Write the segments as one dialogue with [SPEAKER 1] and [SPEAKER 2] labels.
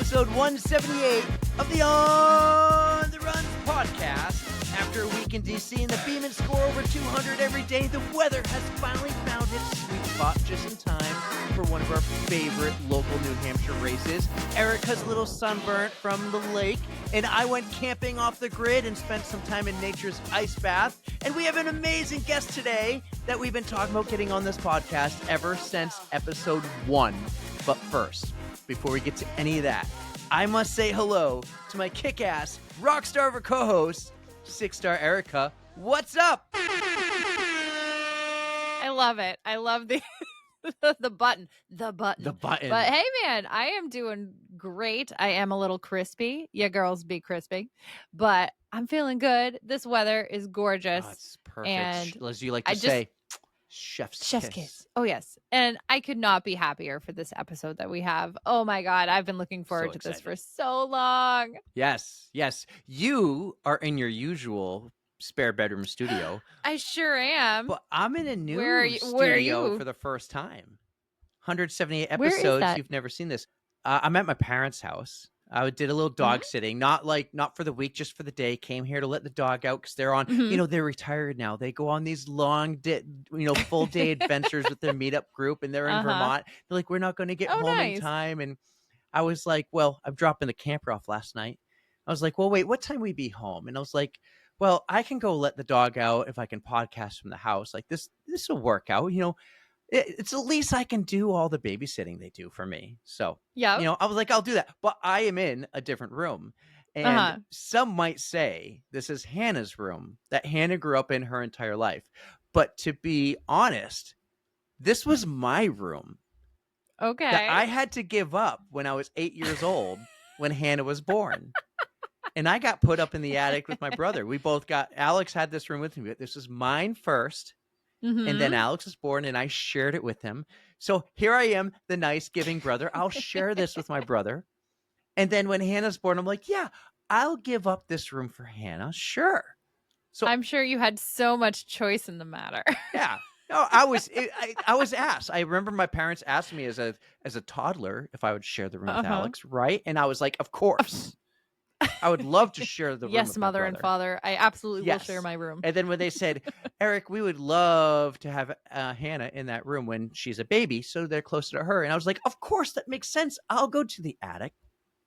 [SPEAKER 1] episode 178 of the On the Runs podcast. After a week in DC and the Beam and score over 200 every day, the weather has finally found its sweet spot just in time for one of our favorite local New Hampshire races. Erica's a little sunburnt from the lake, and I went camping off the grid and spent some time in nature's ice bath. And we have an amazing guest today that we've been talking about getting on this podcast ever since episode 1. But first, before we get to any of that, I must say hello to my kick-ass rock star of a co-host, 6-star Erika. What's up?
[SPEAKER 2] I love it. I love the the button. But hey, man, I am doing great. I am a little crispy. Yeah, girls be crispy. But I'm feeling good. This weather is gorgeous.
[SPEAKER 1] Oh, it's perfect.
[SPEAKER 2] And
[SPEAKER 1] as you like to say, chef's kiss.
[SPEAKER 2] Oh, yes. And I could not be happier for this episode that we have. Oh, my God. I've been looking forward to this for so long.
[SPEAKER 1] Yes. You are in your usual spare bedroom studio.
[SPEAKER 2] I sure am.
[SPEAKER 1] But I'm in a new studio
[SPEAKER 2] where are you?
[SPEAKER 1] for the first time. 178 episodes. You've never seen this. I'm at my parents' house. I did a little dog sitting, not for the week, just for the day. Came here to let the dog out because they're on, they're retired now. They go on these long, full day adventures with their meetup group, and they're in Vermont. They're like, we're not going to get home in time. And I was like, well, I'm dropping the camper off last night. I was like, well, wait, what time will we be home? And I was like, well, I can go let the dog out if I can podcast from the house. Like this will work out. It's the least I can do all the babysitting they do for me. So, I was like, I'll do that. But I am in a different room. And some might say this is Hannah's room that Hannah grew up in her entire life. But to be honest, this was my room.
[SPEAKER 2] Okay.
[SPEAKER 1] That I had to give up when I was 8 years old when Hannah was born. And I got put up in the attic with my brother. Alex had this room with me. This was mine first. And then Alex was born, and I shared it with him. So here I am, the nice giving brother. I'll share this with my brother. And then when Hannah's born, I'm like, yeah, I'll give up this room for Hannah. Sure. So
[SPEAKER 2] I'm sure you had so much choice in the matter.
[SPEAKER 1] Yeah. No, I was asked. I remember my parents asked me as a toddler if I would share the room with Alex, right? And I was like, of course. I would love to share the room
[SPEAKER 2] yes,
[SPEAKER 1] with
[SPEAKER 2] mother
[SPEAKER 1] my
[SPEAKER 2] and father. I absolutely will share my room.
[SPEAKER 1] And then when they said, Eric, we would love to have Hannah in that room when she's a baby, so they're closer to her. And I was like, of course, that makes sense. I'll go to the attic.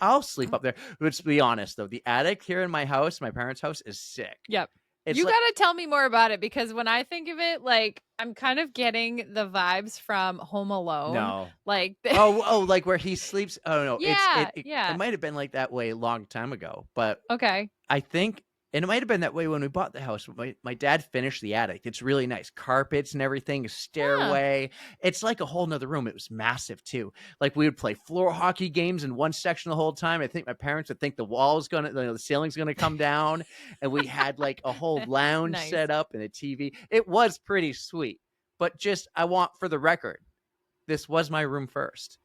[SPEAKER 1] I'll sleep up there. Let's be honest, though. The attic here in my house, my parents' house, is sick.
[SPEAKER 2] Yep. You got to tell me more about it, because when I think of it, like, I'm kind of getting the vibes from Home Alone.
[SPEAKER 1] No.
[SPEAKER 2] Like,
[SPEAKER 1] like where he sleeps. Oh, no.
[SPEAKER 2] Yeah,
[SPEAKER 1] It might have been like that way a long time ago. But
[SPEAKER 2] okay.
[SPEAKER 1] I think, and it might have been that way when we bought the house. My dad finished the attic. It's really nice. Carpets and everything, a stairway. It's like a whole nother room. It was massive, too. Like, we would play floor hockey games in one section the whole time. I think my parents would think the ceiling's going to come down. And we had like a whole lounge set up and a TV. It was pretty sweet. But just, I want for the record, this was my room first.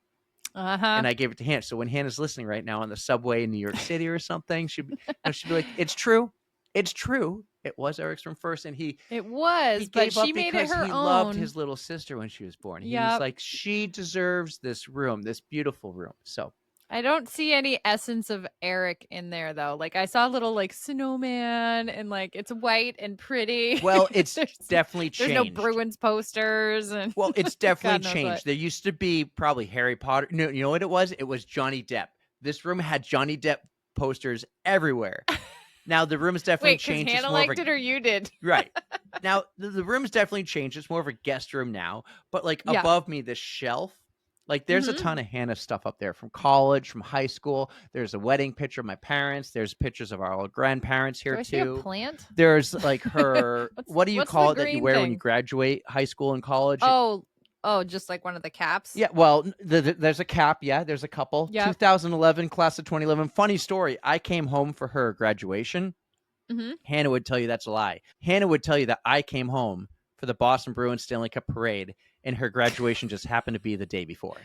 [SPEAKER 1] And I gave it to Hannah. So when Hannah's listening right now on the subway in New York City or something, she'd be like, it's true. It's true. It was Eric's room first. And
[SPEAKER 2] but she made it her own.
[SPEAKER 1] He loved his little sister when she was born. He was like, she deserves this room, this beautiful room. So
[SPEAKER 2] I don't see any essence of Eric in there, though. Like, I saw a little like snowman, and like it's white and pretty.
[SPEAKER 1] Well, it's definitely changed.
[SPEAKER 2] There's no Bruins posters. And
[SPEAKER 1] well, it's definitely changed. There used to be probably Harry Potter. No, you know what it was? It was Johnny Depp. This room had Johnny Depp posters everywhere. Now the room's definitely changed.
[SPEAKER 2] Hannah liked it or you did?
[SPEAKER 1] Right. Now the room's definitely changed. It's more of a guest room now. But like above me, this shelf, like there's a ton of Hannah stuff up there from college, from high school. There's a wedding picture of my parents. There's pictures of our old grandparents here too.
[SPEAKER 2] See a plant?
[SPEAKER 1] There's like her. what do you call it that you wear when you graduate high school and college?
[SPEAKER 2] Oh, just like one of the caps?
[SPEAKER 1] Yeah, well, there's a cap. Yeah, there's a couple. Yep. 2011, class of 2011. Funny story. I came home for her graduation. Hannah would tell you that's a lie. Hannah would tell you that I came home for the Boston Bruins Stanley Cup parade, and her graduation just happened to be the day before.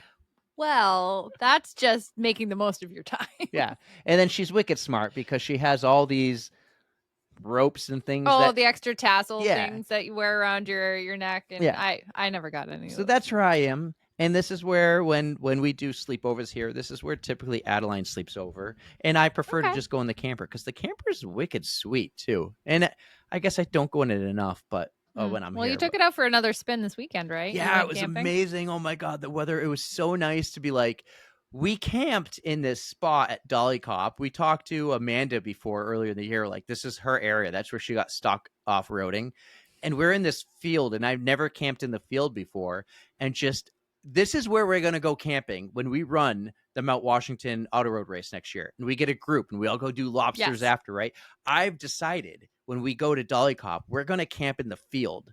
[SPEAKER 2] Well, that's just making the most of your time.
[SPEAKER 1] Yeah, and then she's wicked smart because she has all these ropes and things.
[SPEAKER 2] The extra tassel things that you wear around your neck. And I never got any of those.
[SPEAKER 1] So that's where I am. And this is where when we do sleepovers here, this is where typically Adeline sleeps over. And I prefer to
[SPEAKER 2] Okay.
[SPEAKER 1] just go in the camper because the camper is wicked sweet too. And I guess I don't go in it enough, but when I'm
[SPEAKER 2] Well, you
[SPEAKER 1] here.
[SPEAKER 2] took it out for another spin this weekend, right? You
[SPEAKER 1] Yeah, it
[SPEAKER 2] went
[SPEAKER 1] was
[SPEAKER 2] camping?
[SPEAKER 1] amazing. Oh my God, the weather. It was so nice to be like, we camped in this spot at Dolly Cop. We talked to Amanda before earlier in the year. Like, this is her area. That's where she got stuck off-roading. And we're in this field, and I've never camped in the field before. And just, this is where we're going to go camping when we run the Mount Washington Auto Road race next year. And we get a group and we all go do lobsters after, right? I've decided when we go to Dolly Cop, we're going to camp in the field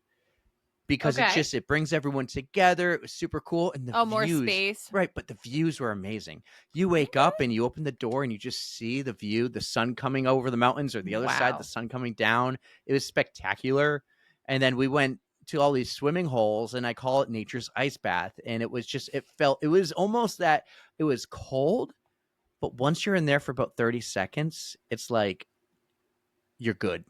[SPEAKER 1] because it brings everyone together. It was super cool. And the views,
[SPEAKER 2] more space.
[SPEAKER 1] Right. But the views were amazing. You wake up and you open the door and you just see the view, the sun coming over the mountains, or the other side, the sun coming down. It was spectacular. And then we went to all these swimming holes, and I call it nature's ice bath. And it was just, it was almost that it was cold, but once you're in there for about 30 seconds, it's like, you're good.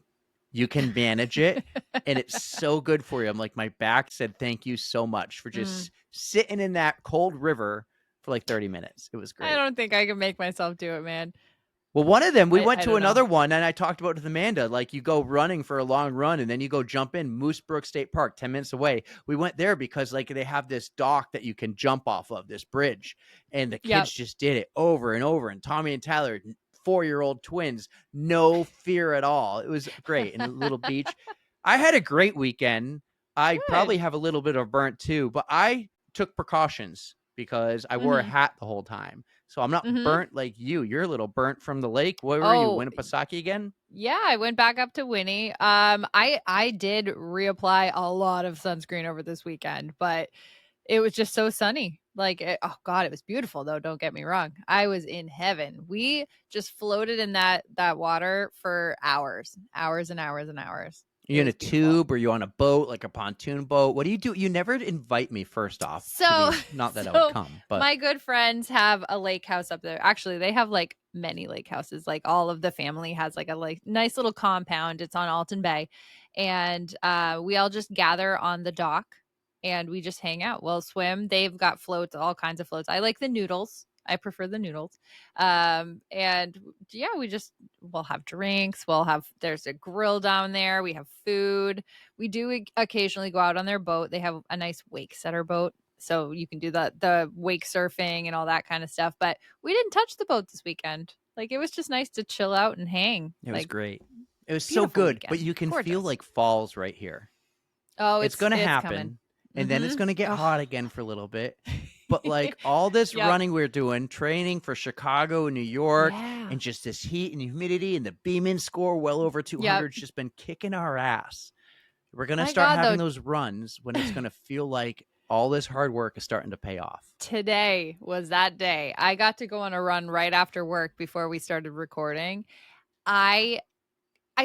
[SPEAKER 1] You can manage it, and it's so good for you. I'm like, my back said thank you so much for just sitting in that cold river for like 30 minutes. It was great.
[SPEAKER 2] I don't think I can make myself do it, man.
[SPEAKER 1] Well, one of them, we went to another one, and I talked about it with Amanda. Like, you go running for a long run, and then you go jump in Moose Brook State Park, 10 minutes away. We went there because, like, they have this dock that you can jump off of, this bridge. And the kids just did it over and over. And Tommy and Tyler, 4-year-old twins, no fear at all. It was great. And a little beach. I had a great weekend. I probably have a little bit of burnt too, but I took precautions because I wore a hat the whole time. So I'm not burnt like you. You're a little burnt from the lake. Where were you? Winnipesaukee again?
[SPEAKER 2] Yeah, I went back up to Winnie. I did reapply a lot of sunscreen over this weekend, but it was just so sunny. Like, oh God, it was beautiful though. Don't get me wrong. I was in heaven. We just floated in that water for hours and hours and hours.
[SPEAKER 1] Are you in a tube, or are you on a boat, like a pontoon boat? What do you do? You never invite me, first off.
[SPEAKER 2] So,
[SPEAKER 1] not that I would come, but
[SPEAKER 2] my good friends have a lake house up there. Actually, they have like many lake houses. Like, all of the family has like a nice little compound. It's on Alton Bay. And we all just gather on the dock and we just hang out. We'll swim. They've got floats, all kinds of floats. I like the noodles. I prefer the noodles. And yeah, we'll have drinks. There's a grill down there. We have food. We do occasionally go out on their boat. They have a nice wake setter boat, so you can do the wake surfing and all that kind of stuff. But we didn't touch the boat this weekend. Like, it was just nice to chill out and hang.
[SPEAKER 1] It was great. It was so good, weekend. But you can feel like fall's right here.
[SPEAKER 2] Oh,
[SPEAKER 1] it's going to happen.
[SPEAKER 2] Coming.
[SPEAKER 1] And then it's going to get hot again for a little bit. But like, all this running we're doing, training for Chicago and New York, and just this heat and humidity, and the Beeman score well over 200, just been kicking our ass. We're going to start having those runs when it's going to feel like all this hard work is starting to pay off.
[SPEAKER 2] Today was that day. I got to go on a run right after work before we started recording. I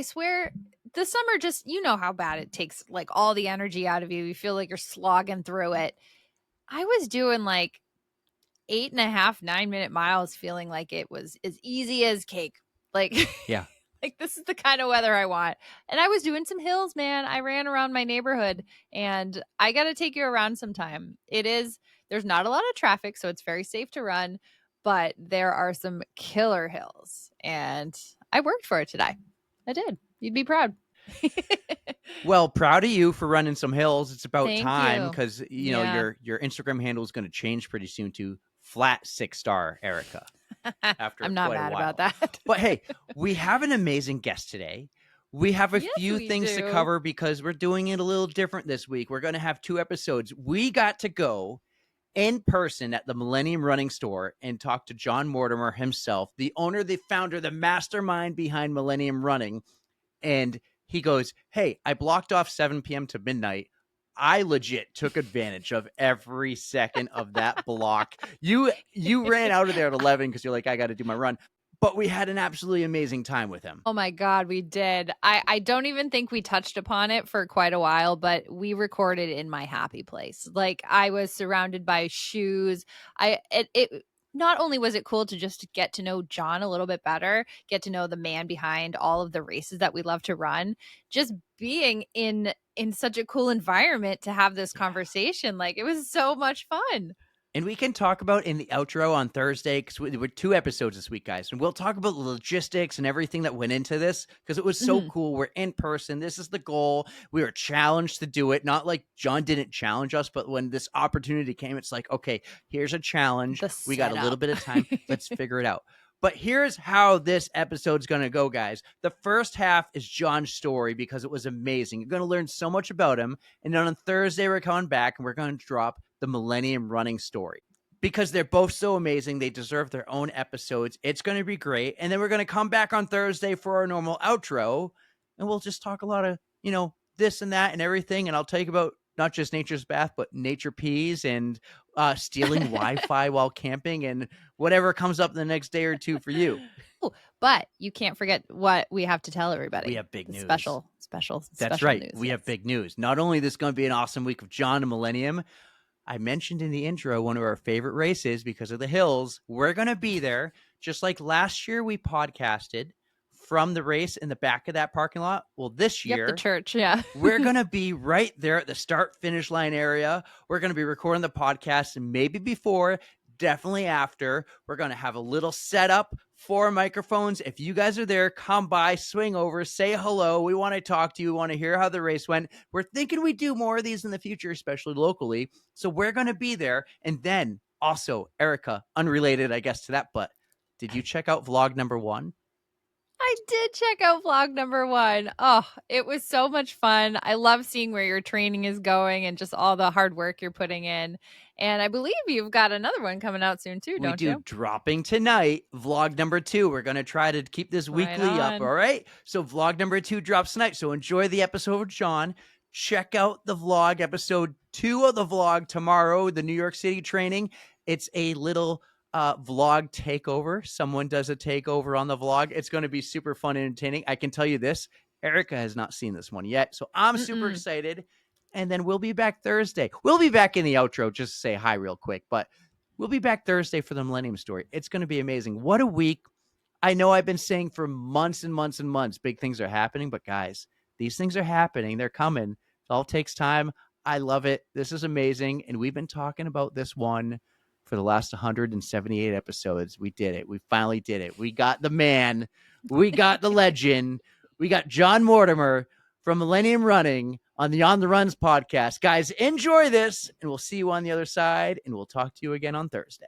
[SPEAKER 2] swear, the summer, just, you know how bad it takes like all the energy out of you. You feel like you're slogging through it. I was doing like 8.5, 9-minute miles, feeling like it was as easy as cake. Like,
[SPEAKER 1] yeah.
[SPEAKER 2] Like, this is the kind of weather I want. And I was doing some hills, man. I ran around my neighborhood, and I got to take you around sometime. There's not a lot of traffic, so it's very safe to run, but there are some killer hills, and I worked for it today. I did. You'd be proud.
[SPEAKER 1] Well, proud of you for running some hills. It's about
[SPEAKER 2] Thank
[SPEAKER 1] time, because you know your Instagram handle is going to change pretty soon to flat 6-star Erika. After
[SPEAKER 2] I'm not mad about that.
[SPEAKER 1] But hey, we have an amazing guest today. We have a few things to cover because we're doing it a little different this week. We're going to have 2 episodes. We got to go in person at the Millennium Running store and talk to John Mortimer himself, the owner, the founder, the mastermind behind Millennium Running. And he goes, hey, I blocked off 7 p.m. to midnight. I legit took advantage of every second of that block. You ran out of there at 11 because you're like, I got to do my run. But we had an absolutely amazing time with him.
[SPEAKER 2] Oh my God, we did. I don't even think we touched upon it for quite a while, but we recorded in my happy place. Like, I was surrounded by shoes. not only was it cool to just get to know John a little bit better, get to know the man behind all of the races that we love to run, just being in such a cool environment to have this conversation. Like, it was so much fun.
[SPEAKER 1] And we can talk about in the outro on Thursday, because we're 2 episodes this week, guys. And we'll talk about the logistics and everything that went into this, because it was so cool. We're in person. This is the goal. We were challenged to do it. Not like John didn't challenge us, but when this opportunity came, it's like, okay, here's a challenge. We got a little bit of time. Let's figure it out. But here's how this episode's going to go, guys. The first half is John's story because it was amazing. You're going to learn so much about him. And then on Thursday, we're coming back and we're going to drop the Millennium Running story because they're both so amazing. They deserve their own episodes. It's going to be great. And then we're going to come back on Thursday for our normal outro. And we'll just talk a lot of, this and that and everything. And I'll tell you about not just Nature's Bath, but Nature Peas and stealing Wi-Fi while camping and whatever comes up the next day or two for you.
[SPEAKER 2] But you can't forget what we have to tell everybody.
[SPEAKER 1] We have big news.
[SPEAKER 2] Special
[SPEAKER 1] That's right.
[SPEAKER 2] News,
[SPEAKER 1] we have big news. Not only is this going to be an awesome week of John and Millennium, I mentioned in the intro one of our favorite races because of the hills. We're going to be there. Just like last year we podcasted from the race in the back of that parking lot. Well, this year,
[SPEAKER 2] the church, yeah.
[SPEAKER 1] we're going to be right there at the start-finish line area. We're going to be recording the podcast, and maybe before, definitely after. We're going to have a little setup, 4 microphones. If you guys are there, come by, swing over, say hello. We want to talk to you. We want to hear how the race went. We're thinking we do more of these in the future, especially locally. So we're going to be there. And then also, Erika, unrelated, I guess, to that, but did you check out vlog number 1?
[SPEAKER 2] I did check out vlog number 1. Oh, it was so much fun. I love seeing where your training is going and just all the hard work you're putting in. And I believe you've got another one coming out soon too, don't you?
[SPEAKER 1] We do. Dropping tonight, vlog number 2. We're going to try to keep this weekly up, all right? So vlog number 2 drops tonight. So enjoy the episode with John. Check out the vlog, episode 2 of the vlog tomorrow, the New York City training. It's a little vlog takeover. Someone does a takeover on the vlog. It's going to be super fun and entertaining. I can tell you this, Erika has not seen this one yet, so I'm super excited. And then we'll be back Thursday. We'll be back in the outro just to say hi real quick, but we'll be back Thursday for the Millennium story. It's going to be amazing. What a week. I know I've been saying for months and months and months, big things are happening, but guys, these things are happening. They're coming. It all takes time. I love it. This is amazing. And we've been talking about this one for the last 178 episodes. We did it. We finally did it. We got the man. We got the legend. We got John Mortimer from Millennium Running on the On the Runs podcast. Guys, enjoy this, and we'll see you on the other side, and we'll talk to you again on Thursday.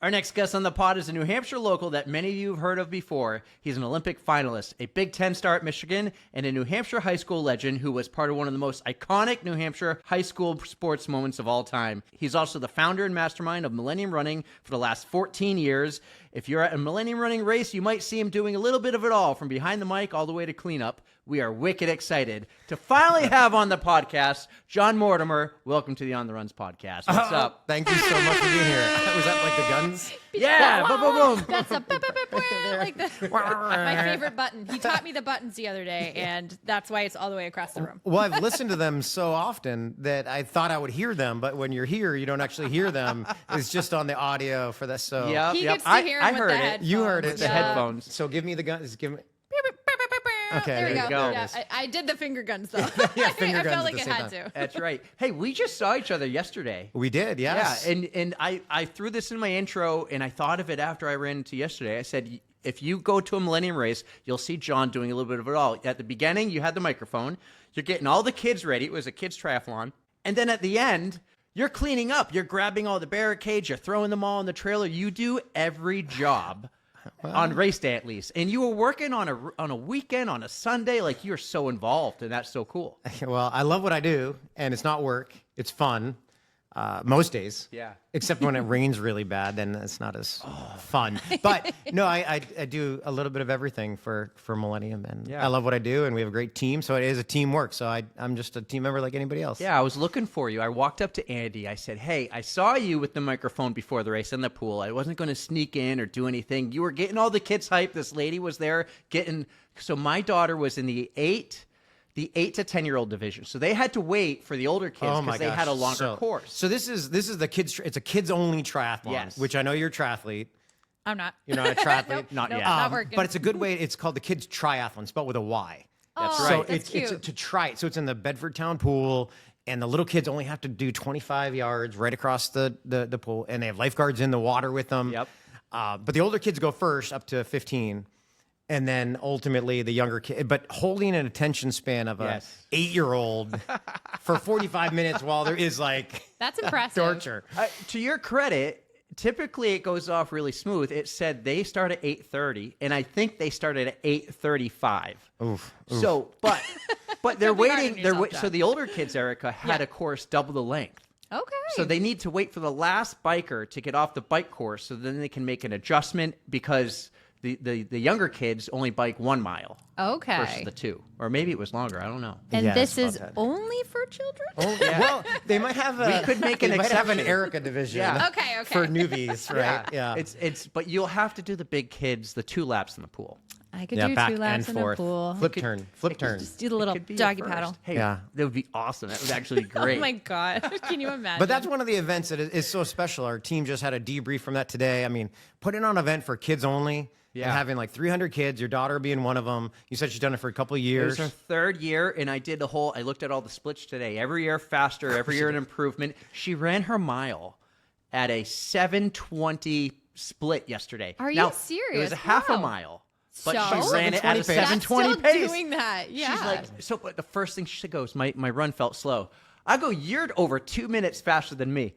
[SPEAKER 1] Our next guest on the pod is a New Hampshire local that many of you have heard of before. He's an Olympic finalist, a Big Ten star at Michigan, and a New Hampshire high school legend who was part of one of the most iconic New Hampshire high school sports moments of all time. He's also the founder and mastermind of Millennium Running for the last 14 years. If you're at a Millennium Running race, you might see him doing a little bit of it all, from behind the mic all the way to cleanup. We are wicked excited to finally have on the podcast John Mortimer. Welcome to the On the Runs podcast. What's up?
[SPEAKER 3] Thank you so much for being here. Was that like the guns?
[SPEAKER 1] Yeah, boom, boom, boom.
[SPEAKER 2] That's like my favorite button. He taught me the buttons the other day, and that's why it's all the way across the room.
[SPEAKER 3] Well, I've listened to them so often that I thought I would hear them, but when you're here, you don't actually hear them. It's just on the audio for this. So
[SPEAKER 1] yep,
[SPEAKER 2] he gets to hear them with the headphones.
[SPEAKER 3] You heard it.
[SPEAKER 1] The headphones.
[SPEAKER 3] So give me the guns. Give me.
[SPEAKER 2] Okay,
[SPEAKER 3] there
[SPEAKER 2] you go.
[SPEAKER 3] go.
[SPEAKER 2] Yeah, I did the finger guns though.
[SPEAKER 3] Yeah, finger
[SPEAKER 2] I
[SPEAKER 3] guns
[SPEAKER 2] felt like
[SPEAKER 3] at the
[SPEAKER 2] it
[SPEAKER 3] same
[SPEAKER 2] had
[SPEAKER 3] time.
[SPEAKER 2] to.
[SPEAKER 1] That's right. Hey, we just saw each other yesterday.
[SPEAKER 3] We did, yes.
[SPEAKER 1] Yeah, and I threw this in my intro, and I thought of it after I ran into yesterday. I said, if you go to a Millennium race, you'll see John doing a little bit of it all. At the beginning, you had the microphone. You're getting all the kids ready. It was a kids triathlon. And then at the end, you're cleaning up. You're grabbing all the barricades. You're throwing them all in the trailer. You do every job. Well, on race day, at least. And you were working on a weekend, on a Sunday. Like, you're so involved, and that's so cool.
[SPEAKER 3] Well, I love what I do, and it's not work. It's fun. Most days.
[SPEAKER 1] Yeah.
[SPEAKER 3] Except when it rains really bad, then it's not as fun. But no, I do a little bit of everything for Millennium, and I love what I do, and we have a great team, so it is a teamwork. So I'm just a team member like anybody else.
[SPEAKER 1] Yeah, I was looking for you. I walked up to Andy. I said, hey, I saw you with the microphone before the race in the pool. I wasn't going to sneak in or do anything. You were getting all the kids hyped. This lady was there getting – so my daughter was in the 8, the 8 to 10-year-old division. So they had to wait for the older kids because they had a longer course.
[SPEAKER 3] So this is the kids. It's a kids only triathlon.
[SPEAKER 1] Yes.
[SPEAKER 3] Which I know you're a triathlete.
[SPEAKER 2] I'm not.
[SPEAKER 3] You're not a triathlete.
[SPEAKER 2] Nope,
[SPEAKER 1] Not yet.
[SPEAKER 2] not working.
[SPEAKER 3] But it's a good way. It's called the kids triathlon, spelled with a Y.
[SPEAKER 1] That's
[SPEAKER 2] Oh,
[SPEAKER 1] right.
[SPEAKER 3] So
[SPEAKER 2] that's cute.
[SPEAKER 3] it's to try it. So it's in the Bedford Town pool, and the little kids only have to do 25 yards right across the pool, and they have lifeguards in the water with them.
[SPEAKER 1] Yep.
[SPEAKER 3] But the older kids go first, up to 15, and then ultimately the younger kid. But holding an attention span of a 8-year-old for 45 minutes while there is like
[SPEAKER 2] That's impressive.
[SPEAKER 3] torture.
[SPEAKER 1] To your credit, typically it goes off really smooth. It said they start at 8:30, and I think they started at 8:35.
[SPEAKER 3] Oof.
[SPEAKER 1] So, but they're
[SPEAKER 2] Don't be hard on
[SPEAKER 1] waiting.
[SPEAKER 2] yourself,
[SPEAKER 1] So the older kids, Erika, had a course double the length.
[SPEAKER 2] Okay.
[SPEAKER 1] So they need to wait for the last biker to get off the bike course, so then they can make an adjustment because the younger kids only bike 1 mile.
[SPEAKER 2] Okay.
[SPEAKER 1] Versus the 2, or maybe it was longer. I don't know.
[SPEAKER 2] And
[SPEAKER 3] Yeah,
[SPEAKER 2] this
[SPEAKER 3] it's
[SPEAKER 2] is
[SPEAKER 3] about that.
[SPEAKER 2] only for children?
[SPEAKER 3] Oh, well, they might have a.
[SPEAKER 1] We could make an
[SPEAKER 3] they might have an
[SPEAKER 1] exception.
[SPEAKER 3] Erica division.
[SPEAKER 1] Yeah.
[SPEAKER 2] Okay.
[SPEAKER 3] For newbies, right? Yeah.
[SPEAKER 1] It's but you'll have to do the big kids, the 2 laps in the pool.
[SPEAKER 2] I could
[SPEAKER 3] Yeah,
[SPEAKER 2] do
[SPEAKER 3] back
[SPEAKER 2] 2 laps
[SPEAKER 3] and
[SPEAKER 2] in
[SPEAKER 3] forth.
[SPEAKER 2] the pool.
[SPEAKER 3] Flip turn.
[SPEAKER 2] Just do the little
[SPEAKER 1] Could be a
[SPEAKER 2] doggy
[SPEAKER 1] first.
[SPEAKER 2] paddle.
[SPEAKER 1] Hey,
[SPEAKER 3] Yeah.
[SPEAKER 1] that would be awesome. That would actually be great.
[SPEAKER 2] Oh my God. Can you imagine?
[SPEAKER 3] But that's one of the events that is so special. Our team just had a debrief from that today. I mean, putting on an event for kids only and having like 300 kids, your daughter being one of them. You said she's done it for a couple of
[SPEAKER 1] It
[SPEAKER 3] years.
[SPEAKER 1] was her 3rd year, and I looked at all the splits today. Every year faster, every year an improvement. She ran her mile at a 7:20 split yesterday.
[SPEAKER 2] Are you
[SPEAKER 1] Now,
[SPEAKER 2] serious?
[SPEAKER 1] It was a half a
[SPEAKER 2] Wow.
[SPEAKER 1] mile. But
[SPEAKER 2] So?
[SPEAKER 1] she ran it at a
[SPEAKER 3] 7:20 pace.
[SPEAKER 1] 7:20
[SPEAKER 2] That's
[SPEAKER 1] pace.
[SPEAKER 2] still doing that. Yeah.
[SPEAKER 1] She's like, but the first thing she goes, my run felt slow. I go, you're over 2 minutes faster than me.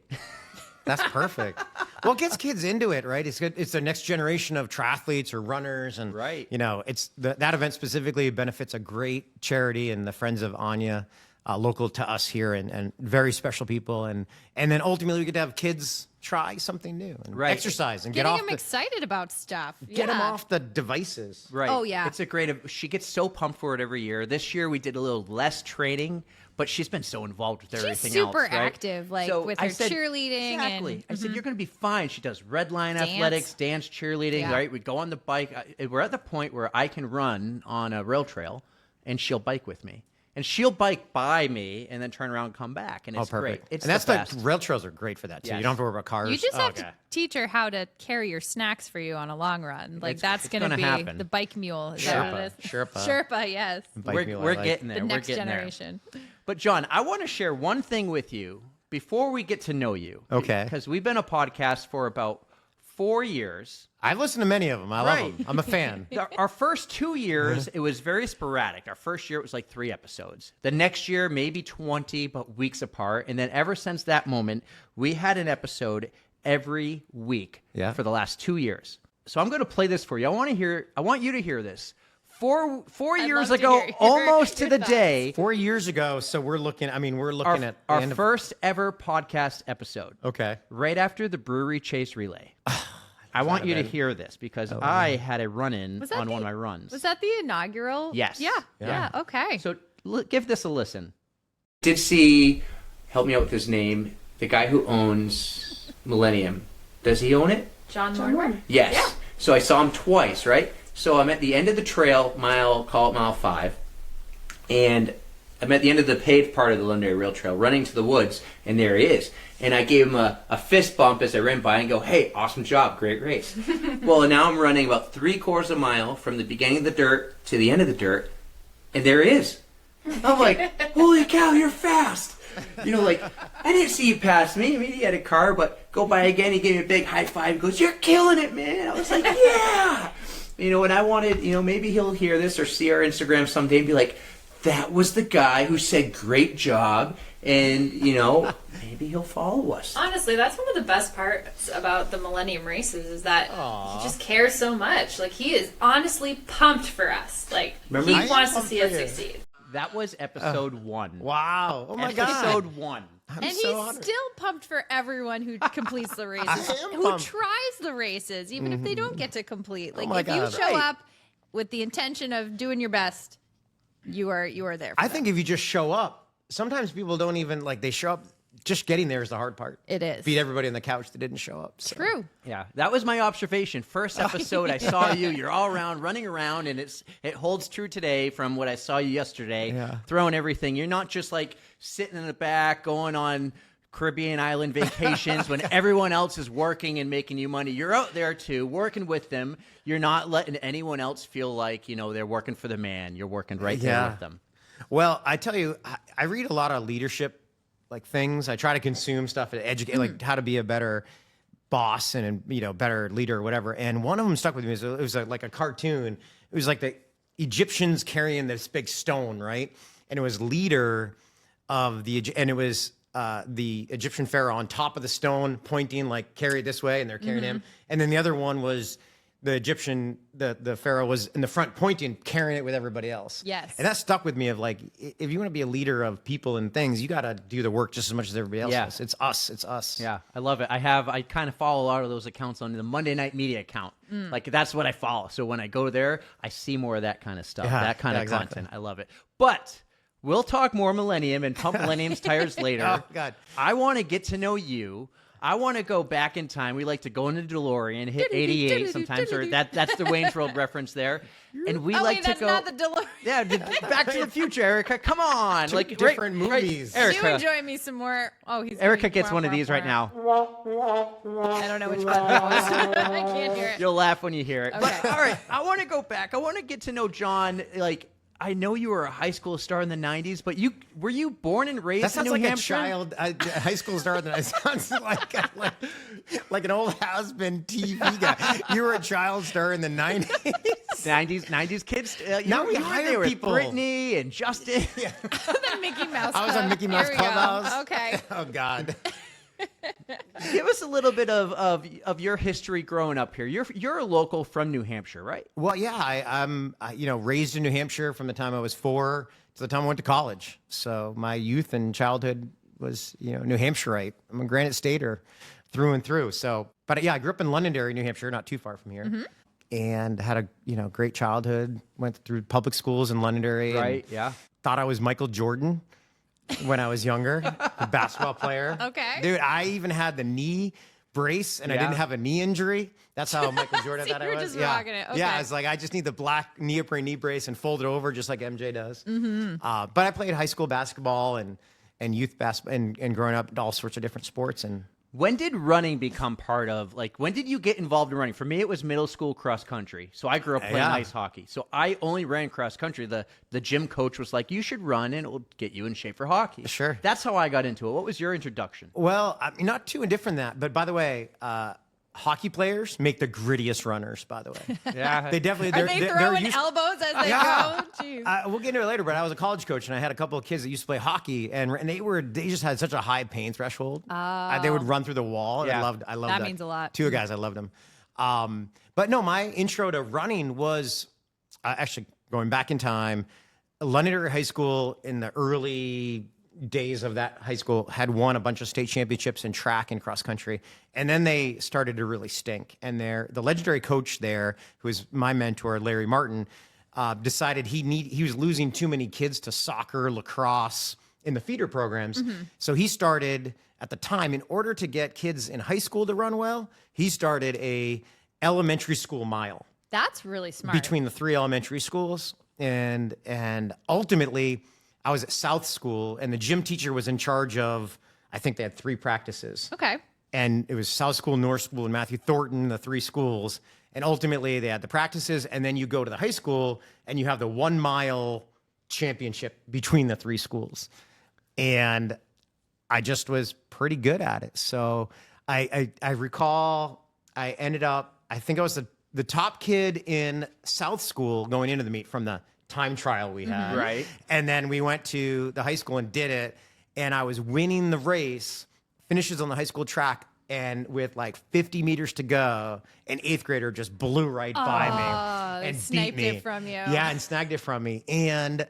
[SPEAKER 3] That's perfect. Well, it gets kids into it, right? It's good. It's the next generation of triathletes or runners, and
[SPEAKER 1] Right.
[SPEAKER 3] You know, it's that event specifically benefits a great charity and the Friends of Anya, local to us here, and very special people, and then ultimately we get to have kids try something new and exercise and
[SPEAKER 2] Getting
[SPEAKER 3] get
[SPEAKER 2] them
[SPEAKER 3] off
[SPEAKER 2] excited about stuff.
[SPEAKER 3] get them off the devices.
[SPEAKER 1] Right.
[SPEAKER 2] Oh, yeah.
[SPEAKER 1] It's a great. She gets so pumped for it every year. This year we did a little less training, but she's been so involved with everything else.
[SPEAKER 2] super
[SPEAKER 1] right?
[SPEAKER 2] active, like,
[SPEAKER 1] So
[SPEAKER 2] with
[SPEAKER 1] I
[SPEAKER 2] her
[SPEAKER 1] said,
[SPEAKER 2] cheerleading
[SPEAKER 1] Exactly.
[SPEAKER 2] and-
[SPEAKER 1] I said you're going to be fine. She does red line
[SPEAKER 2] Dance.
[SPEAKER 1] athletics, dance, cheerleading.
[SPEAKER 2] Yeah.
[SPEAKER 1] Right. We go on the bike. We're at the point where I can run on a rail trail, and she'll bike with me. And she'll bike by me and then turn around and come back. And it's great. It's
[SPEAKER 3] and that's
[SPEAKER 1] the best.
[SPEAKER 3] rail trails are great for that too.
[SPEAKER 1] Yes.
[SPEAKER 3] You don't have to worry about cars.
[SPEAKER 2] You just
[SPEAKER 3] Oh,
[SPEAKER 2] have
[SPEAKER 3] okay.
[SPEAKER 2] to teach her how to carry your snacks for you on a long run. Like, that's
[SPEAKER 1] it's
[SPEAKER 2] going to
[SPEAKER 1] gonna
[SPEAKER 2] be
[SPEAKER 1] happen.
[SPEAKER 2] the bike mule. Is that what it is?
[SPEAKER 3] Sherpa.
[SPEAKER 2] Yes.
[SPEAKER 3] Bike mule, I
[SPEAKER 1] We're
[SPEAKER 3] like.
[SPEAKER 1] getting there.
[SPEAKER 2] The
[SPEAKER 1] We're
[SPEAKER 2] next
[SPEAKER 1] getting
[SPEAKER 2] generation.
[SPEAKER 1] there. But John, I want to share one thing with you before we get to know you.
[SPEAKER 3] Okay.
[SPEAKER 1] Because we've been a podcast for about 4 years.
[SPEAKER 3] I've listened to many of them. I love them. I'm a fan.
[SPEAKER 1] Our first 2 years, it was very sporadic. Our first year, it was like 3 episodes. The next year, maybe 20, but weeks apart. And then ever since that moment, we had an episode every week for the last 2 years. So I'm going to play this for you. I want you to hear this. Four years
[SPEAKER 2] love to
[SPEAKER 1] ago,
[SPEAKER 2] hear
[SPEAKER 1] almost to
[SPEAKER 2] your
[SPEAKER 1] the
[SPEAKER 2] thoughts.
[SPEAKER 1] day,
[SPEAKER 3] 4 years ago, so we're looking at the
[SPEAKER 1] our
[SPEAKER 3] end of,
[SPEAKER 1] first ever podcast episode.
[SPEAKER 3] okay.
[SPEAKER 1] Right after the Brewery Chase Relay. I want you to hear this because I had a run-in
[SPEAKER 2] Was that
[SPEAKER 1] on
[SPEAKER 2] the-
[SPEAKER 1] one of my runs.
[SPEAKER 2] Was that the inaugural?
[SPEAKER 1] Yes.
[SPEAKER 2] Yeah. Okay.
[SPEAKER 1] So give this a listen. Did see, help me out with his name, the guy who owns Millennium. Does he own it?
[SPEAKER 2] John Mortimer?
[SPEAKER 1] Yes. Yeah. So I saw him twice, right? So I'm at the end of the trail, call it mile 5, and I'm at the end of the paved part of the Londonderry Rail Trail, running to the woods, and there he is. And I gave him a fist bump as I ran by and go, hey, awesome job, great race. Well, now I'm running about 3/4 of a mile from the beginning of the dirt to the end of the dirt, and there he is. I'm like, holy cow, you're fast. You know, like, I didn't see you pass me. I mean, he had a car, but go by again, he gave me a big high five and goes, you're killing it, man. I was like, yeah. You know, and I wanted, maybe he'll hear this or see our Instagram someday and be like, that was the guy who said great job, and, maybe he'll follow us.
[SPEAKER 4] Honestly, that's one of the best parts about the Millennium races is that he just cares so much. Like, he is honestly pumped for us. Like,
[SPEAKER 1] Remember
[SPEAKER 4] he
[SPEAKER 1] I
[SPEAKER 4] wants to
[SPEAKER 3] am
[SPEAKER 4] see
[SPEAKER 3] pumped
[SPEAKER 4] us
[SPEAKER 3] for you.
[SPEAKER 4] succeed.
[SPEAKER 1] That was episode 1.
[SPEAKER 3] Wow. Oh my God.
[SPEAKER 1] Episode 1.
[SPEAKER 3] I'm
[SPEAKER 2] And
[SPEAKER 3] so
[SPEAKER 2] he's
[SPEAKER 3] honored.
[SPEAKER 2] still pumped for everyone who completes the races,
[SPEAKER 3] am
[SPEAKER 2] who
[SPEAKER 3] pumped.
[SPEAKER 2] tries the races, even if they don't get to complete. Like,
[SPEAKER 3] my
[SPEAKER 2] if you
[SPEAKER 3] God.
[SPEAKER 2] show
[SPEAKER 1] Right.
[SPEAKER 2] up with the intention of doing your best, you are there. For
[SPEAKER 3] I
[SPEAKER 2] them.
[SPEAKER 3] think if you just show up, sometimes people don't even they show up. just getting there is the hard part.
[SPEAKER 2] It is.
[SPEAKER 3] Beat everybody on the couch that didn't show up. So.
[SPEAKER 2] True.
[SPEAKER 1] Yeah, that was my observation. First episode, I saw you. You're all around, running around, and it holds true today from what I saw you yesterday.
[SPEAKER 3] Yeah.
[SPEAKER 1] Throwing everything. You're not just like sitting in the back going on Caribbean island vacations when everyone else is working and making you money. You're out there too, working with them. You're not letting anyone else feel like, they're working for the man. You're working right there with them.
[SPEAKER 3] Well, I tell you, I read a lot of leadership things. I try to consume stuff and educate, like how to be a better boss and better leader or whatever. And one of them stuck with me. It was like a cartoon. It was like the Egyptians carrying this big stone, right? And it was leader of and it was the Egyptian pharaoh on top of the stone, pointing like carry it this way, and they're carrying him. And then the other one was the Egyptian, the pharaoh was in the front pointing, carrying it with everybody else.
[SPEAKER 2] Yes.
[SPEAKER 3] And that stuck with me of like, if you want to be a leader of people and things, you got to do the work just as much as everybody else does. It's us. It's us.
[SPEAKER 1] Yeah, I love it. I kind of follow a lot of those accounts on the Monday Night Media account. Like that's what I follow. So when I go there, I see more of that kind of stuff, that kind of content. I love it. But we'll talk more Millennium and pump Millennium's tires later.
[SPEAKER 3] Oh, God.
[SPEAKER 1] I want to get to know you. I want to go back in time. We like to go into the DeLorean, hit 88 sometimes, or that's the Wayne's World reference there. And we like to go.
[SPEAKER 2] That's not the DeLorean.
[SPEAKER 1] Yeah, Back to the Future, Erica. Come on,
[SPEAKER 3] Like different movies.
[SPEAKER 1] Erica.
[SPEAKER 2] You enjoy me some more. Oh, he's.
[SPEAKER 1] Erica gets one of these right now.
[SPEAKER 2] I don't know which one that was. I can't hear it.
[SPEAKER 1] You'll laugh when you hear it.
[SPEAKER 2] Okay.
[SPEAKER 1] But all right, I want to go back. I want to get to know John. Like, I know you were a high school star in the 90s, but were you born and raised in New Hampshire?
[SPEAKER 3] A high school star. That sounds like an old has-been TV guy. You were a child star in the 90s.
[SPEAKER 1] 90s kids.
[SPEAKER 3] Now we
[SPEAKER 1] you were
[SPEAKER 3] hire
[SPEAKER 1] there with
[SPEAKER 3] people.
[SPEAKER 1] Brittany and Justin.
[SPEAKER 2] The Mickey Mouse.
[SPEAKER 3] I was on Mickey Mouse
[SPEAKER 2] Here we go.
[SPEAKER 3] Clubhouse.
[SPEAKER 2] Okay.
[SPEAKER 3] Oh, God.
[SPEAKER 1] Give us a little bit of your history growing up here. You're a local from New Hampshire, right?
[SPEAKER 3] Well, yeah, I'm raised in New Hampshire from the time I was 4 to the time I went to college. So my youth and childhood was New Hampshireite. I'm a Granite Stater through and through. So, but yeah, I grew up in Londonderry, New Hampshire, not too far from here, and had a great childhood. Went through public schools in Londonderry.
[SPEAKER 1] Right. Yeah.
[SPEAKER 3] Thought I was Michael Jordan when I was younger, a basketball player.
[SPEAKER 2] Okay.
[SPEAKER 3] Dude, I even had the knee brace and I didn't have a knee injury. That's how Michael Jordan
[SPEAKER 2] So
[SPEAKER 3] thought
[SPEAKER 2] you
[SPEAKER 3] I
[SPEAKER 2] were
[SPEAKER 3] was.
[SPEAKER 2] just rocking it. Okay.
[SPEAKER 3] Yeah, I was like, I just need the black neoprene knee brace and fold it over just like MJ does. But I played high school basketball and youth basketball and growing up all sorts of different sports. And
[SPEAKER 1] When did running become part of, when did you get involved in running? For me, it was middle school cross country. So I grew up playing ice hockey. So I only ran cross country. The gym coach was like, you should run and it will get you in shape for hockey.
[SPEAKER 3] Sure.
[SPEAKER 1] That's how I got into it. What was your introduction?
[SPEAKER 3] Well, I mean, not too indifferent that, but by the way, hockey players make the grittiest runners, by the way.
[SPEAKER 1] Yeah.
[SPEAKER 3] They definitely,
[SPEAKER 2] Are they throwing elbows as they go? Jeez.
[SPEAKER 3] We'll get into it later, but I was a college coach and I had a couple of kids that used to play hockey and they just had such a high pain threshold. They would run through the wall. And
[SPEAKER 1] Yeah.
[SPEAKER 3] I loved that.
[SPEAKER 2] That means a lot.
[SPEAKER 3] Two guys, I loved them. But no, my intro to running was actually going back in time. Londonderry High School in the early days of that high school had won a bunch of state championships in track and cross country, and then they started to really stink. And the legendary coach there, who was my mentor, Larry Martin, decided he was losing too many kids to soccer, lacrosse in the feeder programs. So he started at the time, in order to get kids in high school to run well, he started a elementary school mile
[SPEAKER 2] That's really smart.
[SPEAKER 3] between the 3 elementary schools, and ultimately I was at South School, and the gym teacher was in charge of, I think they had 3 practices.
[SPEAKER 2] Okay.
[SPEAKER 3] And it was South School, North School, and Matthew Thornton, the 3 schools. And ultimately they had the practices, and then you go to the high school and you have the 1 mile championship between the 3 schools. And I just was pretty good at it. So I recall I ended up, I think I was the top kid in South School going into the meet from the time trial we had.
[SPEAKER 1] Right.
[SPEAKER 3] And then we went to the high school and did it. And I was winning the race, finishes on the high school track. And with 50 meters to go, an 8th grader just blew right by me and beat
[SPEAKER 2] sniped
[SPEAKER 3] me.
[SPEAKER 2] it from you.
[SPEAKER 3] Yeah, and snagged it from me. And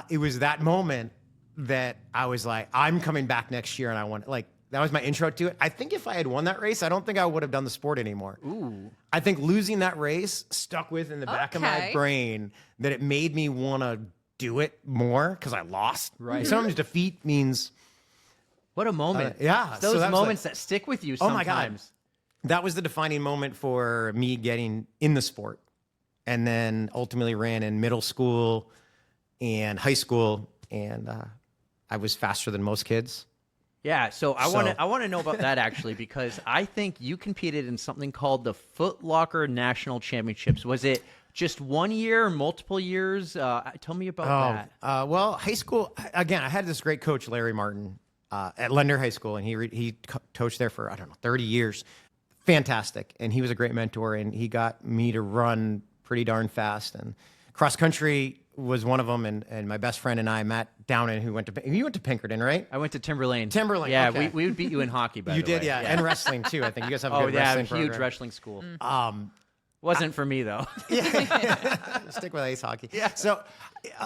[SPEAKER 3] it was that moment that I was like, I'm coming back next year, and I want that was my intro to it. I think if I had won that race, I don't think I would have done the sport anymore.
[SPEAKER 1] Ooh.
[SPEAKER 3] I think losing that race stuck with in the back of my brain that it made me want to do it more because I lost.
[SPEAKER 1] Right.
[SPEAKER 3] Sometimes defeat means
[SPEAKER 1] What a moment.
[SPEAKER 3] Yeah.
[SPEAKER 1] It's those moments that stick with you sometimes.
[SPEAKER 3] Oh my God. That was the defining moment for me getting in the sport. And then ultimately ran in middle school and high school. And I was faster than most kids.
[SPEAKER 1] Yeah, so I want to know about that actually, because I think you competed in something called the Foot Locker National Championships. Was it just 1 year, multiple years? Tell me about that.
[SPEAKER 3] Well, high school, again, I had this great coach, Larry Martin, at Lender High School, and he coached there for, 30 years. Fantastic. And he was a great mentor, and he got me to run pretty darn fast. And cross country was one of them, and my best friend and I, Matt Downen, you went to Pinkerton, right?
[SPEAKER 1] I went to Timberlane.
[SPEAKER 3] Yeah,
[SPEAKER 1] okay. we would beat you in hockey, by the way.
[SPEAKER 3] You did, yeah, and wrestling too. I think you guys have a good wrestling program.
[SPEAKER 1] Huge wrestling school. Wasn't for me though.
[SPEAKER 3] Yeah, stick with ice hockey. Yeah. So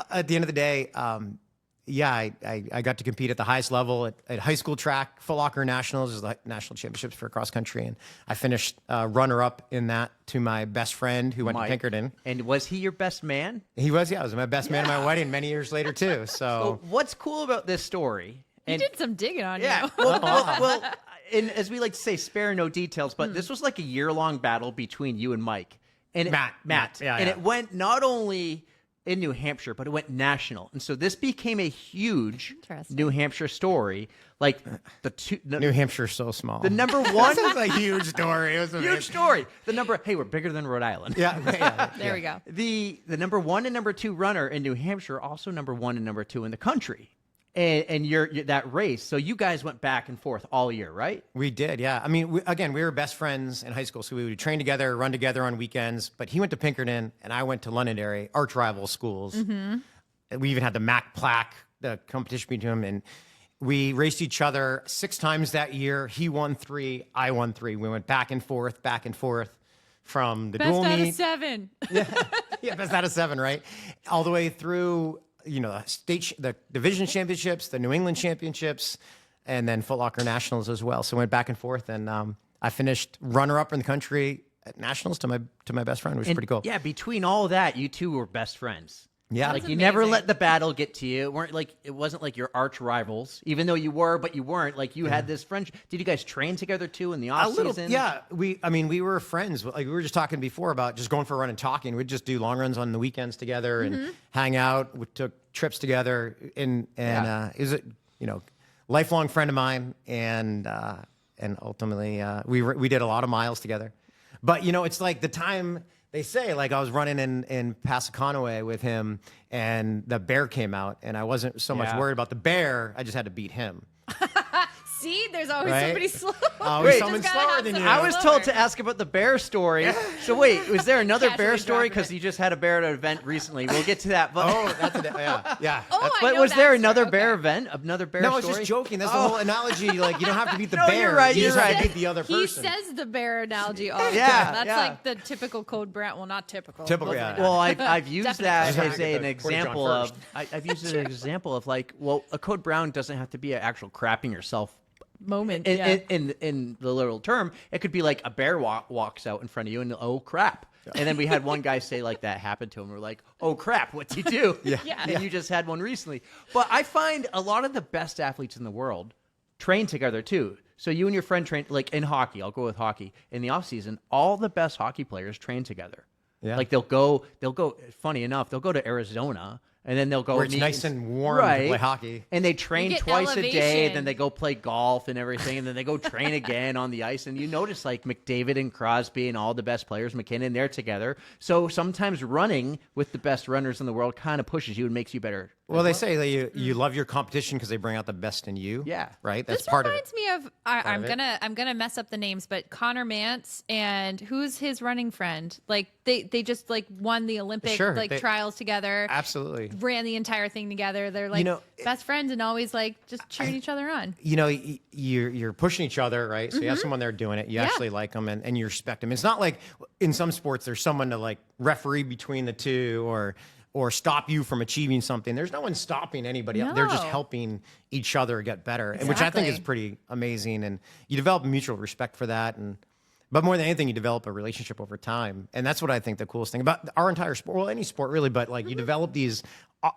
[SPEAKER 3] at the end of the day, I got to compete at the highest level at high school track. Foot Locker Nationals is the national championships for cross country, and I finished runner-up in that to my best friend who went to Pinkerton.
[SPEAKER 1] And was he your best man?
[SPEAKER 3] He was, yeah. He was my best man at my wedding many years later too. So
[SPEAKER 1] what's cool about this story?
[SPEAKER 2] He did some digging on you.
[SPEAKER 1] Well, and as we like to say, spare no details, but this was like a year-long battle between you and Mike. And Matt.
[SPEAKER 3] Yeah,
[SPEAKER 1] and it went not only in New Hampshire, but it went national. And so this became a huge New Hampshire story. Like
[SPEAKER 3] New Hampshire's so small.
[SPEAKER 1] The number one.
[SPEAKER 3] This is a huge story. It was a
[SPEAKER 1] huge story. Hey, we're bigger than Rhode Island.
[SPEAKER 3] Yeah.
[SPEAKER 2] There we go.
[SPEAKER 1] The number 1 and number 2 runner in New Hampshire, also number 1 and number 2 in the country. And you're that race. So you guys went back and forth all year, right?
[SPEAKER 3] We did, yeah. I mean, we were best friends in high school, so we would train together, run together on weekends. But he went to Pinkerton, and I went to Londonderry, arch rival schools. Mm-hmm. We even had the MAC plaque, the competition between them, and we raced each other 6 times that year. He won 3, I won 3. We went back and forth from the dual meet.
[SPEAKER 2] Best out of 7.
[SPEAKER 3] Yeah, best out of 7, right? All the way through. The division championships, the New England championships, and then Foot Locker Nationals as well. So went back and forth, and I finished runner-up in the country at Nationals to my best friend, which was pretty cool.
[SPEAKER 1] Yeah, between all of that, you two were best friends.
[SPEAKER 3] Yeah,
[SPEAKER 1] like you never let the battle get to you. It wasn't like your arch rivals, even though you were, but you weren't. Like you had this friendship. Did you guys train together too in the off season?
[SPEAKER 3] Yeah, we were friends. Like we were just talking before about just going for a run and talking. We'd just do long runs on the weekends together and hang out. We took trips together, and it was a lifelong friend of mine, and ultimately we did a lot of miles together. But it's like the time. They say, like, I was running in Passaconaway with him, and the bear came out, and I wasn't so much worried about the bear. I just had to beat him.
[SPEAKER 2] See, there's always somebody slow.
[SPEAKER 3] Always someone slower than you.
[SPEAKER 1] I was told to ask about the bear story. So wait, was there another bear story? Because you just had a bear at an event recently. We'll get to that. But
[SPEAKER 3] yeah.
[SPEAKER 1] But was there another bear event? Another bear story?
[SPEAKER 3] No, I was just joking. That's the whole analogy. Like, you don't have to beat the bear.
[SPEAKER 1] You're right.
[SPEAKER 3] You just have to beat the other person.
[SPEAKER 2] He says the bear analogy all the time. That's like the typical Code Brant. Well, not typical.
[SPEAKER 1] Well, I've used that as an example of. I've used it as an example of like, well, a Code Brown doesn't have to be an actual crapping yourself
[SPEAKER 2] moment.
[SPEAKER 1] In the literal term, it could be like a bear walks out in front of you and oh crap. And then we had one guy say like that happened to him. We're like, oh crap, what'd you do? And you just had one recently. But I find a lot of the best athletes in the world train together too. So you and your friend train, like in hockey, I'll go with hockey. In the off season, all the best hockey players train together. Yeah. Like they'll go, funny enough, they'll go to Arizona. And then they'll go
[SPEAKER 3] where it's nice and warm to play hockey.
[SPEAKER 1] And they train twice a day, and then they go play golf and everything, and then they go train again on the ice. And you notice like McDavid and Crosby and all the best players, McKinnon, they're together. So sometimes running with the best runners in the world kind of pushes you and makes you better.
[SPEAKER 3] Well, they say that you love your competition because they bring out the best in you.
[SPEAKER 1] Yeah.
[SPEAKER 3] Right? That's part of it.
[SPEAKER 2] This reminds me of, I'm gonna mess up the names, but Connor Mantz and who's his running friend? Like they just like won the Olympic trials together.
[SPEAKER 3] Absolutely.
[SPEAKER 2] Ran the entire thing together. They're like best friends and always like just cheering each other on.
[SPEAKER 3] You're pushing each other, right? So you have someone there doing it. You actually like them and you respect them. It's not like in some sports there's someone to like referee between the two or stop you from achieving something. There's no one stopping anybody else. They're just helping each other get better, which I think is pretty amazing. And you develop mutual respect for that. And But more than anything, you develop a relationship over time. And that's what I think the coolest thing about our entire sport, well, any sport really, but like you develop these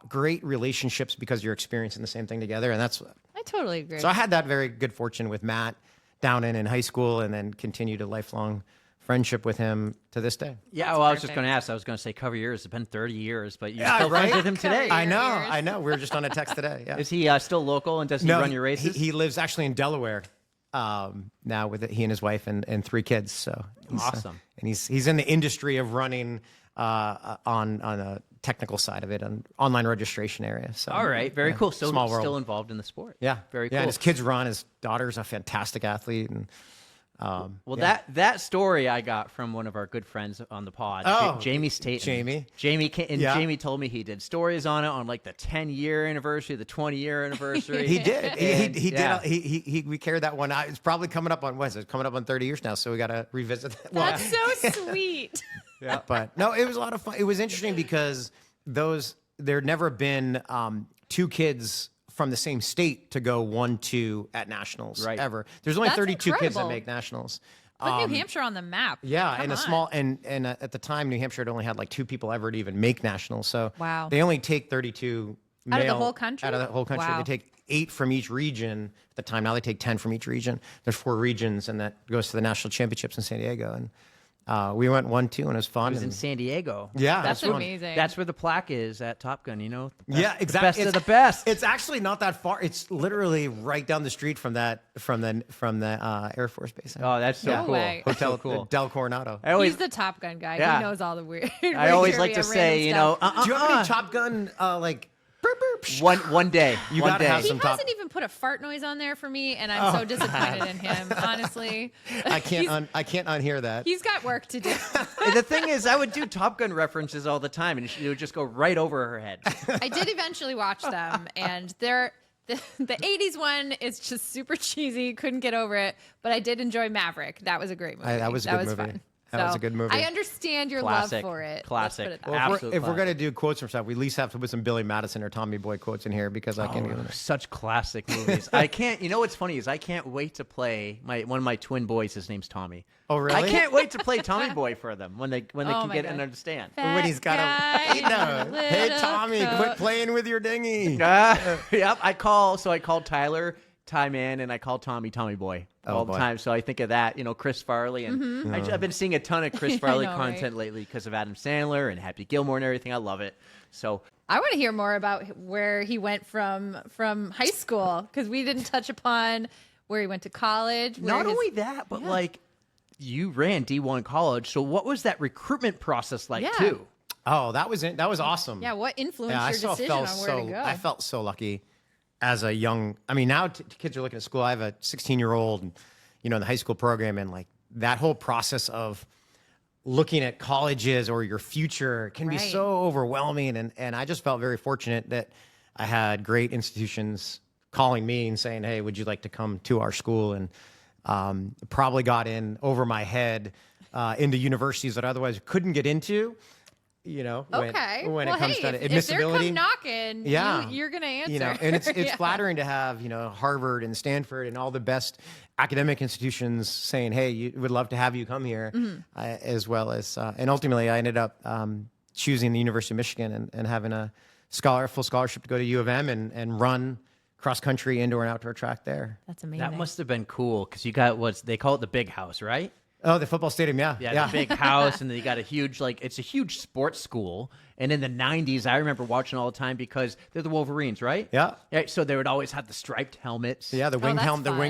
[SPEAKER 3] great relationships because you're experiencing the same thing together. And that's,
[SPEAKER 2] I totally agree.
[SPEAKER 3] so I had that very good fortune with Matt down in high school and then continued a lifelong friendship with him to this day.
[SPEAKER 1] Yeah, well, I was just going to ask. I was going to say cover years. It's been 30 years, but you're still
[SPEAKER 3] right?
[SPEAKER 1] friends with him today.
[SPEAKER 3] I know. We were just on a text today. Yeah.
[SPEAKER 1] Is he still local, and does he run your races?
[SPEAKER 3] He lives actually in Delaware now with he and his wife and 3 kids. So he's,
[SPEAKER 1] awesome.
[SPEAKER 3] And he's in the industry of running on a technical side of it, on online registration area. So
[SPEAKER 1] all right, very cool. So
[SPEAKER 3] small world.
[SPEAKER 1] Still involved in the sport.
[SPEAKER 3] Yeah,
[SPEAKER 1] very cool.
[SPEAKER 3] Yeah, and his kids run. His daughter's a fantastic athlete, and
[SPEAKER 1] that story I got from one of our good friends on the pod, Jamie Staten. Jamie told me he did stories on it on like the 10-year anniversary, the 20-year anniversary.
[SPEAKER 3] He did. He did. We carried that one out. It's probably coming up on coming up on 30 years now, so we got to revisit that.
[SPEAKER 2] That's so sweet.
[SPEAKER 3] Yeah, but no, it was a lot of fun. It was interesting because there'd never been 2 kids from the same state to go 1-2 at nationals ever. There's only 32 kids that make nationals.
[SPEAKER 2] Put New Hampshire on the map.
[SPEAKER 3] Yeah, and a small and at the time New Hampshire had only had like 2 people ever to even make nationals. So
[SPEAKER 2] wow.
[SPEAKER 3] They only take 32
[SPEAKER 2] out of the whole country.
[SPEAKER 3] Out of the whole country,
[SPEAKER 2] wow.
[SPEAKER 3] They take 8 from each region at the time. Now they take 10 from each region. There's 4 regions, and that goes to the national championships in San Diego. And we went 1-2, and it was fun.
[SPEAKER 1] It was in San Diego.
[SPEAKER 3] Yeah,
[SPEAKER 2] that's amazing.
[SPEAKER 1] That's where the plaque is at Top Gun. You know.
[SPEAKER 3] Yeah, exactly.
[SPEAKER 1] The best of the best.
[SPEAKER 3] It's actually not that far. It's literally right down the street from the Air Force Base.
[SPEAKER 1] Oh, that's so cool.
[SPEAKER 2] Way.
[SPEAKER 3] Hotel
[SPEAKER 1] cool.
[SPEAKER 3] Del Coronado.
[SPEAKER 2] He's the Top Gun guy.
[SPEAKER 1] Yeah.
[SPEAKER 2] He knows all the weird.
[SPEAKER 1] I always like to say, you know,
[SPEAKER 3] do you have any Top Gun like?
[SPEAKER 1] One day.
[SPEAKER 3] You gotta have some
[SPEAKER 2] He hasn't even put a fart noise on there for me, and I'm so disappointed in him. Honestly,
[SPEAKER 3] I can't unhear that.
[SPEAKER 2] He's got work to do.
[SPEAKER 1] The thing is, I would do Top Gun references all the time, and it would just go right over her head.
[SPEAKER 2] I did eventually watch them, and the 80s one is just super cheesy. Couldn't get over it, but I did enjoy Maverick. That was a great movie.
[SPEAKER 3] That was a good movie.
[SPEAKER 2] Fun.
[SPEAKER 3] That was a good movie.
[SPEAKER 2] I understand your
[SPEAKER 1] Classic.
[SPEAKER 2] love for it.
[SPEAKER 1] Classic.
[SPEAKER 3] Well, if we're gonna do quotes from stuff, we at least have to put some Billy Madison or Tommy Boy quotes in here because I can.
[SPEAKER 1] Such classic movies. I can't. You know what's funny is I can't wait to play one of my twin boys. His name's Tommy.
[SPEAKER 3] Oh really?
[SPEAKER 1] I can't wait to play Tommy Boy for them when they can get and understand.
[SPEAKER 3] When he's got hey Tommy, quit playing with your dinghy.
[SPEAKER 1] Yep. I called Tyler Ty Man, and I call Tommy Boy all the time. So I think of that, you know, Chris Farley, and I've been seeing a ton of Chris Farley content lately because of Adam Sandler and Happy Gilmore and everything. I love it. So
[SPEAKER 2] I want to hear more about where he went from high school, because we didn't touch upon where he went to college.
[SPEAKER 1] Not only that, but like you ran D1 college. So what was that recruitment process like too?
[SPEAKER 3] Oh, that was awesome.
[SPEAKER 2] Yeah, what influenced your decision on where to go?
[SPEAKER 3] I felt so lucky. As a young, I mean, now kids are looking at school. I have a 16-year-old, and in the high school program, and like that whole process of looking at colleges or your future can be so overwhelming. And I just felt very fortunate that I had great institutions calling me and saying, "Hey, would you like to come to our school?" And probably got in over my head into universities that I otherwise couldn't get into. When it comes to admissibility.
[SPEAKER 2] If they're come knocking, you're going to answer.
[SPEAKER 3] And it's flattering to have, Harvard and Stanford and all the best academic institutions saying, hey, we'd love to have you come here, as well as, and ultimately I ended up choosing the University of Michigan and having a full scholarship to go to U of M and run cross country, indoor and outdoor track there.
[SPEAKER 2] That's amazing.
[SPEAKER 1] That must have been cool because you got they call it the big house, right?
[SPEAKER 3] Oh, the football stadium, yeah.
[SPEAKER 1] The big house, and then you got a huge, it's a huge sports school. And in the 90s, I remember watching all the time because they're the Wolverines, right?
[SPEAKER 3] Yeah.
[SPEAKER 1] So they would always have the striped helmets.
[SPEAKER 3] Yeah, the winged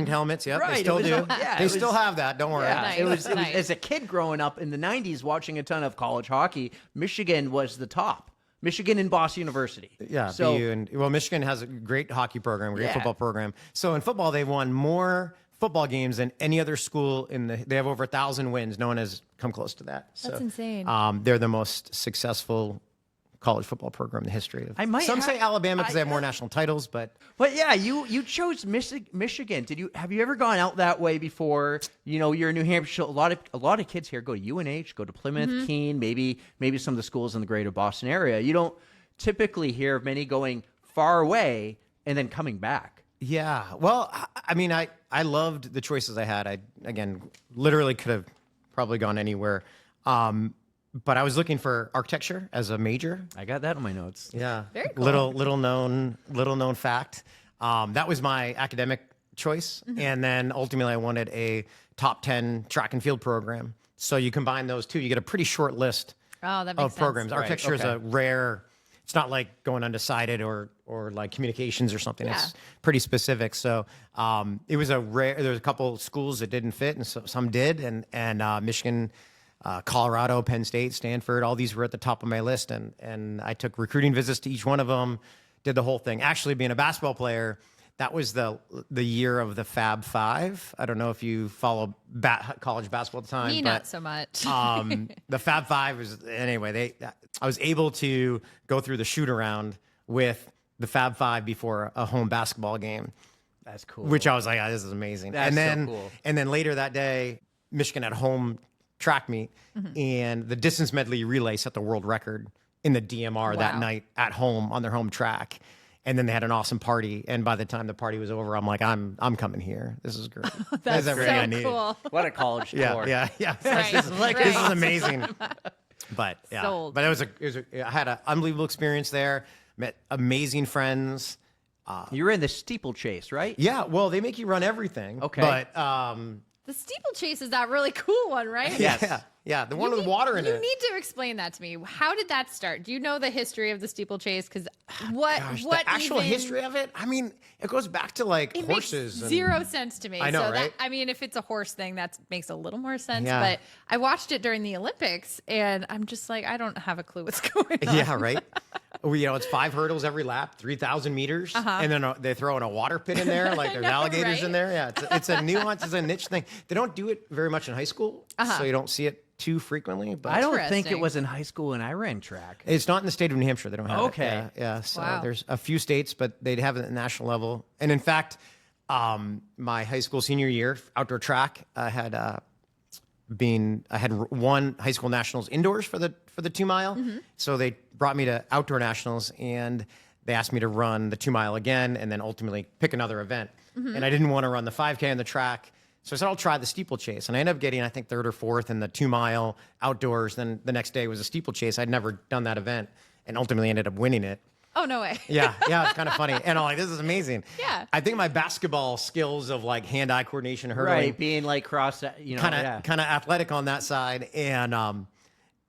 [SPEAKER 3] helmets. Yeah,
[SPEAKER 1] right.
[SPEAKER 3] They still do. They still have that. Don't worry.
[SPEAKER 1] Yeah,
[SPEAKER 2] nice.
[SPEAKER 1] it was
[SPEAKER 2] Nice.
[SPEAKER 1] as a kid growing up in the 90s, watching a ton of college hockey. Michigan was the top. Michigan and Boston University.
[SPEAKER 3] Yeah.
[SPEAKER 1] So
[SPEAKER 3] Michigan has a great hockey program, great football program. So in football, they've won more football games than any other school they have over 1,000 wins. No one has come close to that.
[SPEAKER 2] That's insane.
[SPEAKER 3] They're the most successful college football program in the history of. Some say Alabama because they have more national titles, but
[SPEAKER 1] yeah, you chose Michigan. Have you ever gone out that way before? You're in New Hampshire. A lot of kids here go to UNH, go to Plymouth, Keene, maybe some of the schools in the greater Boston area. You don't typically hear of many going far away and then coming back.
[SPEAKER 3] Yeah. Well, I mean, I loved the choices I had. I, again, literally could have probably gone anywhere. But I was looking for architecture as a major.
[SPEAKER 1] I got that in my notes.
[SPEAKER 3] Yeah.
[SPEAKER 2] Very cool.
[SPEAKER 3] Little known fact. That was my academic choice. And then ultimately I wanted a top 10 track and field program. So you combine those two, you get a pretty short list of programs.
[SPEAKER 2] Sense.
[SPEAKER 3] Architecture is a rare, it's not like going undecided or like communications or something.
[SPEAKER 2] Yeah.
[SPEAKER 3] It's pretty specific. So it was a rare, there was a couple schools that didn't fit and some did. And Michigan, Colorado, Penn State, Stanford, all these were at the top of my list. And I took recruiting visits to each one of them, did the whole thing. Actually, being a basketball player, that was the year of the Fab Five. I don't know if you follow college basketball at the time.
[SPEAKER 2] Me, not so much.
[SPEAKER 3] The Fab Five was, anyway, I was able to go through the shoot around with the Fab Five before a home basketball game.
[SPEAKER 1] That's cool.
[SPEAKER 3] Which I was like, this is amazing.
[SPEAKER 1] That's so cool.
[SPEAKER 3] And then later that day, Michigan had home track meet, and the distance medley relay set the world record in the DMR that night at home on their home track. And then they had an awesome party. And by the time the party was over, I'm like, I'm coming here. This is great.
[SPEAKER 2] That's
[SPEAKER 3] everything I
[SPEAKER 2] so
[SPEAKER 3] needed.
[SPEAKER 2] cool.
[SPEAKER 1] What a college tour.
[SPEAKER 3] Yeah.
[SPEAKER 2] Right,
[SPEAKER 3] This is amazing. But yeah,
[SPEAKER 2] Sold.
[SPEAKER 3] but I had an unbelievable experience there. Met amazing friends.
[SPEAKER 1] You were in the steeplechase, right?
[SPEAKER 3] Yeah, well, they make you run everything.
[SPEAKER 1] Okay.
[SPEAKER 3] But
[SPEAKER 2] The steeplechase is that really cool one, right?
[SPEAKER 1] Yes.
[SPEAKER 3] yeah, the one with water in
[SPEAKER 2] You
[SPEAKER 3] it.
[SPEAKER 2] need to explain that to me. How did that start? Do you know the history of the steeplechase? Because what
[SPEAKER 3] the actual history of it, I mean, it goes back to like
[SPEAKER 2] it
[SPEAKER 3] horses.
[SPEAKER 2] makes zero sense to me.
[SPEAKER 3] I know,
[SPEAKER 2] so
[SPEAKER 3] right?
[SPEAKER 2] I mean, if it's a horse thing, that makes a little more sense.
[SPEAKER 3] Yeah.
[SPEAKER 2] But I watched it during the Olympics, and I'm just like, I don't have a clue what's going on.
[SPEAKER 3] Yeah, right. It's 5 hurdles every lap, 3,000 meters, and then they throw in a water pit in there, like there's alligators
[SPEAKER 2] right?
[SPEAKER 3] in there. Yeah, it's a nuance, it's a niche thing. They don't do it very much in high school, so you don't see it too frequently. But
[SPEAKER 1] I don't think it
[SPEAKER 2] Interesting.
[SPEAKER 1] was in high school when I ran track.
[SPEAKER 3] it's not in the state of New Hampshire. They don't have
[SPEAKER 1] Okay.
[SPEAKER 3] it. Yeah. So
[SPEAKER 2] Wow.
[SPEAKER 3] there's a few states, but they'd have it at the national level. And in fact, my high school senior year, outdoor track, I had won high school nationals indoors for the 2 mile. So they brought me to outdoor nationals, and they asked me to run the 2 mile again, and then ultimately pick another event. And I didn't want to run the 5K on the track. So I said, I'll try the steeplechase. And I ended up getting, I think, 3rd or 4th in the 2 mile outdoors. Then the next day was a steeplechase. I'd never done that event, and ultimately ended up winning it.
[SPEAKER 2] Oh, no way.
[SPEAKER 3] Yeah, it's kind of funny. And I'm like, this is amazing.
[SPEAKER 2] Yeah.
[SPEAKER 3] I think my basketball skills of like hand-eye coordination, hurdling,
[SPEAKER 1] Right, being like kind
[SPEAKER 3] kind of athletic on that side.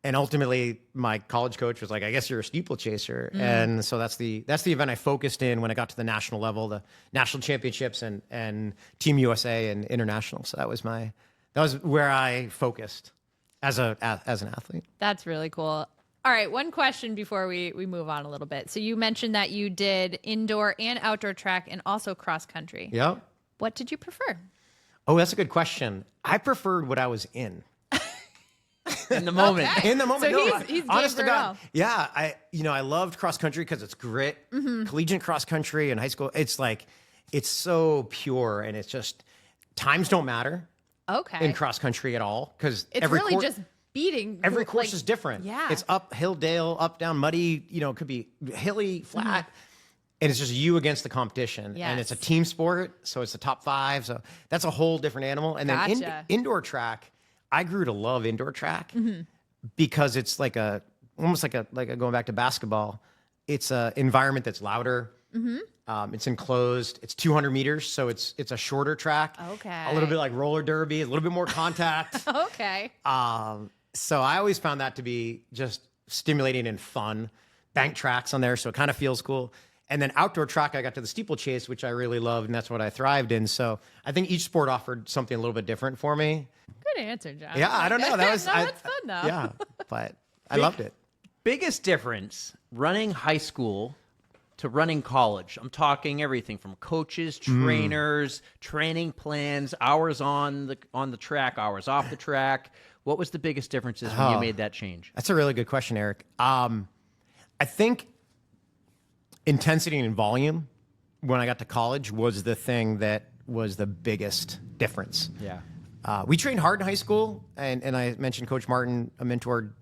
[SPEAKER 3] And ultimately my college coach was like, I guess you're a steeplechaser. And so that's the event I focused in when I got to the national level, the national championships and Team USA and international. So that was where I focused as an athlete.
[SPEAKER 2] That's really cool. All right, one question before we move on a little bit. So you mentioned that you did indoor and outdoor track and also cross country.
[SPEAKER 3] Yep.
[SPEAKER 2] What did you prefer?
[SPEAKER 3] Oh, that's a good question. I preferred what I was in.
[SPEAKER 1] in the moment.
[SPEAKER 2] Okay.
[SPEAKER 3] In the moment,
[SPEAKER 2] So
[SPEAKER 3] no,
[SPEAKER 2] he's
[SPEAKER 3] honest
[SPEAKER 2] game
[SPEAKER 3] to
[SPEAKER 2] for it
[SPEAKER 3] God,
[SPEAKER 2] all.
[SPEAKER 3] yeah. I loved cross country because it's grit. Collegiate cross country in high school, it's like it's so pure, and it's just times don't matter
[SPEAKER 2] Okay.
[SPEAKER 3] in cross country at all because
[SPEAKER 2] It's really just beating.
[SPEAKER 3] every course
[SPEAKER 2] like,
[SPEAKER 3] is different.
[SPEAKER 2] Yeah.
[SPEAKER 3] It's uphill, dale, up, down, muddy. It could be hilly, flat. And it's just you against the competition. And it's a
[SPEAKER 2] Yes.
[SPEAKER 3] team sport, so it's the top 5. So that's a whole different animal. And then
[SPEAKER 2] Gotcha.
[SPEAKER 3] indoor track, I grew to love indoor track because it's like almost like a going back to basketball. It's an environment that's louder. It's enclosed. It's 200 meters, so it's a shorter track.
[SPEAKER 2] Okay.
[SPEAKER 3] A little bit like roller derby, a little bit more contact.
[SPEAKER 2] Okay.
[SPEAKER 3] So I always found that to be just stimulating and fun. Bank tracks on there, so it kind of feels cool. And then outdoor track, I got to the steeplechase, which I really loved, and that's what I thrived in. So I think each sport offered something a little bit different for me.
[SPEAKER 2] Good answer, John.
[SPEAKER 3] Yeah, I don't know.
[SPEAKER 2] that's fun though.
[SPEAKER 3] Yeah, but I loved it.
[SPEAKER 1] Biggest difference running high school to running college. I'm talking everything from coaches, trainers, training plans, hours on the track, hours off the track. What was the biggest differences when you made that change?
[SPEAKER 3] That's a really good question, Eric. I think intensity and volume when I got to college was the thing that was the biggest difference.
[SPEAKER 1] Yeah.
[SPEAKER 3] We trained hard in high school, and I mentioned Coach Martin, a mentor.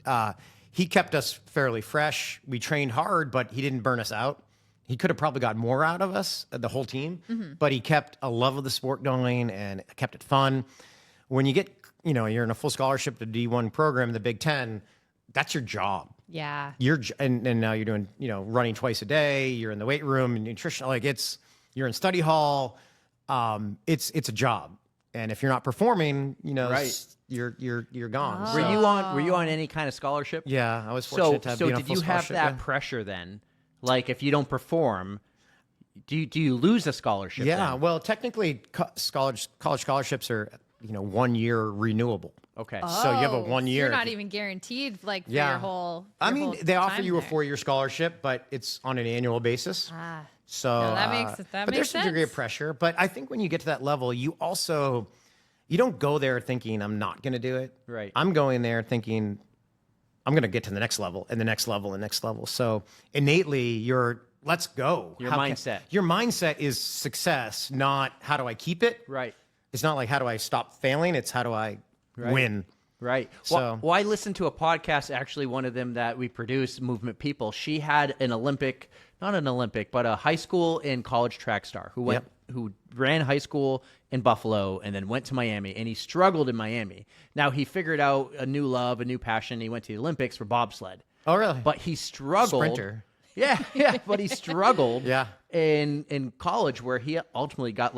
[SPEAKER 3] He kept us fairly fresh. We trained hard, but he didn't burn us out. He could have probably got more out of us, the whole team, but he kept a love of the sport going and kept it fun. when you get, you're in a full scholarship to D1 program in the Big Ten, that's your job.
[SPEAKER 2] Yeah.
[SPEAKER 3] And now you're doing, running twice a day. You're in the weight room and nutrition. You're in study hall. It's a job. And if you're not performing,
[SPEAKER 1] right.
[SPEAKER 3] you're gone.
[SPEAKER 2] Oh.
[SPEAKER 1] Were you on any kind of scholarship?
[SPEAKER 3] Yeah, I was fortunate to have been on a
[SPEAKER 1] did
[SPEAKER 3] full
[SPEAKER 1] you have
[SPEAKER 3] scholarship,
[SPEAKER 1] that pressure then? Like if you don't perform, do you lose a scholarship?
[SPEAKER 3] Yeah,
[SPEAKER 1] then?
[SPEAKER 3] well, technically, college scholarships are 1 year renewable.
[SPEAKER 1] Okay.
[SPEAKER 3] So you have a 1 year.
[SPEAKER 2] You're not even guaranteed for your whole.
[SPEAKER 3] They offer you a 4-year scholarship, but it's on an annual basis.
[SPEAKER 2] Ah.
[SPEAKER 3] So
[SPEAKER 2] No, that makes
[SPEAKER 3] but there's a degree of pressure. But I think when you get to that level, you don't go there thinking I'm not going to do it.
[SPEAKER 1] Right.
[SPEAKER 3] I'm going there thinking I'm going to get to the next level and the next level and next level. So innately, let's go.
[SPEAKER 1] Your mindset.
[SPEAKER 3] Your mindset is success, not how do I keep it.
[SPEAKER 1] Right.
[SPEAKER 3] It's not like how do I stop failing. It's how do I win.
[SPEAKER 1] Right.
[SPEAKER 3] So,
[SPEAKER 1] well, I listened to a podcast, actually, one of them that we produce, Movement People. She had not an Olympic, but a high school and college track star who ran high school in Buffalo and then went to Miami, and he struggled in Miami. Now, he figured out a new love, a new passion. He went to the Olympics for bobsled.
[SPEAKER 3] Oh, really?
[SPEAKER 1] But he struggled.
[SPEAKER 3] Sprinter.
[SPEAKER 1] Yeah, but he struggled
[SPEAKER 3] Yeah.
[SPEAKER 1] in college where he ultimately got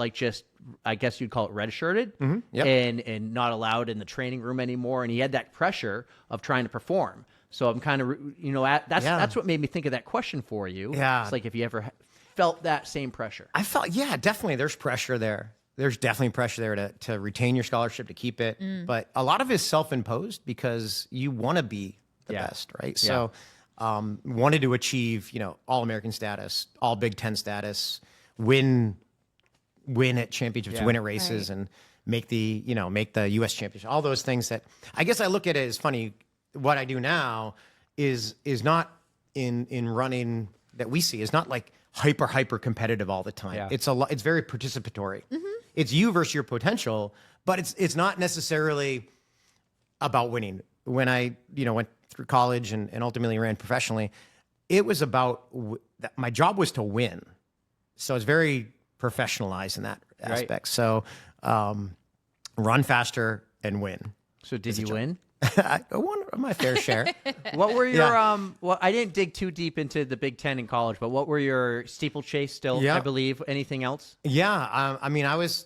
[SPEAKER 1] I guess you'd call it redshirted
[SPEAKER 3] Yep.
[SPEAKER 1] and not allowed in the training room anymore. And he had that pressure of trying to perform. So I'm kind of, that's what made me think of that question for you.
[SPEAKER 3] Yeah.
[SPEAKER 1] It's like if you ever felt that same pressure.
[SPEAKER 3] I felt, definitely there's pressure there. There's definitely pressure there to retain your scholarship, to keep it. But a lot of it is self-imposed because you want to be the best, right? So wanted to achieve, All-American status, all Big Ten status, win at championships, win at races, and make the U.S. championship. All those things that I guess I look at it as funny. What I do now is not in running that we see is not like hyper competitive all the time.
[SPEAKER 1] Yeah.
[SPEAKER 3] It's very participatory. It's you versus your potential, but it's not necessarily about winning. When I went through college and ultimately ran professionally, it was about my job was to win. So it's very professionalized in that aspect.
[SPEAKER 1] Right.
[SPEAKER 3] So run faster and win.
[SPEAKER 1] So did you win?
[SPEAKER 3] I won my fair share.
[SPEAKER 1] What were your well, I didn't dig too deep into the Big Ten in college, but what were your steeplechase still, I believe? Anything else?
[SPEAKER 3] Yeah, I mean, I was,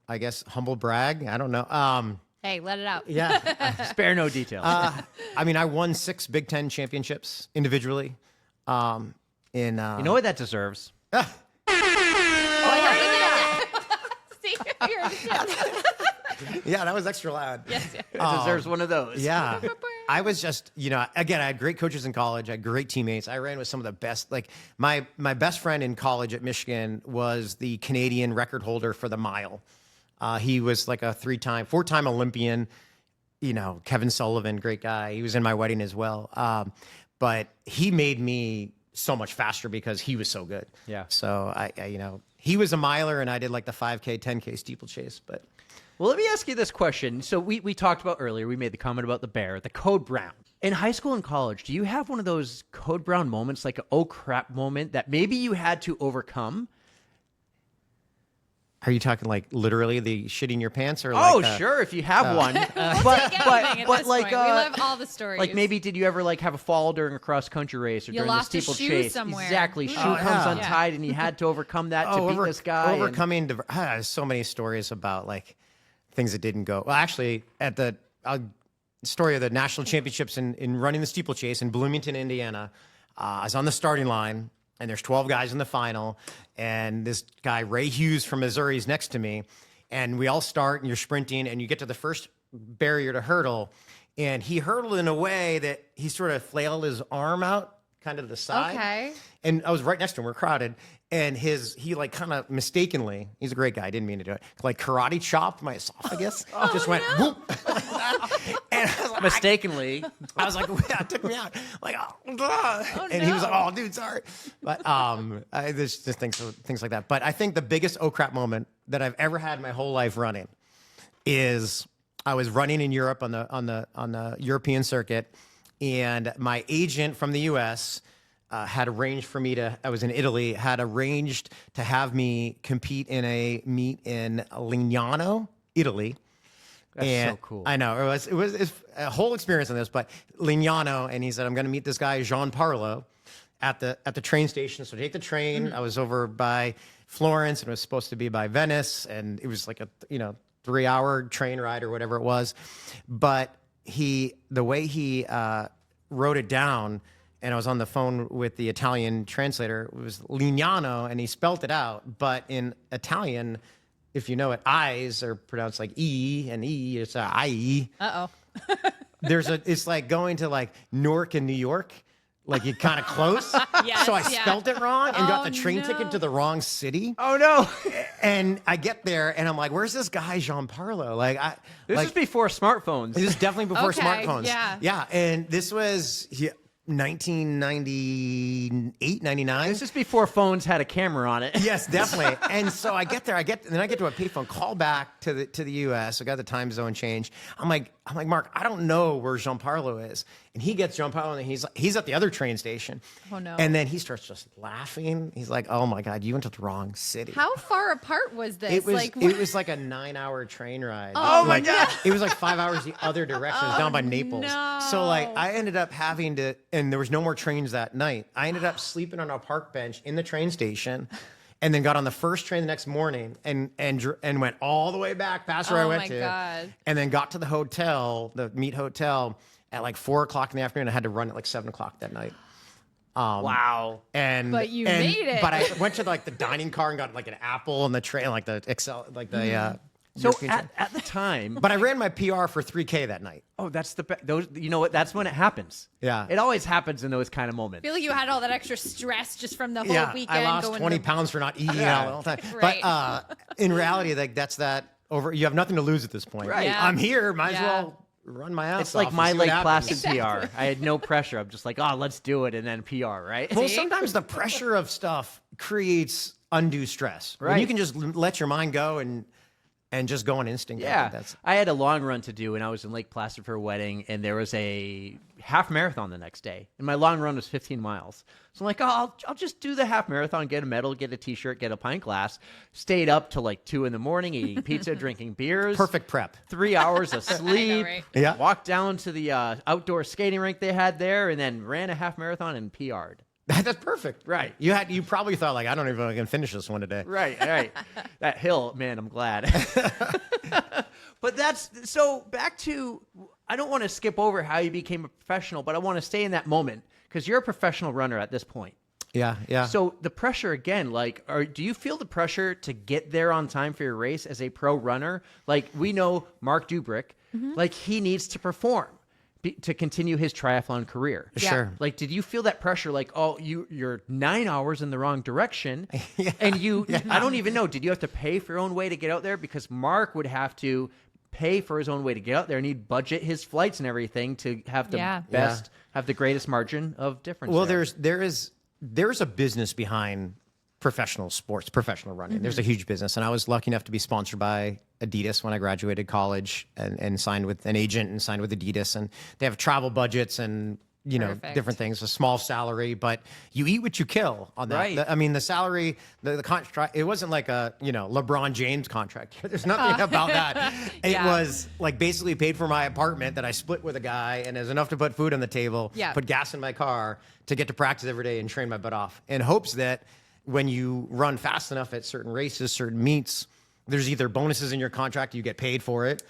[SPEAKER 3] I guess humble brag. I don't know.
[SPEAKER 2] Hey, let it out.
[SPEAKER 3] Yeah.
[SPEAKER 1] Spare no details.
[SPEAKER 3] I mean, I won 6 Big Ten championships individually.
[SPEAKER 1] You know what that deserves?
[SPEAKER 2] See, you're
[SPEAKER 3] Yeah, that was extra loud.
[SPEAKER 2] yes.
[SPEAKER 1] It deserves one of those.
[SPEAKER 3] Yeah. I was just, again, I had great coaches in college. I had great teammates. I ran with some of the best. Like my best friend in college at Michigan was the Canadian record holder for the mile. He was like a 4-time Olympian. Kevin Sullivan, great guy. He was in my wedding as well. But he made me so much faster because he was so good.
[SPEAKER 1] Yeah.
[SPEAKER 3] So I he was a miler and I did like the 5K, 10K steeplechase. But
[SPEAKER 1] Well, let me ask you this question. So we talked about earlier, we made the comment about the bear, the code brown. In high school and college, do you have one of those code brown moments, like an oh crap moment that maybe you had to overcome?
[SPEAKER 3] are you talking like literally the shitting your pants or like?
[SPEAKER 1] Oh, sure, if you have one.
[SPEAKER 2] But like, we love all the stories.
[SPEAKER 1] Like maybe did you ever like have a fall during a cross country race or
[SPEAKER 2] You
[SPEAKER 1] during the
[SPEAKER 2] lost a shoe
[SPEAKER 1] steeplechase?
[SPEAKER 2] somewhere.
[SPEAKER 1] Exactly, shoe
[SPEAKER 3] Oh,
[SPEAKER 1] comes
[SPEAKER 3] yeah.
[SPEAKER 1] untied and you had to overcome that to beat this guy.
[SPEAKER 3] Overcoming. So many stories about like things that didn't go. Well, actually, at the story of the national championships in running the steeplechase in Bloomington, Indiana, I was on the starting line. And there's 12 guys in the final, and this guy, Ray Hughes from Missouri, is next to me. And we all start, and you're sprinting, and you get to the first barrier to hurdle. And he hurdled in a way that he sort of flailed his arm out, kind of to the side.
[SPEAKER 2] Okay.
[SPEAKER 3] And I was right next to him. We're crowded. And he like kind of mistakenly, he's a great guy, I didn't mean to do it, like karate chopped my esophagus. Just went whoop. And I was like,
[SPEAKER 1] Mistakenly.
[SPEAKER 3] I was like, yeah, it took me out. Like, and he was like, oh, dude, sorry. But there's just things like that. But I think the biggest oh crap moment that I've ever had in my whole life running is I was running in Europe on the European circuit, and my agent from the U.S. Had arranged for me I was in Italy, had arranged to have me compete in a meet in Lignano, Italy.
[SPEAKER 1] That's so cool.
[SPEAKER 3] I know it's a whole experience on this, but Lignano, and he said, I'm going to meet this guy, Jean Parlo, at the train station. So take the train. I was over by Florence and it was supposed to be by Venice. And it was like a, 3-hour train ride or whatever it was. But the way he wrote it down, and I was on the phone with the Italian translator, it was Lignano, and he spelt it out. But in Italian, if you know it, I's are pronounced like E, and E is I-E.
[SPEAKER 2] Uh-oh.
[SPEAKER 3] It's like going to like Newark and New York. Like you're kind of close.
[SPEAKER 2] Yes,
[SPEAKER 3] so I spelled it wrong and got the train ticket to the wrong city.
[SPEAKER 1] Oh no.
[SPEAKER 3] And I get there and I'm like, where's this guy, Jean Parlo?
[SPEAKER 1] This is before smartphones.
[SPEAKER 3] This is definitely before smartphones.
[SPEAKER 2] Yeah.
[SPEAKER 3] Yeah. And this was 1998, 99.
[SPEAKER 1] This is before phones had a camera on it.
[SPEAKER 3] Yes, definitely. And so I get there, and then I get to a payphone, call back to the US. I got the time zone change. I'm like, Mark, I don't know where Jean Parlo is. And he gets Jean Parlo, and he's at the other train station.
[SPEAKER 2] Oh no.
[SPEAKER 3] And then he starts just laughing. He's like, oh my God, you went to the wrong city.
[SPEAKER 2] How far apart was this?
[SPEAKER 3] It was like a 9-hour train ride.
[SPEAKER 1] Oh my God.
[SPEAKER 3] It was like 5 hours the other direction. It was down by Naples.
[SPEAKER 2] No.
[SPEAKER 3] So like I ended up having to, and there was no more trains that night. I ended up sleeping on a park bench in the train station, and then got on the first train the next morning and went all the way back past where I went to.
[SPEAKER 2] God.
[SPEAKER 3] And then got to the hotel, the Meet Hotel, at like 4 o'clock in the afternoon. I had to run at like 7 o'clock that night.
[SPEAKER 1] Wow.
[SPEAKER 2] But you made it.
[SPEAKER 3] But I went to like the dining car and got like an apple on the train, like the Excel, like the.
[SPEAKER 1] So at the time,
[SPEAKER 3] But I ran my PR for 3K that night.
[SPEAKER 1] oh, that's those. You know what? That's when it happens.
[SPEAKER 3] Yeah.
[SPEAKER 1] It always happens in those kind of moments.
[SPEAKER 2] I feel like you had all that extra stress just from the whole weekend.
[SPEAKER 3] I lost
[SPEAKER 2] going
[SPEAKER 3] 20 pounds for not eating all the time.
[SPEAKER 2] Right.
[SPEAKER 3] But in reality, like that's that over. You have nothing to lose at this point.
[SPEAKER 1] Right.
[SPEAKER 2] Yeah.
[SPEAKER 3] I'm here. Might as
[SPEAKER 2] Yeah.
[SPEAKER 3] well run my ass
[SPEAKER 1] It's
[SPEAKER 3] off
[SPEAKER 1] like
[SPEAKER 3] and
[SPEAKER 1] my
[SPEAKER 3] see what
[SPEAKER 1] Lake
[SPEAKER 3] happens.
[SPEAKER 1] Placid PR. I had no pressure. I'm just like, oh, let's do it, and then PR, right?
[SPEAKER 3] Well, sometimes the pressure of stuff creates undue stress. When you
[SPEAKER 1] Right.
[SPEAKER 3] can just let your mind go and just go on instinct. I think
[SPEAKER 1] Yeah, I had a long run to do, and I was in Lake Placid for a wedding, and there was a half marathon the next day, and my long run was 15 miles. So I'm like, oh, I'll just do the half marathon, get a medal, get a T-shirt, get a pint glass. Stayed up till like 2 in the morning, eating pizza, drinking beers.
[SPEAKER 3] Perfect prep.
[SPEAKER 1] 3 hours of sleep.
[SPEAKER 2] right?
[SPEAKER 3] Yeah.
[SPEAKER 1] Walked down to the outdoor skating rink they had there, and then ran a half marathon and PR'd.
[SPEAKER 3] That's perfect.
[SPEAKER 1] Right.
[SPEAKER 3] You probably thought like, I don't even know if I can finish this one today.
[SPEAKER 1] Right. That hill, man, I'm glad. But so back to, I don't want to skip over how you became a professional, but I want to stay in that moment because you're a professional runner at this point.
[SPEAKER 3] Yeah.
[SPEAKER 1] So the pressure again, like, do you feel the pressure to get there on time for your race as a pro runner? Like we know Mark Dubrick, like he needs to perform to continue his triathlon career.
[SPEAKER 3] Sure.
[SPEAKER 1] Like, did you feel that pressure? Like, oh, you're 9 hours in the wrong direction, and I don't even know. Did you have to pay for your own way to get out there? Because Mark would have to pay for his own way to get out there, and he'd budget his flights and everything to have the best, have the greatest margin of difference.
[SPEAKER 3] Well,
[SPEAKER 1] there.
[SPEAKER 3] there's a business behind professional sports, professional running. There's a huge business, and I was lucky enough to be sponsored by Adidas when I graduated college, and signed with an agent and signed with Adidas, and they have travel budgets and
[SPEAKER 2] Perfect.
[SPEAKER 3] different things, a small salary, but you eat what you kill on that.
[SPEAKER 1] Right.
[SPEAKER 3] I mean, the salary, the contract, it wasn't like a LeBron James contract. There's nothing about that. It was like basically paid for my apartment that I split with a guy, and there's enough to put food on the table, put gas in my car to get to practice every day and train my butt off, in hopes that when you run fast enough at certain races, certain meets, there's either bonuses in your contract, you get paid for it,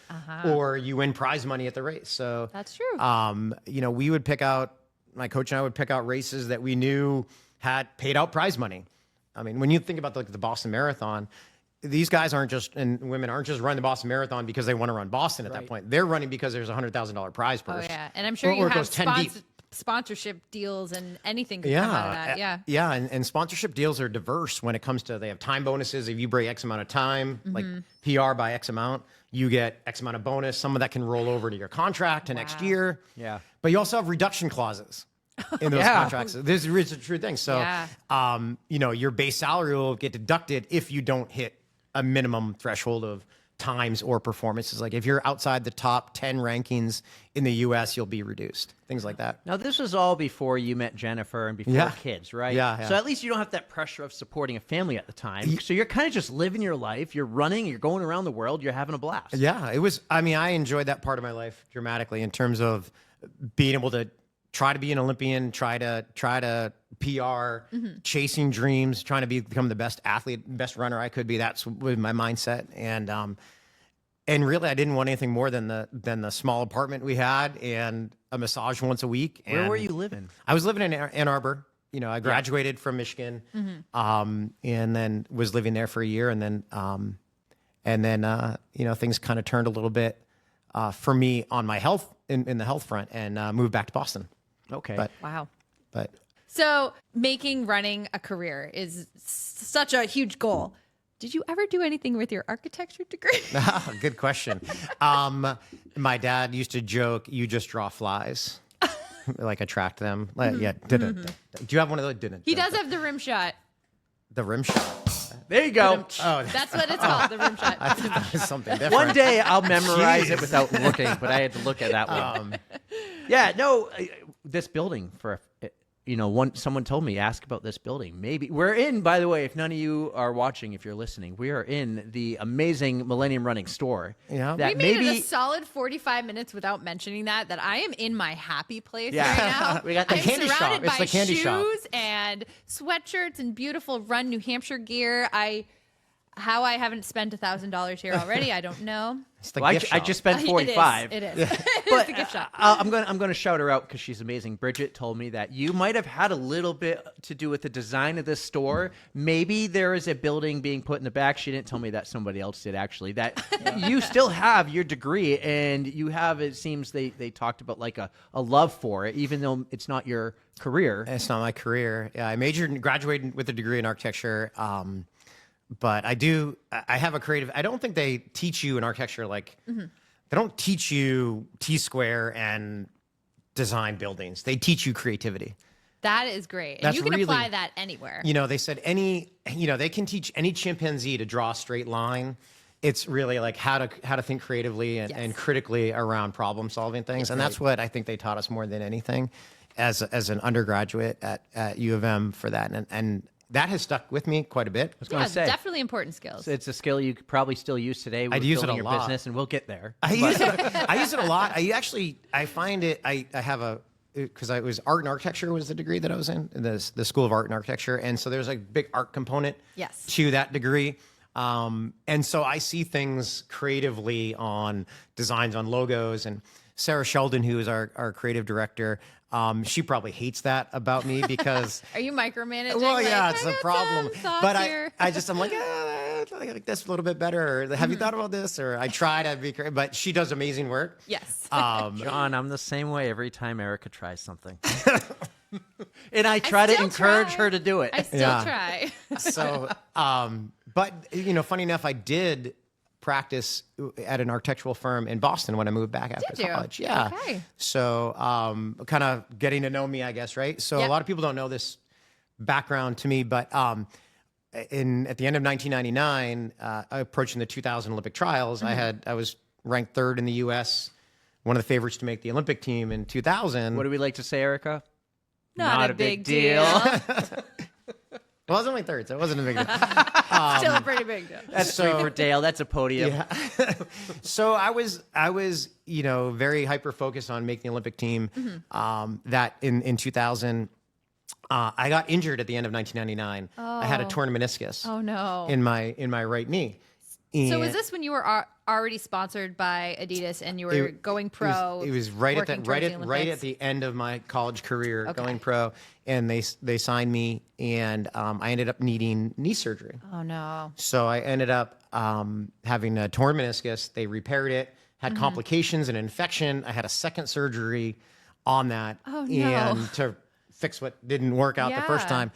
[SPEAKER 3] or you win prize money at the race. So
[SPEAKER 2] That's true.
[SPEAKER 3] we would pick out, my coach and I would pick out races that we knew had paid out prize money. I mean, when you think about the Boston Marathon, these guys and women aren't just running the Boston Marathon because they want to run Boston at that point. They're running because there's a $100,000 prize purse.
[SPEAKER 2] Oh yeah, and I'm sure
[SPEAKER 3] Or
[SPEAKER 2] you
[SPEAKER 3] it
[SPEAKER 2] have
[SPEAKER 3] goes 10 deep.
[SPEAKER 2] sponsorship deals and anything could come out of that.
[SPEAKER 3] Yeah, and sponsorship deals are diverse when it comes to, they have time bonuses. If you break X amount of time, like PR by X amount, you get X amount of bonus. Some of that can roll over to your contract to next year.
[SPEAKER 1] Yeah.
[SPEAKER 3] But you also have reduction clauses in those contracts. This is a true thing. So, your base salary will get deducted if you don't hit a minimum threshold of times or performances. Like if you're outside the top 10 rankings in the US, you'll be reduced. Things like that.
[SPEAKER 1] Now, this was all before you met Jennifer and before kids, right?
[SPEAKER 3] Yeah.
[SPEAKER 1] So at least you don't have that pressure of supporting a family at the time. So you're kind of just living your life. You're running, you're going around the world, you're having a blast.
[SPEAKER 3] Yeah, it was, I mean, I enjoyed that part of my life dramatically in terms of being able to try to be an Olympian, try to PR, chasing dreams, trying to become the best athlete, best runner I could be. That's was my mindset. And really, I didn't want anything more than the small apartment we had and a massage once a week.
[SPEAKER 1] Where were you living?
[SPEAKER 3] I was living in Ann Arbor. You know, I graduated from Michigan, and then was living there for a year, and then you know, things kind of turned a little bit for me on my health in the health front, and moved back to Boston.
[SPEAKER 1] Okay.
[SPEAKER 2] Wow.
[SPEAKER 3] But
[SPEAKER 2] So making running a career is such a huge goal. Did you ever do anything with your architecture degree?
[SPEAKER 3] good question. My dad used to joke, "You just draw flies." Like attract them. Like, yeah. Do you have one of those? Didn't.
[SPEAKER 2] He does have the rim shot.
[SPEAKER 3] The rim shot.
[SPEAKER 1] There you go.
[SPEAKER 3] Oh,
[SPEAKER 2] That's what it's called, the rim shot.
[SPEAKER 3] I thought that was something different.
[SPEAKER 1] One day I'll memorize it without looking, but I had to look at that one. Yeah, no, this building for, you know, someone told me, ask about this building. Maybe we're in, by the way, if none of you are watching, if you're listening, we are in the amazing Millennium Running store.
[SPEAKER 3] Yeah.
[SPEAKER 2] We made it a solid 45 minutes without mentioning that I am in my happy place right now.
[SPEAKER 1] We got the
[SPEAKER 2] I'm
[SPEAKER 3] candy shop.
[SPEAKER 2] surrounded
[SPEAKER 3] It's
[SPEAKER 2] by
[SPEAKER 3] the candy shop.
[SPEAKER 2] shoes and sweatshirts and beautiful Run New Hampshire gear. How I haven't spent $1,000 here already, I don't know.
[SPEAKER 3] It's the
[SPEAKER 1] Well,
[SPEAKER 3] gift
[SPEAKER 1] I
[SPEAKER 3] shop.
[SPEAKER 1] just spent 45.
[SPEAKER 2] It is. It's
[SPEAKER 1] But
[SPEAKER 2] the gift shop.
[SPEAKER 1] I'm going to shout her out because she's amazing. Bridget told me that you might have had a little bit to do with the design of this store. Maybe there is a building being put in the back. She didn't tell me that, somebody else did actually. That you still have your degree, and you have, it seems they talked about like a love for it, even though it's not your career.
[SPEAKER 3] It's not my career. Yeah, I graduated with a degree in architecture. But I have a creative, I don't think they teach you in architecture, like, they don't teach you T-square and design buildings. They teach you creativity.
[SPEAKER 2] That is great. And
[SPEAKER 3] That's
[SPEAKER 2] you can
[SPEAKER 3] really,
[SPEAKER 2] apply that anywhere.
[SPEAKER 3] You know, they said they can teach any chimpanzee to draw a straight line. It's really like how to think creatively and critically around problem solving things. And that's what I think they taught us more than anything as an undergraduate at U of M for that. And that has stuck with me quite a bit.
[SPEAKER 1] I was going to say,
[SPEAKER 2] definitely important skills.
[SPEAKER 1] it's a skill you could probably still use today.
[SPEAKER 3] I use it a
[SPEAKER 1] your
[SPEAKER 3] lot.
[SPEAKER 1] business, and we'll get there.
[SPEAKER 3] I use it a lot. I find it. I have because I was art and architecture was the degree that I was in the School of Art and Architecture, and so there's a big art component to that degree. And so I see things creatively on designs, on logos, and Sarah Sheldon, who is our creative director, she probably hates that about me because.
[SPEAKER 2] Are you micromanaging?
[SPEAKER 3] Well,
[SPEAKER 2] like,
[SPEAKER 3] yeah, it's a problem. But
[SPEAKER 2] here.
[SPEAKER 3] I'm like, I like this a little bit better. Or, have you thought about this? Or I try to be creative, but she does amazing work.
[SPEAKER 2] Yes.
[SPEAKER 1] John, I'm the same way every time Erika tries something. And I try to encourage her to do it.
[SPEAKER 2] I still try.
[SPEAKER 3] So, but, you know, funny enough, I did practice at an architectural firm in Boston when I moved back after college. Yeah.
[SPEAKER 2] Okay.
[SPEAKER 3] So, kind of getting to know me, I guess, right? So a lot of people don't know this background to me, but at the end of 1999, approaching the 2000 Olympic trials, I was ranked third in the U.S., one of the favorites to make the Olympic team in 2000.
[SPEAKER 1] What do we like to say, Erika?
[SPEAKER 2] Not a big deal.
[SPEAKER 3] Well, I was only third, so it wasn't a big deal.
[SPEAKER 2] Still a pretty big deal.
[SPEAKER 1] That's three for Dale. That's a podium.
[SPEAKER 3] Yeah. So I was, you know, very hyper focused on making the Olympic team. That in 2000, I got injured at the end of 1999. I had a torn meniscus.
[SPEAKER 2] Oh no!
[SPEAKER 3] In my right knee.
[SPEAKER 2] So was this when you were already sponsored by Adidas and you were going pro?
[SPEAKER 3] It was right at the end of my college career, going pro, and they signed me, and I ended up needing knee surgery.
[SPEAKER 2] Oh no!
[SPEAKER 3] So I ended up having a torn meniscus. They repaired it, had complications, an infection. I had a second surgery on that, and to fix what didn't work out the first time.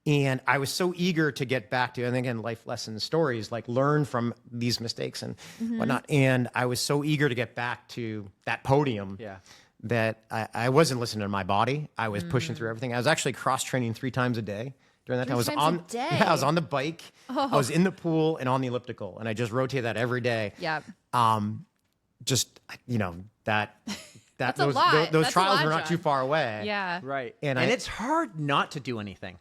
[SPEAKER 3] And I was so eager to get back to, and again, life lesson stories, like learn from these mistakes and whatnot. And I was so eager to get back to that podium that I wasn't listening to my body. I was pushing through everything. I was actually cross-training 3 times a day during that time.
[SPEAKER 2] 3 times a day?
[SPEAKER 3] I was on the bike. Oh. I was in the pool and on the elliptical, and I just rotated that every day.
[SPEAKER 2] Yeah.
[SPEAKER 3] Just, that
[SPEAKER 2] That's a
[SPEAKER 3] those
[SPEAKER 2] lot.
[SPEAKER 3] those
[SPEAKER 2] That's
[SPEAKER 3] trials
[SPEAKER 2] a lot,
[SPEAKER 3] were not
[SPEAKER 2] John.
[SPEAKER 3] too far away.
[SPEAKER 2] Yeah.
[SPEAKER 1] Right.
[SPEAKER 3] And
[SPEAKER 1] it's hard not to do anything.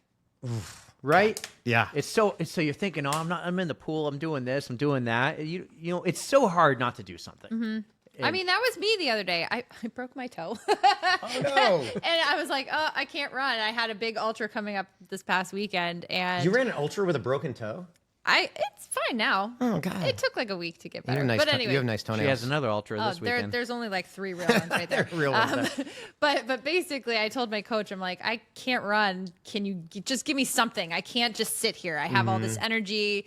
[SPEAKER 1] Right?
[SPEAKER 3] Yeah.
[SPEAKER 1] It's so you're thinking, I'm in the pool, I'm doing this, I'm doing that. You know, it's so hard not to do something.
[SPEAKER 2] Mm-hmm. I mean, that was me the other day. I broke my toe.
[SPEAKER 3] Oh, no.
[SPEAKER 2] And I was like, oh, I can't run. I had a big ultra coming up this past weekend. And
[SPEAKER 3] You ran an ultra with a broken toe?
[SPEAKER 2] it's fine now.
[SPEAKER 3] Oh, God.
[SPEAKER 2] It took like a week to get better.
[SPEAKER 3] You have
[SPEAKER 2] But anyway.
[SPEAKER 3] You have nice toenails.
[SPEAKER 1] She has another ultra this weekend.
[SPEAKER 2] There's only like 3 real ones right there.
[SPEAKER 3] Real ones,
[SPEAKER 2] But basically, I told my coach, I'm like, I can't run. Can you just give me something? I can't just sit here. I have all this energy.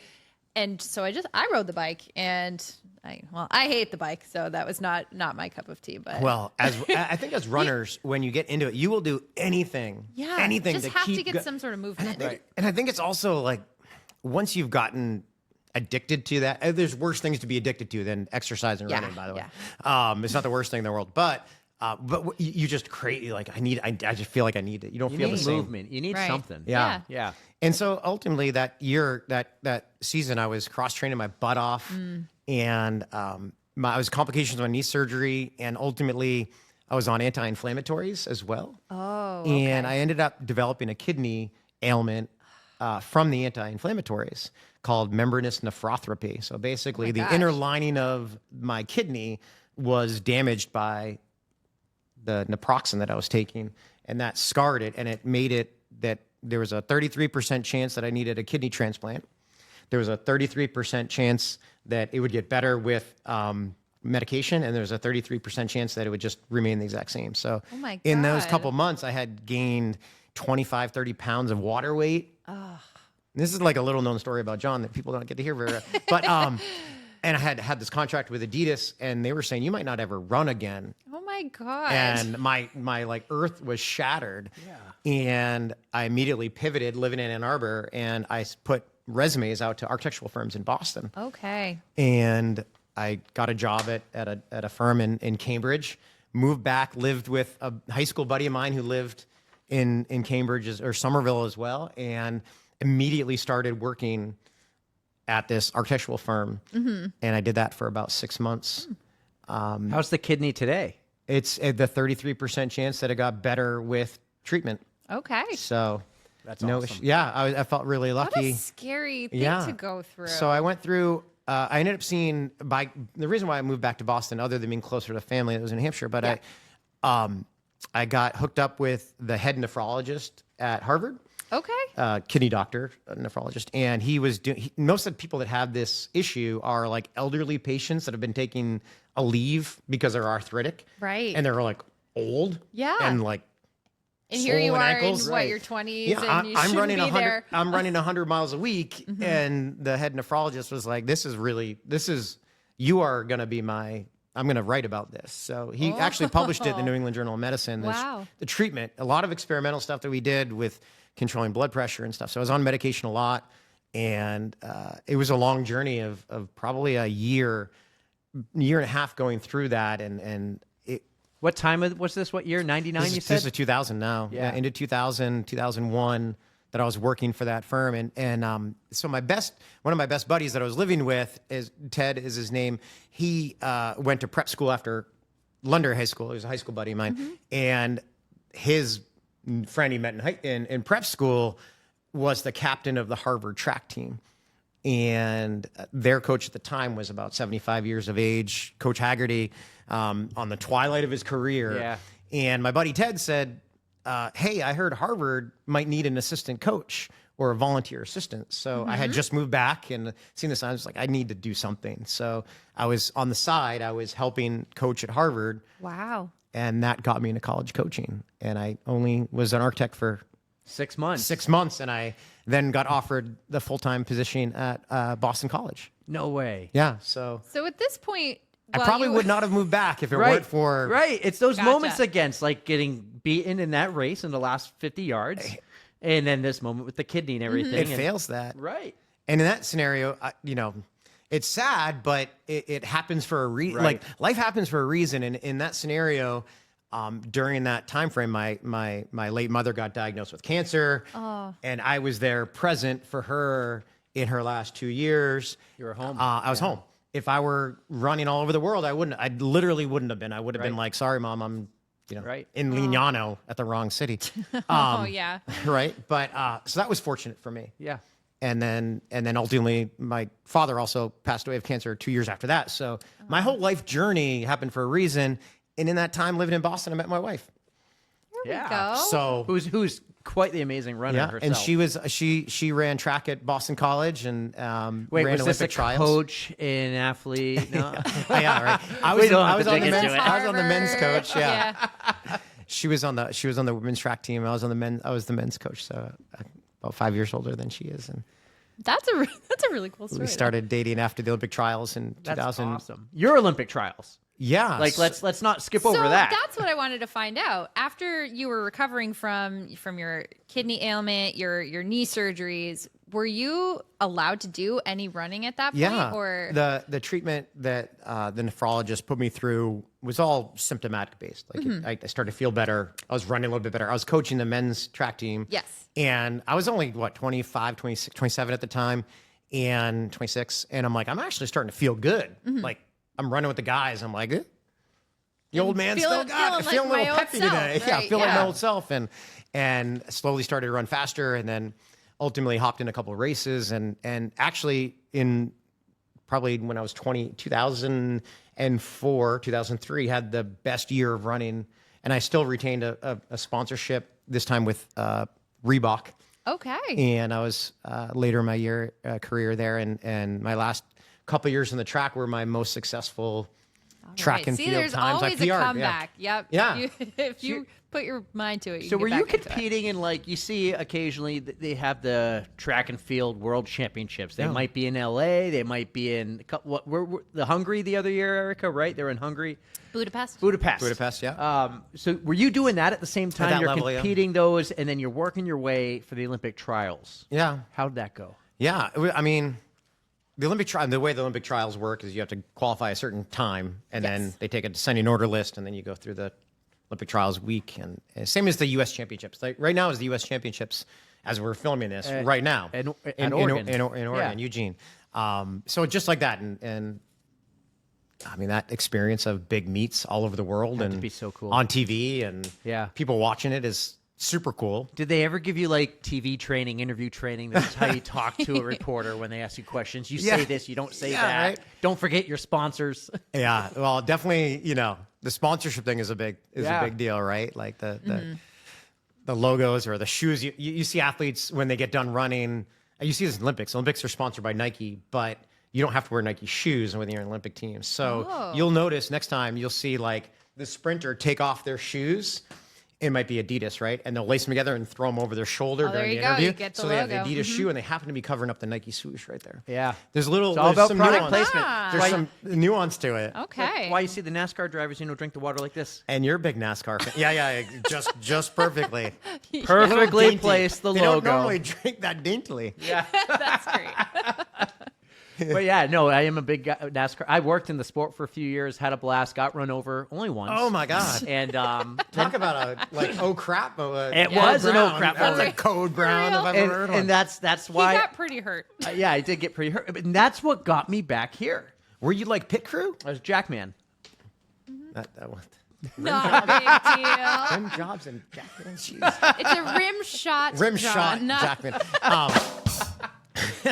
[SPEAKER 2] And so I rode the bike, and I hate the bike, so that was not my cup of tea. But
[SPEAKER 3] I think as runners, when you get into it, you will do anything.
[SPEAKER 2] Yeah,
[SPEAKER 3] anything
[SPEAKER 2] just
[SPEAKER 3] to
[SPEAKER 2] have
[SPEAKER 3] keep
[SPEAKER 2] to get some sort of movement.
[SPEAKER 3] And I think it's also like once you've gotten addicted to that, there's worse things to be addicted to than exercise and running. By the way, it's not the worst thing in the world, but you just create like I just feel like I need it. You don't feel the same
[SPEAKER 1] movement. You need something.
[SPEAKER 3] Yeah. And so ultimately that year, that season, I was cross training my butt off, and I was complications of my knee surgery, and ultimately I was on anti-inflammatories as well.
[SPEAKER 2] Oh, okay.
[SPEAKER 3] And I ended up developing a kidney ailment from the anti-inflammatories called membranous nephropathy. So basically, the inner lining of my kidney was damaged by the naproxen that I was taking, and that scarred it, and it made it that there was a 33% chance that I needed a kidney transplant. There was a 33% chance that it would get better with medication, and there's a 33% chance that it would just remain the exact same. So in those couple months, I had gained 25, 30 pounds of water weight. Oh. This is like a little known story about John that people don't get to hear very but and I had this contract with Adidas, and they were saying, you might not ever run again.
[SPEAKER 2] Oh my God.
[SPEAKER 3] And my like earth was shattered. Yeah. And I immediately pivoted, living in Ann Arbor, and I put resumes out to architectural firms in Boston.
[SPEAKER 2] Okay.
[SPEAKER 3] And I got a job at a firm in Cambridge, moved back, lived with a high school buddy of mine who lived in Cambridge or Somerville as well, and immediately started working at this architectural firm. Mm-hmm. And I did that for about 6 months.
[SPEAKER 1] How's the kidney today?
[SPEAKER 3] It's the 33% chance that it got better with treatment.
[SPEAKER 2] Okay.
[SPEAKER 3] So
[SPEAKER 1] that's awesome.
[SPEAKER 3] Yeah, I felt really lucky.
[SPEAKER 2] What a scary thing to go through.
[SPEAKER 3] So I went through, I ended up seeing, the reason why I moved back to Boston, other than being closer to family that was in New Hampshire, but I got hooked up with the head nephrologist at Harvard.
[SPEAKER 2] Okay.
[SPEAKER 3] Kidney doctor, nephrologist. And he was doing, most of the people that have this issue are like elderly patients that have been taking a leave because they're arthritic.
[SPEAKER 2] Right.
[SPEAKER 3] And they're like old.
[SPEAKER 2] Yeah.
[SPEAKER 3] And like,
[SPEAKER 2] and here you are
[SPEAKER 3] ankles.
[SPEAKER 2] in what, your 20s,
[SPEAKER 3] yeah,
[SPEAKER 2] and you shouldn't
[SPEAKER 3] running
[SPEAKER 2] be
[SPEAKER 3] 100,
[SPEAKER 2] there.
[SPEAKER 3] I'm running 100 miles a week, and the head nephrologist was like, you are going to be I'm going to write about this. So he actually published it in the New England Journal of Medicine.
[SPEAKER 2] Wow.
[SPEAKER 3] The treatment, a lot of experimental stuff that we did with controlling blood pressure and stuff. So I was on medication a lot, and it was a long journey of probably a year and a half going through that, and
[SPEAKER 1] what time was this? What year? 99, you said?
[SPEAKER 3] This is 2000 now. Yeah. Into 2000, 2001 that I was working for that firm. And so one of my best buddies that I was living with, Ted is his name. He went to prep school after London High School. He was a high school buddy of mine. Mm-hmm. And his friend he met in prep school was the captain of the Harvard track team. And their coach at the time was about 75 years of age, Coach Haggerty, on the twilight of his career. Yeah. And my buddy Ted said, hey, I heard Harvard might need an assistant coach or a volunteer assistant. So I had just moved back and seen this. I was like, I need to do something. So I was on the side. I was helping coach at Harvard.
[SPEAKER 2] Wow.
[SPEAKER 3] And that got me into college coaching. And I only was an architect for
[SPEAKER 1] 6 months.
[SPEAKER 3] 6 months. And I then got offered the full-time position at Boston College.
[SPEAKER 1] No way.
[SPEAKER 3] Yeah. So
[SPEAKER 2] at this point,
[SPEAKER 3] I probably would not have moved back if it weren't for...
[SPEAKER 1] Right. It's those moments against like getting beaten in that race in the last 50 yards. And then this moment with the kidney and everything.
[SPEAKER 3] It fails that.
[SPEAKER 1] Right.
[SPEAKER 3] And in that scenario, it's sad, but it happens for a reason.
[SPEAKER 1] Right.
[SPEAKER 3] Like life happens for a reason. And in that scenario, during that time frame, my late mother got diagnosed with cancer, and I was there present for her in her last 2 years.
[SPEAKER 1] You were home.
[SPEAKER 3] I was home. If I were running all over the world, I literally wouldn't have been. I would have been like, sorry, Mom, I'm in Lignano at the wrong city.
[SPEAKER 2] Yeah.
[SPEAKER 3] Right. But so that was fortunate for me.
[SPEAKER 1] Yeah.
[SPEAKER 3] And then ultimately my father also passed away of cancer 2 years after that. So my whole life journey happened for a reason. And in that time living in Boston, I met my wife.
[SPEAKER 2] There we go.
[SPEAKER 3] So
[SPEAKER 1] who's quite the amazing runner herself.
[SPEAKER 3] And she ran track at Boston College and
[SPEAKER 1] Wait,
[SPEAKER 3] ran
[SPEAKER 1] was this
[SPEAKER 3] Olympic
[SPEAKER 1] a
[SPEAKER 3] trials.
[SPEAKER 1] coach, an athlete? No.
[SPEAKER 3] Yeah, right. I was on the
[SPEAKER 2] Harvard.
[SPEAKER 3] men's coach. Yeah.
[SPEAKER 2] Yeah.
[SPEAKER 3] She was on the women's track team. I was the men's coach. So about 5 years older than she is, and
[SPEAKER 2] That's a really cool story.
[SPEAKER 3] we started dating after the Olympic trials in 2000.
[SPEAKER 1] That's awesome. Your Olympic trials.
[SPEAKER 3] Yeah.
[SPEAKER 1] Like let's not skip over that.
[SPEAKER 2] That's what I wanted to find out. After you were recovering from your kidney ailment, your knee surgeries, were you allowed to do any running at that point?
[SPEAKER 3] Yeah.
[SPEAKER 2] Or
[SPEAKER 3] the treatment that the nephrologist put me through was all symptomatic based. Like I started to feel better. I was running a little bit better. I was coaching the men's track team.
[SPEAKER 2] Yes.
[SPEAKER 3] And I was only 25, 26, 27 at the time, and 26. And I'm like, I'm actually starting to feel good. Like I'm running with the guys. I'm like, the old man still got it. Feeling a little peppy today.
[SPEAKER 2] Right,
[SPEAKER 3] Yeah, feeling my old self. And slowly started to run faster, and then ultimately hopped in a couple of races. And actually in probably when I was 2004, 2003, had the best year of running. And I still retained a sponsorship, this time with Reebok.
[SPEAKER 2] okay.
[SPEAKER 3] And I was later in my career there, and my last couple of years in the track were my most successful track and
[SPEAKER 2] See,
[SPEAKER 3] field
[SPEAKER 2] there's
[SPEAKER 3] times.
[SPEAKER 2] always
[SPEAKER 3] I
[SPEAKER 2] a
[SPEAKER 3] PR'd,
[SPEAKER 2] comeback. Yep.
[SPEAKER 3] Yeah.
[SPEAKER 2] If you put your mind to it, you
[SPEAKER 1] So
[SPEAKER 2] can
[SPEAKER 1] were
[SPEAKER 2] get
[SPEAKER 1] you
[SPEAKER 2] back into it.
[SPEAKER 1] competing in, like, you see occasionally they have the track and field world championships. They might be in LA. They might be in were the Hungary the other year, Erica, right? They were in Hungary.
[SPEAKER 2] Budapest.
[SPEAKER 3] Budapest, yeah.
[SPEAKER 1] So were you doing that at the same time?
[SPEAKER 3] that
[SPEAKER 1] You're
[SPEAKER 3] level, yeah.
[SPEAKER 1] competing those, and then you're working your way for the Olympic trials.
[SPEAKER 3] Yeah.
[SPEAKER 1] How'd that go?
[SPEAKER 3] Yeah. I mean, the way the Olympic trials work is you have to qualify a certain time, and then they take a descending order list, and then you go through the Olympic trials week. And same as the U.S. championships. Like right now is the U.S. championships as we're filming this right now
[SPEAKER 1] in
[SPEAKER 3] Oregon,
[SPEAKER 1] Yeah.
[SPEAKER 3] Eugene. So just like that, and I mean that experience of big meets all over the world
[SPEAKER 1] Had to
[SPEAKER 3] and
[SPEAKER 1] be so cool.
[SPEAKER 3] on TV, and people watching it is super cool.
[SPEAKER 1] Did they ever give you like TV training, interview training? This is how you talk to a reporter when they ask you questions. You say this, you don't say that.
[SPEAKER 3] Right.
[SPEAKER 1] Don't forget your sponsors.
[SPEAKER 3] Yeah, well, definitely, the sponsorship thing is a big deal, right? Like the logos or the shoes. You see athletes when they get done running. You see this in Olympics. Olympics are sponsored by Nike, but you don't have to wear Nike shoes when you're in Olympic teams. So you'll notice next time you'll see like the sprinter take off their shoes. It might be Adidas, right? And they'll lace them together and throw them over their shoulder during the interview.
[SPEAKER 2] You get the
[SPEAKER 3] so they have the
[SPEAKER 2] logo.
[SPEAKER 3] Adidas shoe, and they happen to be covering up the Nike swoosh right there.
[SPEAKER 1] Yeah.
[SPEAKER 3] There's
[SPEAKER 1] It's all about
[SPEAKER 3] some
[SPEAKER 1] product
[SPEAKER 3] nuance.
[SPEAKER 1] placement.
[SPEAKER 3] There's some nuance to it.
[SPEAKER 2] Okay.
[SPEAKER 1] Why you see the NASCAR drivers, drink the water like this.
[SPEAKER 3] And you're a big NASCAR fan. Yeah, just perfectly.
[SPEAKER 1] Perfectly
[SPEAKER 3] Dainty.
[SPEAKER 1] placed the
[SPEAKER 3] They
[SPEAKER 1] logo.
[SPEAKER 3] don't normally drink that daintily.
[SPEAKER 1] Yeah.
[SPEAKER 2] That's great.
[SPEAKER 1] But yeah, no, I am a big NASCAR. I worked in the sport for a few years, had a blast, got run over only once.
[SPEAKER 3] Oh my God.
[SPEAKER 1] And
[SPEAKER 3] Talk about oh crap.
[SPEAKER 1] It was an oh crap
[SPEAKER 3] That's
[SPEAKER 1] moment.
[SPEAKER 3] a code brown if I've ever heard one.
[SPEAKER 1] and that's why
[SPEAKER 2] He got pretty hurt.
[SPEAKER 1] yeah, I did get pretty hurt. And that's what got me back here.
[SPEAKER 3] Were you like pit crew?
[SPEAKER 1] I was Jackman.
[SPEAKER 3] That one.
[SPEAKER 2] Not a big deal.
[SPEAKER 3] Rim jobs and Jackman shoes.
[SPEAKER 2] It's a rim shot.
[SPEAKER 3] Rim
[SPEAKER 2] John,
[SPEAKER 3] shot
[SPEAKER 2] not-
[SPEAKER 3] Jackman.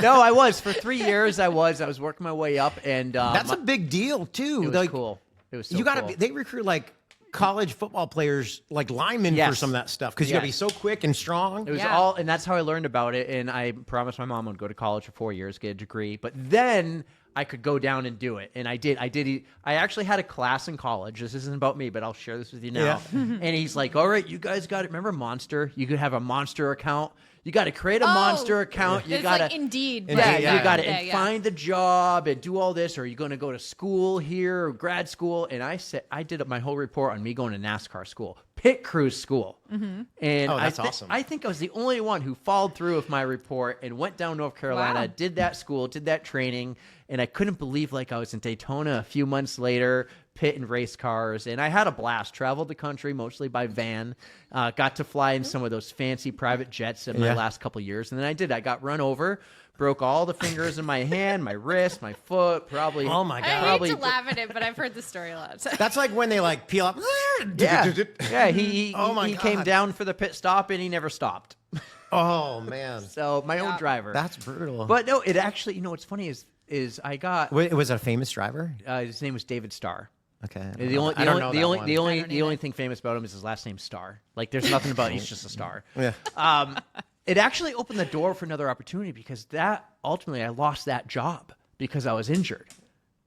[SPEAKER 1] No, I was for 3 years. I was working my way up, and
[SPEAKER 3] That's a big deal too.
[SPEAKER 1] it was
[SPEAKER 3] like,
[SPEAKER 1] cool. It was so
[SPEAKER 3] you gotta
[SPEAKER 1] cool.
[SPEAKER 3] be, they recruit like college football players, like linemen for
[SPEAKER 1] Yes.
[SPEAKER 3] some of that stuff because you gotta be
[SPEAKER 1] Yes.
[SPEAKER 3] so quick and strong.
[SPEAKER 1] It was
[SPEAKER 2] Yeah.
[SPEAKER 1] all, and that's how I learned about it. And I promised my mom I would go to college for 4 years, get a degree, but then I could go down and do it. And I did. I actually had a class in college. This isn't about me, but I'll share this with you now. And he's like, "All right, you guys got it. Remember Monster? You could have a Monster account. You got to create a Monster account. You
[SPEAKER 2] It's
[SPEAKER 1] got to
[SPEAKER 2] like Indeed.
[SPEAKER 3] Yeah,
[SPEAKER 2] but-
[SPEAKER 1] you got to
[SPEAKER 2] yeah.
[SPEAKER 1] find the job and do all this. Or are you going to go to school here, or grad school?" And I said, I did my whole report on me going to NASCAR school, pit crew school. And
[SPEAKER 3] that's awesome.
[SPEAKER 1] I think I was the only one who followed through with my report and went down North Carolina,
[SPEAKER 2] Wow.
[SPEAKER 1] did that school, did that training, and I couldn't believe like I was in Daytona a few months later, pit and race cars, and I had a blast. Traveled the country mostly by van. Got to fly in some of those fancy private jets in my last couple of years, and then I got run over, broke all the fingers in my hand, my wrist, my foot. Probably.
[SPEAKER 3] Oh my god!
[SPEAKER 2] I hate to laugh at it, but I've heard the story a lot.
[SPEAKER 3] That's like when they like peel up.
[SPEAKER 1] Yeah. He
[SPEAKER 3] God.
[SPEAKER 1] came down for the pit stop and he never stopped.
[SPEAKER 3] Oh man!
[SPEAKER 1] So my own driver.
[SPEAKER 3] That's brutal.
[SPEAKER 1] But no, it actually. What's funny is I got.
[SPEAKER 3] Wait, was it a famous driver?
[SPEAKER 1] His name was David Starr.
[SPEAKER 3] Okay.
[SPEAKER 1] The only thing famous about him is his last name Starr. Like, there's nothing about him. He's just a star.
[SPEAKER 3] Yeah.
[SPEAKER 1] It actually opened the door for another opportunity because ultimately I lost that job because I was injured.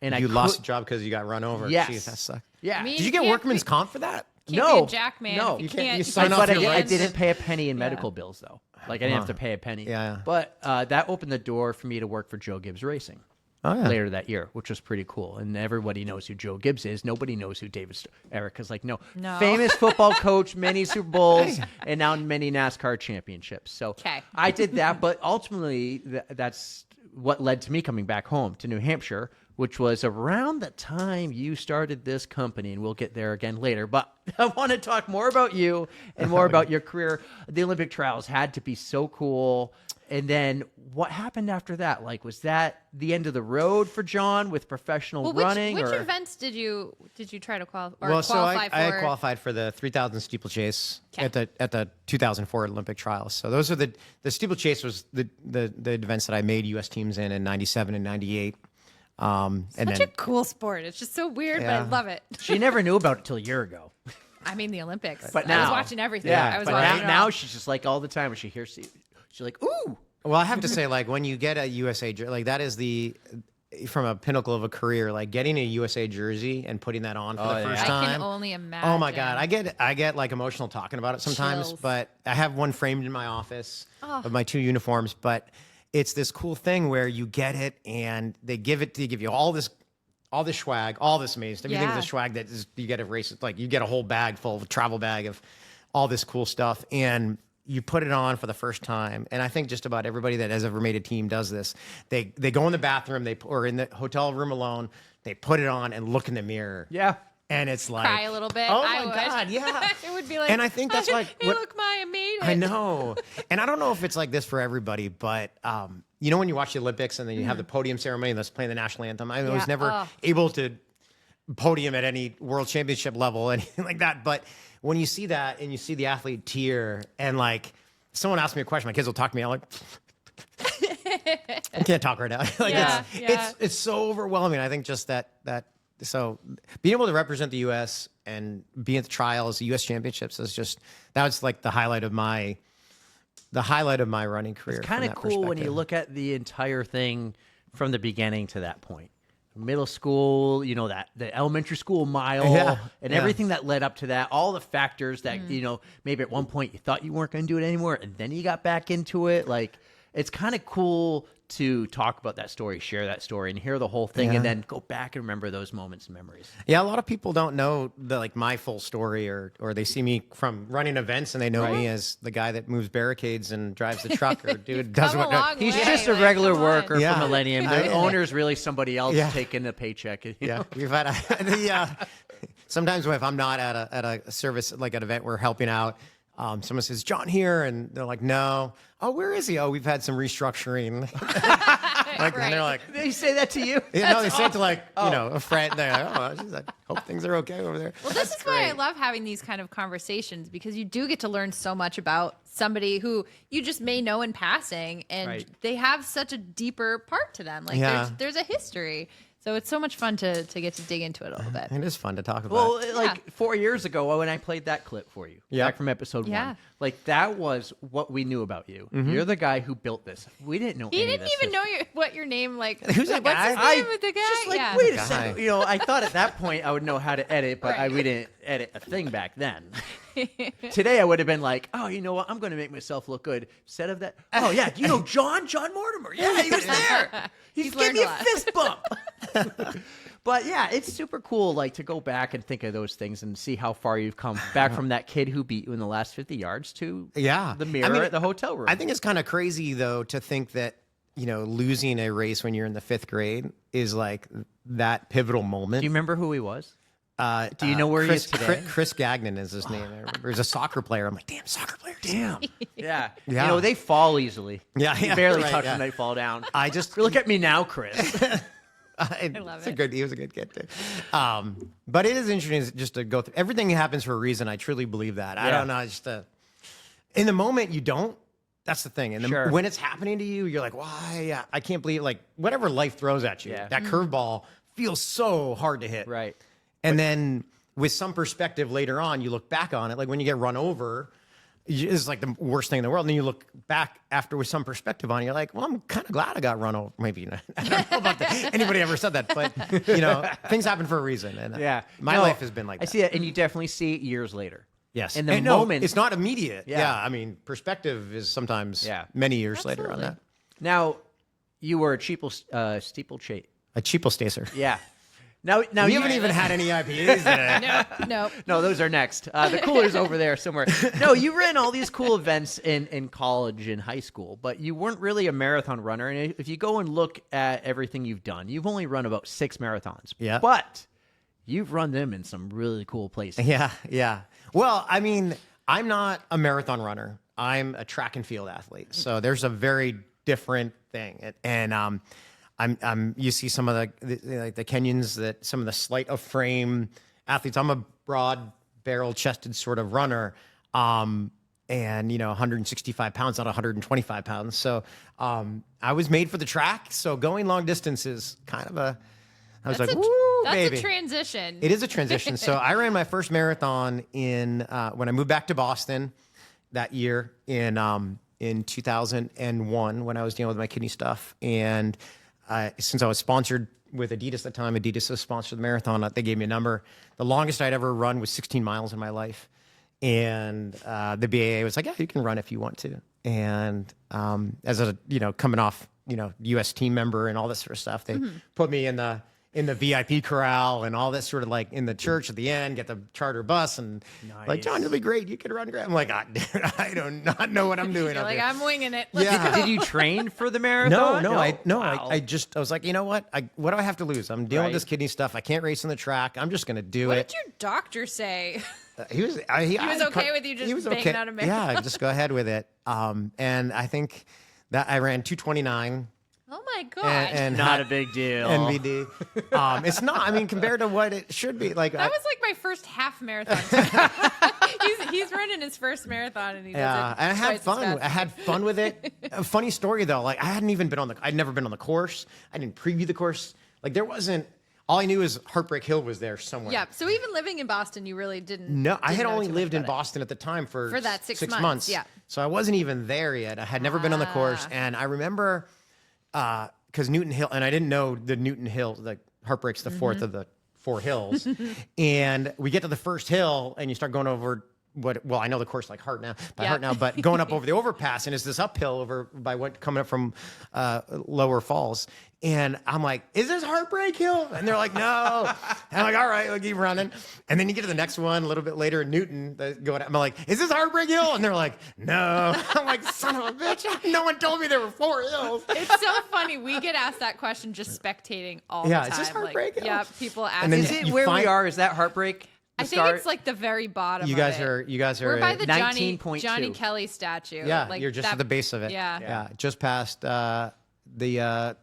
[SPEAKER 1] And
[SPEAKER 3] you lost the job because you got run over.
[SPEAKER 1] Yes.
[SPEAKER 3] Jeez, that sucked.
[SPEAKER 1] Yeah.
[SPEAKER 3] Did you get workman's comp for that?
[SPEAKER 1] No.
[SPEAKER 2] Be a jack man.
[SPEAKER 1] No.
[SPEAKER 2] You can't.
[SPEAKER 1] I didn't pay a penny in medical bills though. Like, I didn't have to pay a penny.
[SPEAKER 3] Yeah.
[SPEAKER 1] But that opened the door for me to work for Joe Gibbs Racing. Later that year, which was pretty cool. And everybody knows who Joe Gibbs is. Nobody knows who Erica's like, no. Famous football coach, many Super Bowls, and now many NASCAR championships. So I did that, but ultimately that's what led to me coming back home to New Hampshire, which was around the time you started this company, and we'll get there again later. But I want to talk more about you and more about your career. The Olympic trials had to be so cool. And then what happened after that? Like, was that the end of the road for John with professional running?
[SPEAKER 2] Which events did you try to qualify?
[SPEAKER 3] Well, so I had qualified for the 3,000 steeplechase at the 2004 Olympic trials. So those are the steeplechase was the events that I made U.S. teams in '97 and '98.
[SPEAKER 2] Such a cool sport. It's just so weird, but I love it.
[SPEAKER 1] She never knew about it till a year ago.
[SPEAKER 2] I mean, the Olympics.
[SPEAKER 1] But now,
[SPEAKER 2] I was watching everything.
[SPEAKER 1] Yeah,
[SPEAKER 2] I was watching
[SPEAKER 1] now she's just like all the time when she hears, she's like, ooh.
[SPEAKER 3] Well, I have to say, like, when you get a USA like that is from a pinnacle of a career, like getting a USA jersey and putting that on for the first time.
[SPEAKER 2] I can only imagine.
[SPEAKER 3] Oh my God, I get like emotional talking about it sometimes.
[SPEAKER 2] Chills.
[SPEAKER 3] But I have one framed in my office of my 2 uniforms. But it's this cool thing where you get it and they give you all this swag, all this amazing stuff. You think of the swag that you get a race, like you get a whole bag full, a travel bag of all this cool stuff, and you put it on for the first time. And I think just about everybody that has ever made a team does this. They go in the bathroom, or in the hotel room alone, they put it on and look in the mirror.
[SPEAKER 1] Yeah.
[SPEAKER 3] And it's like,
[SPEAKER 2] cry a little bit.
[SPEAKER 3] Oh my God, yeah.
[SPEAKER 2] It would be like,
[SPEAKER 3] and I think that's like,
[SPEAKER 2] hey, look, I made it.
[SPEAKER 3] I know. And I don't know if it's like this for everybody, but you know when you watch the Olympics and then you have the podium ceremony and let's pllaying the national anthem. I was never able to podium at any world championship level, anything like that. But when you see that and you see the athlete tear and like someone asks me a question, my kids will talk to me. I'm like, I can't talk right now. Like it's so overwhelming. I think just that so being able to represent the U.S. and be at the trials, the U.S. championships is just, that was like the highlight of my running career.
[SPEAKER 1] It's kind of cool when you look at the entire thing from the beginning to that point. Middle school, that the elementary school mile and everything that led up to that, all the factors that, maybe at one point you thought you weren't going to do it anymore and then you got back into it. Like, it's kind of cool to talk about that story, share that story, and hear the whole thing, and then go back and remember those moments and memories.
[SPEAKER 3] Yeah, a lot of people don't know my full story, or they see me from running events, and they know me as the guy that moves barricades and drives the truck, or does what.
[SPEAKER 1] He's just a regular worker for Millennium. The owner's really somebody else taking a paycheck.
[SPEAKER 3] Yeah, we've had sometimes if I'm not at a service, like an event we're helping out. Someone says, John here, and they're like, no. Oh, where is he? Oh, we've had some restructuring. And they're like,
[SPEAKER 1] they say that to you?
[SPEAKER 3] Yeah, no, they say it to a friend. They're like, I hope things are okay over there.
[SPEAKER 2] Well, this is why I love having these kind of conversations, because you do get to learn so much about somebody who you just may know in passing, and they have such a deeper part to them. Like there's a history. So it's so much fun to get to dig into it a little bit.
[SPEAKER 3] It is fun to talk about.
[SPEAKER 1] Well, 4 years ago when I played that clip for you, back from episode 1, like that was what we knew about you. Mm-hmm. You're the guy who built this. We didn't know.
[SPEAKER 2] He didn't even know what your name like.
[SPEAKER 3] Who's that guy?
[SPEAKER 2] What's his name with the guy?
[SPEAKER 1] Just like, wait a second. I thought at that point I would know how to edit, but we didn't edit a thing back then. Today I would have been like, oh, you know what? I'm going to make myself look good. Instead of that, oh yeah, John Mortimer. Yeah, he was there. He's gave me a fist bump. But yeah, it's super cool, like to go back and think of those things and see how far you've come back from that kid who beat you in the last 50 yards to the mirror at the hotel room.
[SPEAKER 3] I think it's kind of crazy though to think that losing a race when you're in the 5th grade is like that pivotal moment.
[SPEAKER 1] Do you remember who he was? Do you know where
[SPEAKER 3] Chris,
[SPEAKER 1] he is today?
[SPEAKER 3] Chris Gagnon is his name. I remember. He's a soccer player. I'm like, damn, soccer player.
[SPEAKER 1] Damn. Yeah.
[SPEAKER 3] Yeah.
[SPEAKER 1] You know, they fall easily.
[SPEAKER 3] Yeah,
[SPEAKER 1] You
[SPEAKER 3] yeah,
[SPEAKER 1] barely
[SPEAKER 3] right,
[SPEAKER 1] touch
[SPEAKER 3] yeah.
[SPEAKER 1] them, they fall down.
[SPEAKER 3] I just
[SPEAKER 1] Look at me now, Chris.
[SPEAKER 2] I love it.
[SPEAKER 3] He was a good kid too. But it is interesting just to go through. Everything happens for a reason. I truly believe that. I
[SPEAKER 1] Yeah.
[SPEAKER 3] don't know. Just in the moment, you don't. That's the thing. And
[SPEAKER 1] Sure.
[SPEAKER 3] when it's happening to you, you're like, why? I can't believe, like, whatever life throws at you,
[SPEAKER 1] Yeah.
[SPEAKER 3] that curveball feels so hard to hit.
[SPEAKER 1] Right.
[SPEAKER 3] And then with some perspective later on, you look back on it, like when you get run over, it's like the worst thing in the world. And then you look back after with some perspective on it, you're like, well, I'm kind of glad I got run over. Maybe not. I don't know about that. Anybody ever said that, but things happen for a reason. And
[SPEAKER 1] Yeah.
[SPEAKER 3] my life has been like that.
[SPEAKER 1] I see it, and you definitely see it years later.
[SPEAKER 3] Yes.
[SPEAKER 1] In the
[SPEAKER 3] And no,
[SPEAKER 1] moment.
[SPEAKER 3] it's not immediate.
[SPEAKER 1] Yeah.
[SPEAKER 3] Yeah. I mean, perspective is sometimes many years later on that.
[SPEAKER 1] Now, you were a steeplechase.
[SPEAKER 3] A cheapo-stacer.
[SPEAKER 1] Yeah. Now
[SPEAKER 3] We haven't even had any IPAs today.
[SPEAKER 2] No.
[SPEAKER 1] No, those are next. The cooler's over there somewhere. No, you ran all these cool events in college and high school, but you weren't really a marathon runner. And if you go and look at everything you've done, you've only run about 6 marathons.
[SPEAKER 3] Yeah.
[SPEAKER 1] But you've run them in some really cool places.
[SPEAKER 3] Yeah, yeah. Well, I mean, I'm not a marathon runner. I'm a track and field athlete. So there's a very different thing. And you see some of the Kenyans, that some of the sleight of frame athletes. I'm a broad barrel chested sort of runner. And 165 pounds, not 125 pounds. So I was made for the track. So going long distance is kind of I was like, woo,
[SPEAKER 2] That's
[SPEAKER 3] baby.
[SPEAKER 2] a transition.
[SPEAKER 3] It is a transition. So I ran my first marathon when I moved back to Boston that year in 2001 when I was dealing with my kidney stuff. And since I was sponsored with Adidas at the time, Adidas has sponsored the marathon. They gave me a number. The longest I'd ever run was 16 miles in my life. And the BAA was like, yeah, you can run if you want to. And as a, coming off, U.S. team member and all this sort of stuff, they put me in the VIP corral and all that sort of like in the church at the end, get the charter bus and like, John, you'll be great. You can run great. I'm like, dude, I do not know what I'm doing.
[SPEAKER 2] You're
[SPEAKER 3] up
[SPEAKER 2] like,
[SPEAKER 3] here.
[SPEAKER 2] I'm winging it.
[SPEAKER 3] Yeah.
[SPEAKER 1] Did you train for the marathon?
[SPEAKER 3] No.
[SPEAKER 1] Wow.
[SPEAKER 3] I was like, you know what? What do I have to lose? I'm dealing with this kidney stuff. I can't race on the track. I'm just going to do
[SPEAKER 2] What
[SPEAKER 3] it.
[SPEAKER 2] did your doctor say?
[SPEAKER 3] He was
[SPEAKER 2] okay with you just banging out a marathon?
[SPEAKER 3] Yeah, just go ahead with it. And I think that I ran 2:29.
[SPEAKER 2] Oh my god!
[SPEAKER 3] And
[SPEAKER 1] not a big deal.
[SPEAKER 3] NVD. It's not. I mean, compared to what it should be. Like
[SPEAKER 2] that was like my first half marathon. he's running his first marathon and he does it.
[SPEAKER 3] And I had
[SPEAKER 2] twice as
[SPEAKER 3] fun.
[SPEAKER 2] fast.
[SPEAKER 3] I had fun with it. A funny story though. Like I'd never been on the course. I didn't preview the course. Like there wasn't. All I knew is Heartbreak Hill was there somewhere.
[SPEAKER 2] Yeah. So even living in Boston, you really didn't.
[SPEAKER 3] No, I had
[SPEAKER 2] know
[SPEAKER 3] only
[SPEAKER 2] too
[SPEAKER 3] lived
[SPEAKER 2] much
[SPEAKER 3] in
[SPEAKER 2] about it.
[SPEAKER 3] Boston at the time for
[SPEAKER 2] that 6
[SPEAKER 3] months.
[SPEAKER 2] months, yeah.
[SPEAKER 3] So I wasn't even there yet. I had never been on the course, and I remember because Newton Hill, and I didn't know the Newton Hill, like Heartbreak's the fourth of the 4 hills, and we get to the first hill, and you start going over. Well, I know the course like heart now, but going up over the overpass, and it's this uphill over by coming up from Lower Falls. And I'm like, is this Heartbreak Hill? And they're like, no. And I'm like, all right, we'll keep running. And then you get to the next one a little bit later in Newton. I'm like, is this Heartbreak Hill? And they're like, no. I'm like, son of a bitch. No one told me there were 4 hills.
[SPEAKER 2] It's so funny. We get asked that question just spectating all the time.
[SPEAKER 3] Is this Heartbreak Hill?
[SPEAKER 2] Yeah, people ask.
[SPEAKER 3] And then
[SPEAKER 1] Is it where we are? Is that Heartbreak?
[SPEAKER 2] I think it's like the very bottom.
[SPEAKER 3] You guys are.
[SPEAKER 2] We're by the Johnny
[SPEAKER 1] 19.2.
[SPEAKER 2] Kelly statue.
[SPEAKER 3] Yeah,
[SPEAKER 2] like
[SPEAKER 3] you're just at the base of it.
[SPEAKER 2] Yeah.
[SPEAKER 3] Just past the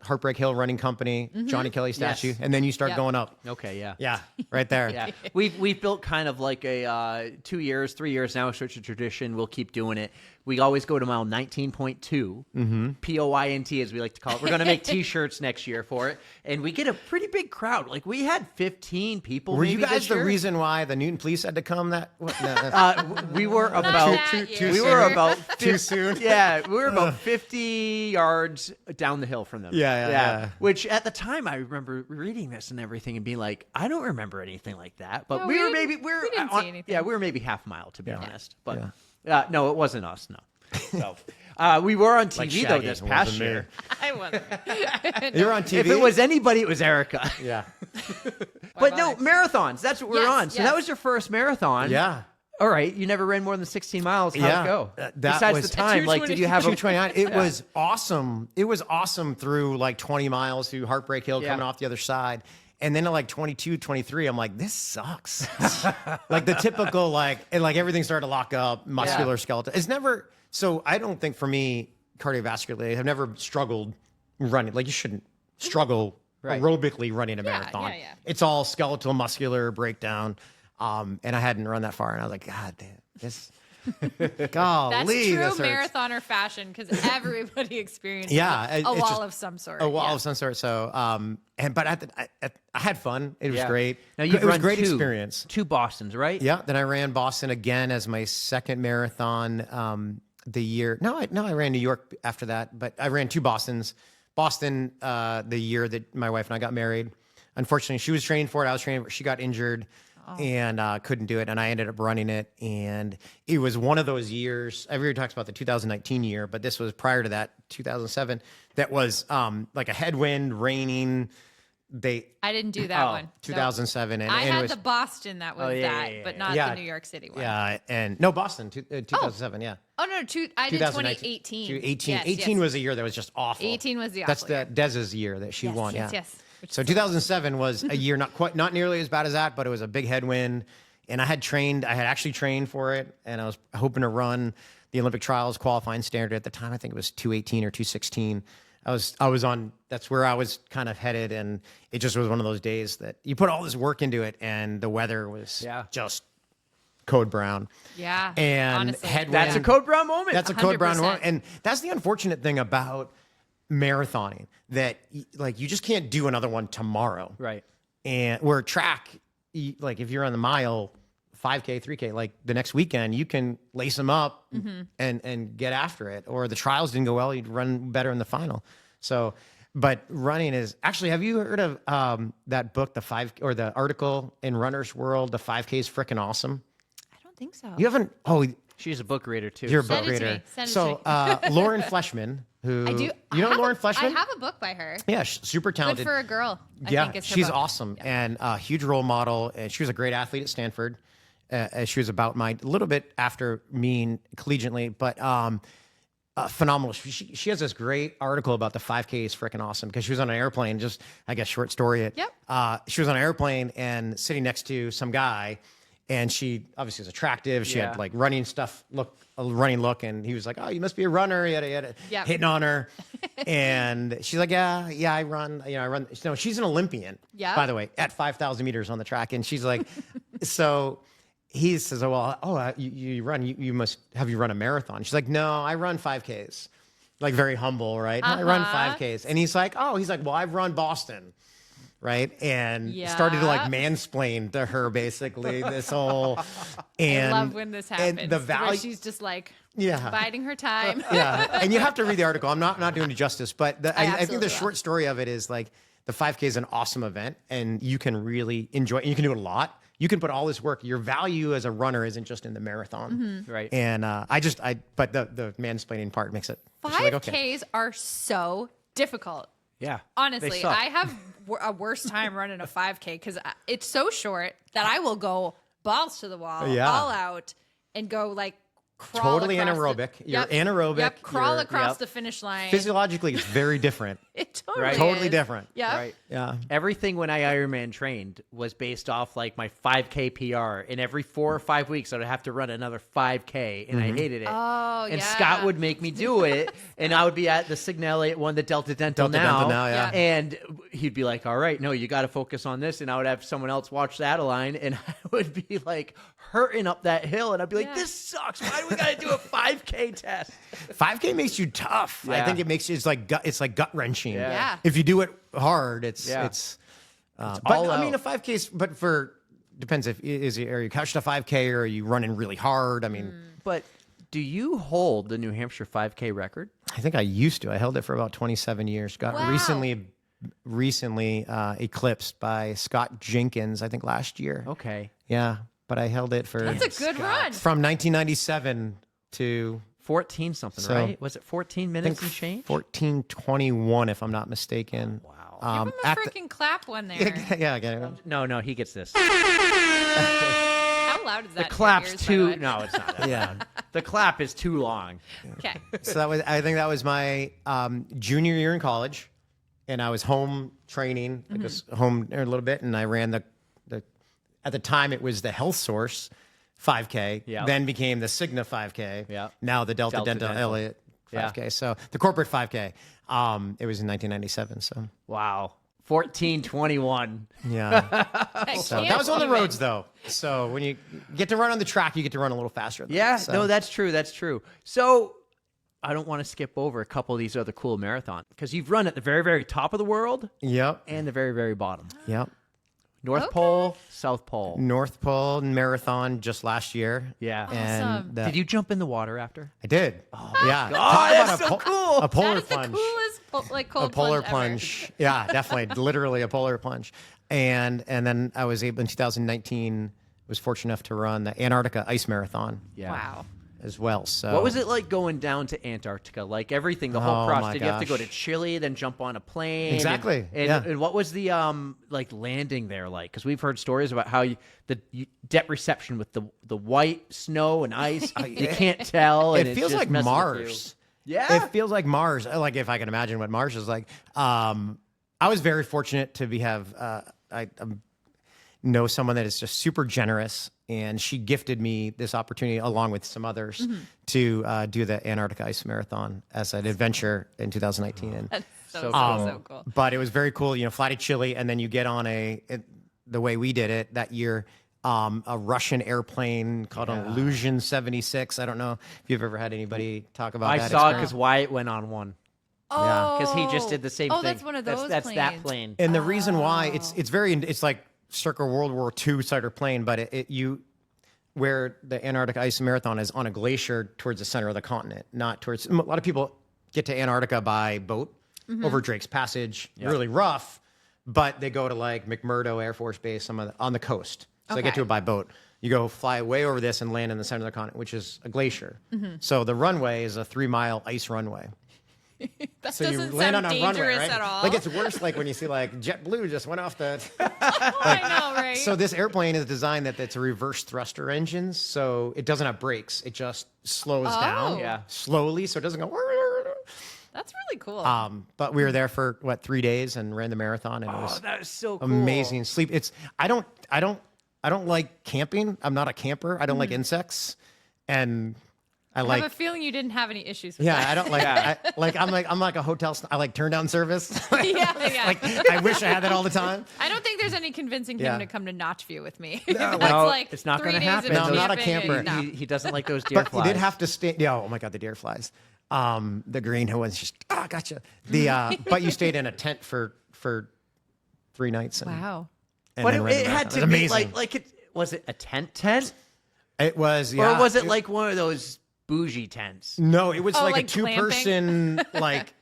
[SPEAKER 3] Heartbreak Hill Running Company, Johnny Kelly statue, and then you start going up.
[SPEAKER 1] Okay, yeah.
[SPEAKER 3] Yeah, right there.
[SPEAKER 1] Yeah, we've built kind of like a 2 years, 3 years now, such a tradition. We'll keep doing it. We always go to mile 19.2, POINT as we like to call it. We're going to make T-shirts next year for it, and we get a pretty big crowd. Like we had 15 people.
[SPEAKER 3] Were you
[SPEAKER 1] maybe
[SPEAKER 3] guys
[SPEAKER 1] this
[SPEAKER 3] the
[SPEAKER 1] year.
[SPEAKER 3] reason why the Newton police had to come?
[SPEAKER 1] We were about
[SPEAKER 3] too
[SPEAKER 1] we were about
[SPEAKER 3] too soon.
[SPEAKER 1] Yeah, we were about 50 yards down the hill from them.
[SPEAKER 3] Yeah.
[SPEAKER 1] Which at the time I remember reading this and everything and being like, I don't remember anything like that. But
[SPEAKER 2] No,
[SPEAKER 1] we
[SPEAKER 2] we
[SPEAKER 1] were
[SPEAKER 2] didn't see anything.
[SPEAKER 1] Yeah, we were maybe half a mile to be honest. But
[SPEAKER 3] Yeah.
[SPEAKER 1] no, it wasn't us. No. So we were on TV
[SPEAKER 3] Like
[SPEAKER 1] though
[SPEAKER 3] Shaggy,
[SPEAKER 1] this
[SPEAKER 3] it
[SPEAKER 1] past
[SPEAKER 3] wasn't me.
[SPEAKER 1] year.
[SPEAKER 2] I wasn't.
[SPEAKER 3] You were on TV.
[SPEAKER 1] If it was anybody, it was Erika.
[SPEAKER 3] Yeah.
[SPEAKER 1] But no, marathons. That's what we're
[SPEAKER 2] Yes,
[SPEAKER 1] on. So
[SPEAKER 2] yes.
[SPEAKER 1] that was your first marathon.
[SPEAKER 3] Yeah.
[SPEAKER 1] All right, you never ran more than 16 miles. How'd it go?
[SPEAKER 3] That
[SPEAKER 1] Besides
[SPEAKER 3] was
[SPEAKER 1] the time, like, did you have a
[SPEAKER 3] 2:29? It was awesome. It was awesome through like 20 miles through Heartbreak Hill, coming off the other side. And then at like 22, 23, I'm like, this sucks. Like the typical, like everything started to lock up, muscular skeleton. It's never, so I don't think for me, cardiovascularly, I've never struggled running. Like you shouldn't struggle aerobically running a marathon. It's all skeletal, muscular breakdown. And I hadn't run that far. And I was like, God damn, this... Golly,
[SPEAKER 2] that's true marathoner fashion because everybody experiences a wall of some sort.
[SPEAKER 3] A wall of some sort. So, but I had fun. It was great.
[SPEAKER 1] Now
[SPEAKER 3] it was a great experience.
[SPEAKER 1] 2 Bostons, right?
[SPEAKER 3] Yeah. Then I ran Boston again as my second marathon. The year. No, I ran New York after that, but I ran 2 Bostons. Boston, the year that my wife and I got married. Unfortunately, she was training for it. I was training for it. She got injured. And couldn't do it, and I ended up running it. And it was one of those years. Everybody talks about the 2019 year, but this was prior to that, 2007. That was like a headwind, raining.
[SPEAKER 2] I didn't do that one.
[SPEAKER 3] 2007,
[SPEAKER 2] and I had the Boston that was but not the New York City one.
[SPEAKER 3] Yeah, and no Boston, 2007. Yeah.
[SPEAKER 2] Oh no, I did 2018.
[SPEAKER 3] 18 was a year that was just awful.
[SPEAKER 2] 18 was the awful.
[SPEAKER 3] That's Dez's year that she won.
[SPEAKER 2] Yes.
[SPEAKER 3] So 2007 was a year not nearly as bad as that, but it was a big headwind. And I had actually trained for it, and I was hoping to run the Olympic trials qualifying standard at the time. I think it was 2:18 or 2:16. I was on. That's where I was kind of headed, and it just was one of those days that you put all this work into it, and the weather was just code brown.
[SPEAKER 2] Yeah,
[SPEAKER 3] and
[SPEAKER 2] honestly.
[SPEAKER 3] headwind.
[SPEAKER 1] That's a code brown moment.
[SPEAKER 3] That's a code brown moment, and that's the unfortunate thing about marathoning, that like you just can't do another one tomorrow,
[SPEAKER 1] right?
[SPEAKER 3] And where track, like if you're on the mile, 5K, 3K, like the next weekend you can lace them up and get after it. Or the trials didn't go well, you'd run better in the final. So, but running is actually, have you heard of that book, the article in Runner's World, the 5K is freaking awesome?
[SPEAKER 2] I don't think so.
[SPEAKER 3] You haven't? Oh,
[SPEAKER 1] she's a book reader too.
[SPEAKER 3] You're a book reader. So Lauren Fleshman, who
[SPEAKER 2] I do.
[SPEAKER 3] You know Lauren Fleshman?
[SPEAKER 2] I have a book by her.
[SPEAKER 3] Yeah, super talented.
[SPEAKER 2] Good for a girl. I think it's her
[SPEAKER 3] she's
[SPEAKER 2] book.
[SPEAKER 3] awesome and a huge role model. And she was a great athlete at Stanford. She was about a little bit after me collegiately, but phenomenal. She has this great article about the 5K is freaking awesome because she was on an airplane. Just I guess short story. She was on an airplane and sitting next to some guy. And she obviously was attractive. She had like running look, and he was like, "Oh, you must be a runner." Yada, hitting on her, and she's like, "Yeah, I run. I run." No, she's an Olympian, by the way, at 5,000 meters on the track, and she's like, so he says, you run. You must have you run a marathon? She's like, "No, I run 5Ks." Like very humble, right? I run 5Ks, and he's like, "Well, I've run Boston." Right. And started to like mansplain to her basically this whole, and
[SPEAKER 2] I love when this happens.
[SPEAKER 3] And the value,
[SPEAKER 2] she's just like biding her time.
[SPEAKER 3] And you have to read the article. I'm not doing it justice, but I think the short story of it is like the 5K is an awesome event and you can really enjoy it. You can do it a lot. You can put all this work. Your value as a runner isn't just in the marathon.
[SPEAKER 1] Right.
[SPEAKER 3] And but the mansplaining part makes it.
[SPEAKER 2] 5Ks are so difficult.
[SPEAKER 1] Yeah.
[SPEAKER 2] Honestly, I have a worse time running a 5K because it's so short that I will go balls to the wall, all out, and go like crawl.
[SPEAKER 3] Totally anaerobic. You're anaerobic.
[SPEAKER 2] Yep. Crawl across the finish line.
[SPEAKER 3] Physiologically, it's very different.
[SPEAKER 2] It totally is.
[SPEAKER 3] Totally different.
[SPEAKER 2] Yeah.
[SPEAKER 1] Right.
[SPEAKER 3] Yeah.
[SPEAKER 1] Everything when I Ironman trained was based off like my 5K PR. And every 4 or 5 weeks, I'd have to run another 5K, and I hated it.
[SPEAKER 2] Oh,
[SPEAKER 1] and Scott would make me do it, and I would be at the Signale at one, the Delta Dental now, and he'd be like, "All right, no, you got to focus on this," and I would have someone else watch that line, and I would be like hurting up that hill, and I'd be like, "This sucks. Why do we got to do a 5K test?"
[SPEAKER 3] 5K makes you tough. I think it makes you. It's like gut wrenching.
[SPEAKER 2] Yeah.
[SPEAKER 3] If you do it hard, it's but I mean, a 5K, but depends if are you couched a 5K or are you running really hard? I mean,
[SPEAKER 1] but do you hold the New Hampshire 5K record?
[SPEAKER 3] I think I used to. I held it for about 27 years. Got recently eclipsed by Scott Jenkins, I think last year.
[SPEAKER 1] Okay.
[SPEAKER 3] Yeah, but I held it for
[SPEAKER 2] That's a good run.
[SPEAKER 3] From 1997 to
[SPEAKER 1] 14 something, right? Was it 14 minutes and change?
[SPEAKER 3] 14:21, if I'm not mistaken.
[SPEAKER 1] Wow.
[SPEAKER 2] Give him a freaking clap one there.
[SPEAKER 3] I get it.
[SPEAKER 1] No, he gets this.
[SPEAKER 2] How loud is that?
[SPEAKER 1] The clap's too.
[SPEAKER 2] No,
[SPEAKER 1] it's not. The clap is too long.
[SPEAKER 2] Okay.
[SPEAKER 3] So I think that was my junior year in college. and I was home training, I was home a little bit, and I ran the at the time it was the Health Source 5K, then became the Cigna 5K, now the Delta Dental Elliott 5K. So the corporate 5K, it was in 1997. So
[SPEAKER 1] wow. 14:21.
[SPEAKER 3] Yeah. So that was on the roads, though. So when you get to run on the track, you get to run a little faster.
[SPEAKER 1] Yeah,
[SPEAKER 3] so.
[SPEAKER 1] no, that's true. That's true. So I don't want to skip over a couple of these other cool marathons because you've run at the very, very top of the world.
[SPEAKER 3] Yep.
[SPEAKER 1] And the very, very bottom.
[SPEAKER 3] Yep.
[SPEAKER 1] North Pole, South Pole.
[SPEAKER 3] North Pole marathon just last year.
[SPEAKER 1] Yeah.
[SPEAKER 2] Awesome.
[SPEAKER 3] And
[SPEAKER 1] did you jump in the water after?
[SPEAKER 3] I did.
[SPEAKER 1] Oh,
[SPEAKER 3] yeah.
[SPEAKER 1] God, that's so cool.
[SPEAKER 3] A polar
[SPEAKER 2] That is
[SPEAKER 3] plunge.
[SPEAKER 2] the coolest cold
[SPEAKER 3] a polar
[SPEAKER 2] plunge.
[SPEAKER 3] Yeah, definitely. Literally a polar plunge. And then I was able in 2019, was fortunate enough to run the Antarctica Ice Marathon.
[SPEAKER 1] Yeah.
[SPEAKER 2] Wow.
[SPEAKER 3] As well. So
[SPEAKER 1] what was it like going down to Antarctica? Like everything, the whole process. Did you have to go to Chile, then jump on a plane?
[SPEAKER 3] Exactly.
[SPEAKER 1] And what was the like landing there like? Because we've heard stories about how the debt reception with the white snow and ice, you can't tell. And
[SPEAKER 3] it feels like Mars.
[SPEAKER 1] Yeah.
[SPEAKER 3] It feels like Mars. Like if I can imagine what Mars is like. I was very fortunate to I know someone that is just super generous, and she gifted me this opportunity along with some others to do the Antarctica Ice Marathon as an adventure in 2019. And
[SPEAKER 2] That's so cool.
[SPEAKER 3] But it was very cool, fly to Chile, and then you get on the way we did it that year, a Russian airplane called an Illusion 76. I don't know if you've ever had anybody talk about that.
[SPEAKER 1] I saw it because Wyatt went on one.
[SPEAKER 2] Oh,
[SPEAKER 1] because he just did the same thing.
[SPEAKER 2] Oh, that's one of those.
[SPEAKER 1] That's that plane.
[SPEAKER 3] And the reason why it's like circa World War II cider plane, but where the Antarctica Ice Marathon is on a glacier towards the center of the continent, not towards. A lot of people get to Antarctica by boat over Drake's Passage, really rough, but they go to like McMurdo Air Force Base on the coast, so they get to it by boat. You go fly way over this and land in the center of the continent, which is a glacier. So the runway is a 3-mile ice runway.
[SPEAKER 2] That
[SPEAKER 3] So
[SPEAKER 2] doesn't
[SPEAKER 3] you land
[SPEAKER 2] sound
[SPEAKER 3] on a
[SPEAKER 2] dangerous
[SPEAKER 3] runway, right?
[SPEAKER 2] at all.
[SPEAKER 3] Like it's worse, like when you see like JetBlue just went off the.
[SPEAKER 2] I know, right?
[SPEAKER 3] So this airplane is designed that it's a reverse thruster engine, so it doesn't have brakes. It just slows down slowly, so it doesn't go.
[SPEAKER 2] That's really cool.
[SPEAKER 3] But we were there for 3 days and ran the marathon, and it was
[SPEAKER 1] that is so cool.
[SPEAKER 3] amazing. Sleep. I don't like camping. I'm not a camper. I don't like insects, and I
[SPEAKER 2] have a feeling you didn't have any issues with that.
[SPEAKER 3] I don't like. I'm like a hotel. I like turn down service.
[SPEAKER 2] Yeah.
[SPEAKER 3] Like I wish I had that all the time.
[SPEAKER 2] I don't think there's any convincing him to come to Notchview with me.
[SPEAKER 1] No,
[SPEAKER 2] like
[SPEAKER 1] it's not going to
[SPEAKER 2] 3 days
[SPEAKER 1] happen.
[SPEAKER 2] of
[SPEAKER 3] No, I'm not a
[SPEAKER 2] camping
[SPEAKER 3] camper.
[SPEAKER 2] and-
[SPEAKER 1] He doesn't like those deer
[SPEAKER 3] But
[SPEAKER 1] flies.
[SPEAKER 3] you did have to stay. Yeah. Oh my God, the deer flies. The green ones just gotcha. But you stayed in a tent for 3 nights. And,
[SPEAKER 2] Wow.
[SPEAKER 3] and
[SPEAKER 1] But
[SPEAKER 3] then ran the
[SPEAKER 1] it had
[SPEAKER 3] marathon.
[SPEAKER 1] to
[SPEAKER 3] It was
[SPEAKER 1] be
[SPEAKER 3] amazing.
[SPEAKER 1] like it was it a tent?
[SPEAKER 3] It was.
[SPEAKER 1] Or
[SPEAKER 3] Yeah.
[SPEAKER 1] was it like one of those bougie tents?
[SPEAKER 3] No, it was like a
[SPEAKER 2] like
[SPEAKER 3] two-person like.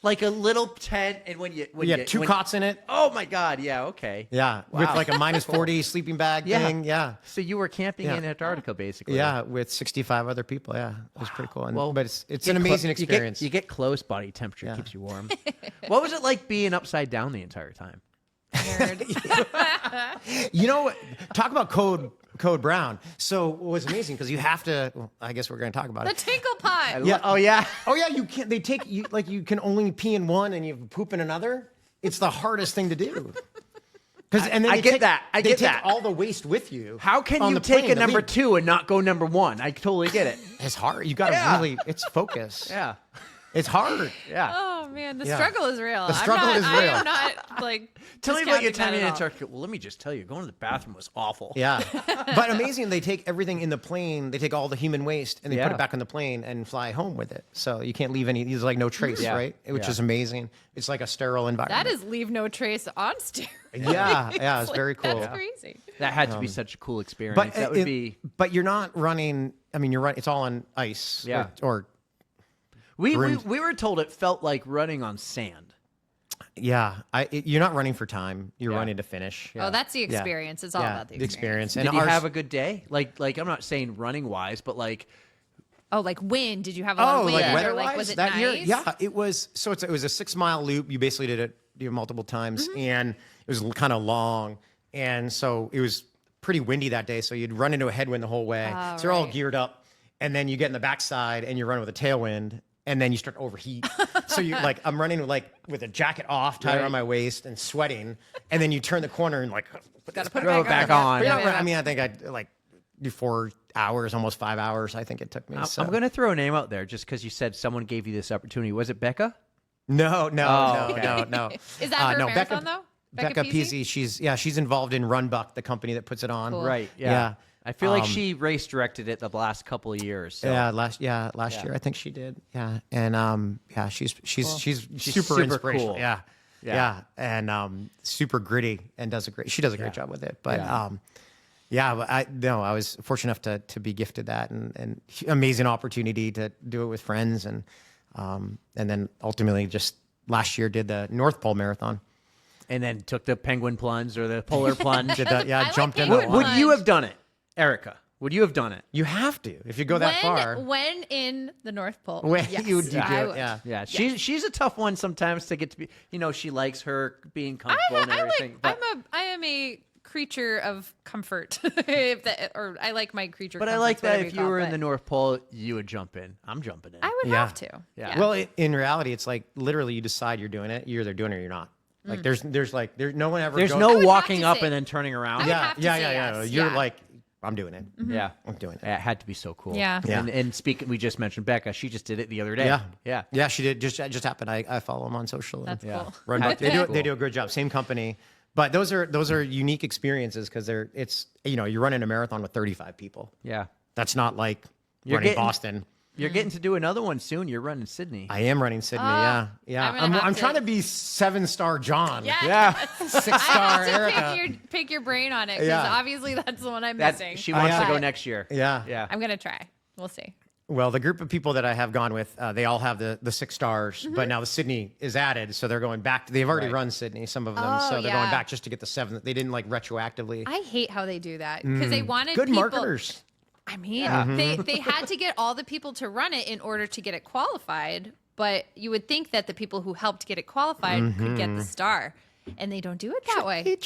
[SPEAKER 1] Like a little tent, and when you
[SPEAKER 3] Two cots in it.
[SPEAKER 1] Oh my God! Yeah, okay.
[SPEAKER 3] Yeah, with like a -40 sleeping bag thing. Yeah.
[SPEAKER 1] So you were camping in Antarctica, basically.
[SPEAKER 3] Yeah, with 65 other people. Yeah, it was pretty cool. And,
[SPEAKER 1] Well,
[SPEAKER 3] but it's an amazing experience.
[SPEAKER 1] You get close, body temperature keeps you warm. What was it like being upside down the entire time?
[SPEAKER 3] Talk about code brown. So it was amazing because you have to. Well, I guess we're going to talk about
[SPEAKER 2] The
[SPEAKER 3] it.
[SPEAKER 2] tinkle pot.
[SPEAKER 3] Yeah.
[SPEAKER 1] Oh yeah.
[SPEAKER 3] Oh yeah. You can't. They take you like you can only pee in one and you poop in another. It's the hardest thing to do. Because
[SPEAKER 1] I get that. I get
[SPEAKER 3] they
[SPEAKER 1] that.
[SPEAKER 3] take all the waste with you.
[SPEAKER 1] How can
[SPEAKER 3] on
[SPEAKER 1] you
[SPEAKER 3] the
[SPEAKER 1] take
[SPEAKER 3] plane
[SPEAKER 1] a
[SPEAKER 3] to
[SPEAKER 1] number
[SPEAKER 3] leave.
[SPEAKER 1] 2 and not go number 1? I totally get it.
[SPEAKER 3] It's hard. You got to really. It's focus.
[SPEAKER 1] Yeah.
[SPEAKER 3] It's hard.
[SPEAKER 1] Yeah.
[SPEAKER 2] Oh man, the
[SPEAKER 3] Yeah.
[SPEAKER 2] struggle is real.
[SPEAKER 3] The struggle is
[SPEAKER 2] I
[SPEAKER 3] real.
[SPEAKER 2] am not like.
[SPEAKER 1] Tell me about your time in
[SPEAKER 2] discounting that at all.
[SPEAKER 1] Antarctica. Well, let me just tell you, going to the bathroom was awful.
[SPEAKER 3] Yeah. But amazing, they take everything in the plane, they take all the human waste and they put
[SPEAKER 1] Yeah.
[SPEAKER 3] it back on the plane and fly home with it. So you can't leave any, there's like no trace,
[SPEAKER 1] Yeah.
[SPEAKER 3] right? Which
[SPEAKER 1] Yeah.
[SPEAKER 3] is amazing. It's like a sterile environment.
[SPEAKER 2] That is leave no trace on steroids.
[SPEAKER 3] Yeah, it's very cool.
[SPEAKER 2] That's crazy.
[SPEAKER 1] That had to be such a cool experience.
[SPEAKER 3] But
[SPEAKER 1] that would be.
[SPEAKER 3] But you're not running, I mean, you're right, it's all on ice.
[SPEAKER 1] Yeah.
[SPEAKER 3] Or
[SPEAKER 1] We
[SPEAKER 3] groomed.
[SPEAKER 1] were told it felt like running on sand.
[SPEAKER 3] yeah, you're not running for time. You're
[SPEAKER 1] Yeah.
[SPEAKER 3] running to finish.
[SPEAKER 2] Oh, that's the experience. It's all about the experience.
[SPEAKER 3] And
[SPEAKER 1] Did you
[SPEAKER 3] ours-
[SPEAKER 1] have a good day? Like I'm not saying running wise, but like
[SPEAKER 2] Oh, like wind? Did you have a lot of wind?
[SPEAKER 3] like
[SPEAKER 2] or
[SPEAKER 3] weather-wise
[SPEAKER 2] like was it
[SPEAKER 3] that
[SPEAKER 2] nice?
[SPEAKER 3] year? Yeah, it was. So it was a 6-mile loop. You basically did it multiple times, and it was kind of long, and so it was pretty windy that day. So you'd run into a headwind the whole way.
[SPEAKER 2] Oh,
[SPEAKER 3] so you're all
[SPEAKER 2] right.
[SPEAKER 3] geared up, and then you get in the backside and you run with a tailwind. And then you start to overheat. So you like, I'm running like with a jacket off, tied around my waist and sweating. And then you turn the corner and like,
[SPEAKER 2] Got to put
[SPEAKER 1] Throw it back on.
[SPEAKER 3] I mean, I think I like do 4 hours, almost 5 hours. I think it took me.
[SPEAKER 1] I'm going to throw a name out there just because you said someone gave you this opportunity. Was it Becca?
[SPEAKER 3] No.
[SPEAKER 2] Is that her marathon though?
[SPEAKER 3] Becca Peasy, she's involved in Runbuck, the company that puts it on.
[SPEAKER 2] Cool.
[SPEAKER 1] Right. Yeah. I feel like she race directed it the last couple of years. So.
[SPEAKER 3] Yeah, last year I think she did. Yeah, and she's super inspirational.
[SPEAKER 1] Cool.
[SPEAKER 3] Yeah, and super gritty and does a great job with it. But I was fortunate enough to be gifted that and amazing opportunity to do it with friends and then ultimately just last year did the North Pole Marathon.
[SPEAKER 1] And then took the penguin plunge or the polar plunge.
[SPEAKER 3] Jumped in.
[SPEAKER 1] Would you have done it, Erika? Would you have done it?
[SPEAKER 3] You have to if you go that far.
[SPEAKER 2] When in the North Pole,
[SPEAKER 3] yes. you do it.
[SPEAKER 1] Yeah. She's a tough one sometimes to get to be. She likes her being comfortable and everything.
[SPEAKER 2] I am a creature of comfort. Or I like my creature.
[SPEAKER 1] But I like that if you were in the North Pole, you would jump in. I'm jumping in.
[SPEAKER 2] I would have to.
[SPEAKER 1] Yeah.
[SPEAKER 3] Well, in reality, it's like literally you decide you're doing it. You're either doing it or you're not. Like there's no one ever.
[SPEAKER 1] There's
[SPEAKER 3] goes,
[SPEAKER 1] no walking up and then turning around.
[SPEAKER 3] Yeah. You're like, I'm doing it.
[SPEAKER 2] Mm-hmm.
[SPEAKER 1] Yeah,
[SPEAKER 3] I'm doing it.
[SPEAKER 1] It had to be so cool.
[SPEAKER 2] Yeah.
[SPEAKER 1] And speaking, we just mentioned Becca. She just did it the other day.
[SPEAKER 3] Yeah. She did. Just happened. I follow them on social.
[SPEAKER 2] That's cool.
[SPEAKER 3] Runbuck. They do a great job. Same company, but those are unique experiences because you're running a marathon with 35 people.
[SPEAKER 1] Yeah,
[SPEAKER 3] that's not like running Boston.
[SPEAKER 1] You're getting to do another one soon. You're running Sydney.
[SPEAKER 3] I am running Sydney. Yeah. I'm trying to be 7-star John.
[SPEAKER 2] Yeah.
[SPEAKER 3] 6-star Erika.
[SPEAKER 2] Pick your brain on it because obviously that's the one I'm missing.
[SPEAKER 1] She wants to go next year.
[SPEAKER 3] Yeah.
[SPEAKER 2] I'm gonna try. We'll see.
[SPEAKER 3] Well, the group of people that I have gone with, they all have the 6 stars, but now the Sydney is added, so they're going back. They've already run Sydney, some of them, so they're going back just to get the 7. They didn't like retroactively.
[SPEAKER 2] I hate how they do that because they wanted
[SPEAKER 3] good
[SPEAKER 2] people,
[SPEAKER 3] marketers.
[SPEAKER 2] I mean, they had to get all the people to run it in order to get it qualified, but you would think that the people who helped get it qualified could get the star. And they don't do it that way.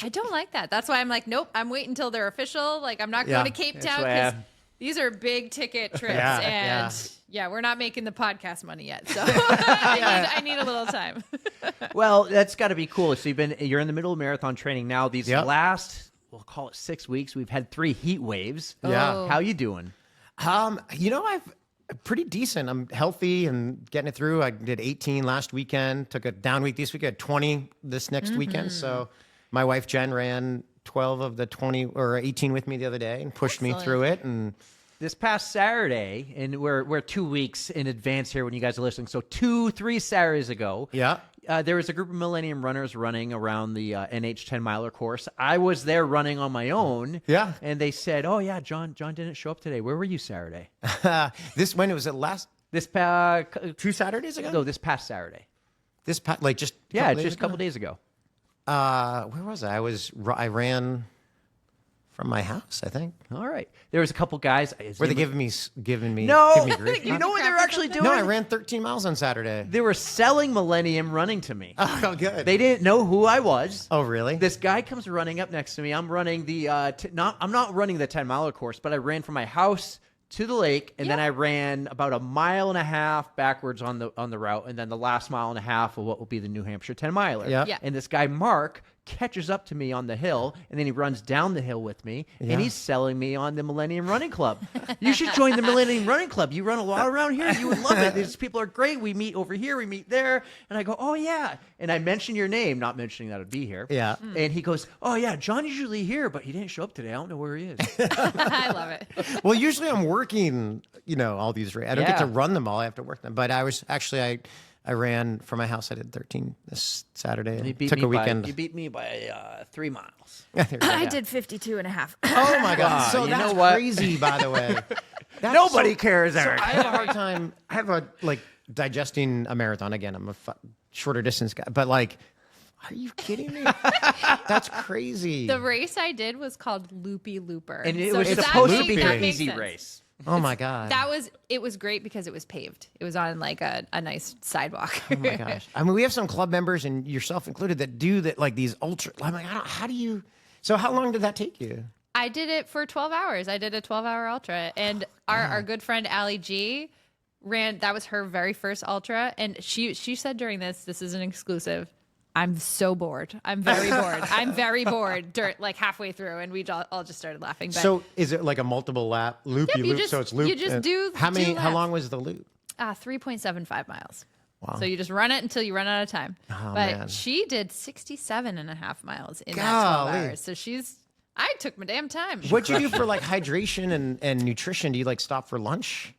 [SPEAKER 2] I don't like that. That's why I'm like, nope, I'm waiting until they're official. Like, I'm not going to Cape Town because these are big ticket trips. We're not making the podcast money yet. So I need a little time.
[SPEAKER 1] Well, that's got to be cool. So you're in the middle of marathon training now. These last, we'll call it 6 weeks, we've had 3 heat waves.
[SPEAKER 3] Yeah.
[SPEAKER 1] How you doing?
[SPEAKER 3] I've pretty decent. I'm healthy and getting it through. I did 18 last weekend, took a down week this week. I had 20 this next weekend. So my wife, Jen, ran 12 of the 20 or 18 with me the other day and pushed me through it. And
[SPEAKER 1] this past Saturday, and we're 2 weeks in advance here when you guys are listening. So 3 Saturdays ago, there was a group of Millennium runners running around the NH 10-miler course. I was there running on my own.
[SPEAKER 3] Yeah.
[SPEAKER 1] And they said, oh, yeah, John didn't show up today. Where were you Saturday?
[SPEAKER 3] When it was it last?
[SPEAKER 1] This
[SPEAKER 3] 2 Saturdays ago?
[SPEAKER 1] No, this past Saturday.
[SPEAKER 3] Just a
[SPEAKER 1] couple days ago.
[SPEAKER 3] Where was I? I ran from my house, I think.
[SPEAKER 1] All right. There was a couple guys.
[SPEAKER 3] Were they giving me
[SPEAKER 1] No.
[SPEAKER 3] grief?
[SPEAKER 1] You know what they were actually doing?
[SPEAKER 3] No, I ran 13 miles on Saturday.
[SPEAKER 1] They were selling Millennium Running to me.
[SPEAKER 3] Oh, good.
[SPEAKER 1] They didn't know who I was.
[SPEAKER 3] Oh, really?
[SPEAKER 1] This guy comes running up next to me. I'm running I'm not running the 10-miler course, but I ran from my house to the lake, and then I ran about 1.5 miles backwards on the route, and then the last 1.5 miles of what will be the New Hampshire 10-miler.
[SPEAKER 3] Yeah.
[SPEAKER 1] And this guy, Mark, catches up to me on the hill, and then he runs down the hill with me, and he's selling me on the Millennium Running Club. You should join the Millennium Running Club. You run a lot around here. You would love it. These people are great. We meet over here. We meet there. And I go, oh, yeah. And I mention your name, not mentioning that I'd be here.
[SPEAKER 3] Yeah.
[SPEAKER 1] And he goes, oh, yeah, John's usually here, but he didn't show up today. I don't know where he is.
[SPEAKER 2] I love it.
[SPEAKER 3] Well, usually I'm working, all these races. I don't get to run them all. I have to work them. But I ran from my house. I did 13 this Saturday. Took a weekend.
[SPEAKER 1] You beat me by 3 miles.
[SPEAKER 2] I did 52 and a half.
[SPEAKER 3] Oh, my God. So
[SPEAKER 1] that's
[SPEAKER 3] crazy, by the way.
[SPEAKER 1] Nobody cares, Eric.
[SPEAKER 3] I have a hard time. I have digesting a marathon. Again, I'm a shorter distance guy. But are you kidding me? That's crazy.
[SPEAKER 2] The race I did was called Loopy Looper.
[SPEAKER 1] And it was supposed to be an easy
[SPEAKER 2] sense.
[SPEAKER 1] race.
[SPEAKER 3] Oh my God.
[SPEAKER 2] It was great because it was paved. It was on a nice sidewalk.
[SPEAKER 3] Oh my gosh. I mean, we have some club members and yourself included that do that, these ultra. I'm like, how do you? So how long did that take you?
[SPEAKER 2] I did it for 12 hours. I did a 12-hour ultra, and our good friend Allie G that was her very first ultra, and she said during this is an exclusive, I'm so bored. I'm very bored. I'm very bored. Like halfway through, and we all just started laughing. But
[SPEAKER 3] so is it like a multiple lap loop?
[SPEAKER 2] Yep,
[SPEAKER 3] you loop, so it's loop.
[SPEAKER 2] You just do
[SPEAKER 3] how many?
[SPEAKER 2] 2
[SPEAKER 3] How
[SPEAKER 2] laps.
[SPEAKER 3] long was the loop?
[SPEAKER 2] 3.75 miles.
[SPEAKER 3] Wow.
[SPEAKER 2] So you just run it until you run out of time.
[SPEAKER 3] Oh,
[SPEAKER 2] but
[SPEAKER 3] man.
[SPEAKER 2] she did 67.5 miles in that 12
[SPEAKER 3] Golly.
[SPEAKER 2] hours. So I took my damn time.
[SPEAKER 3] What'd you do for like hydration and nutrition? Do you like stop for lunch?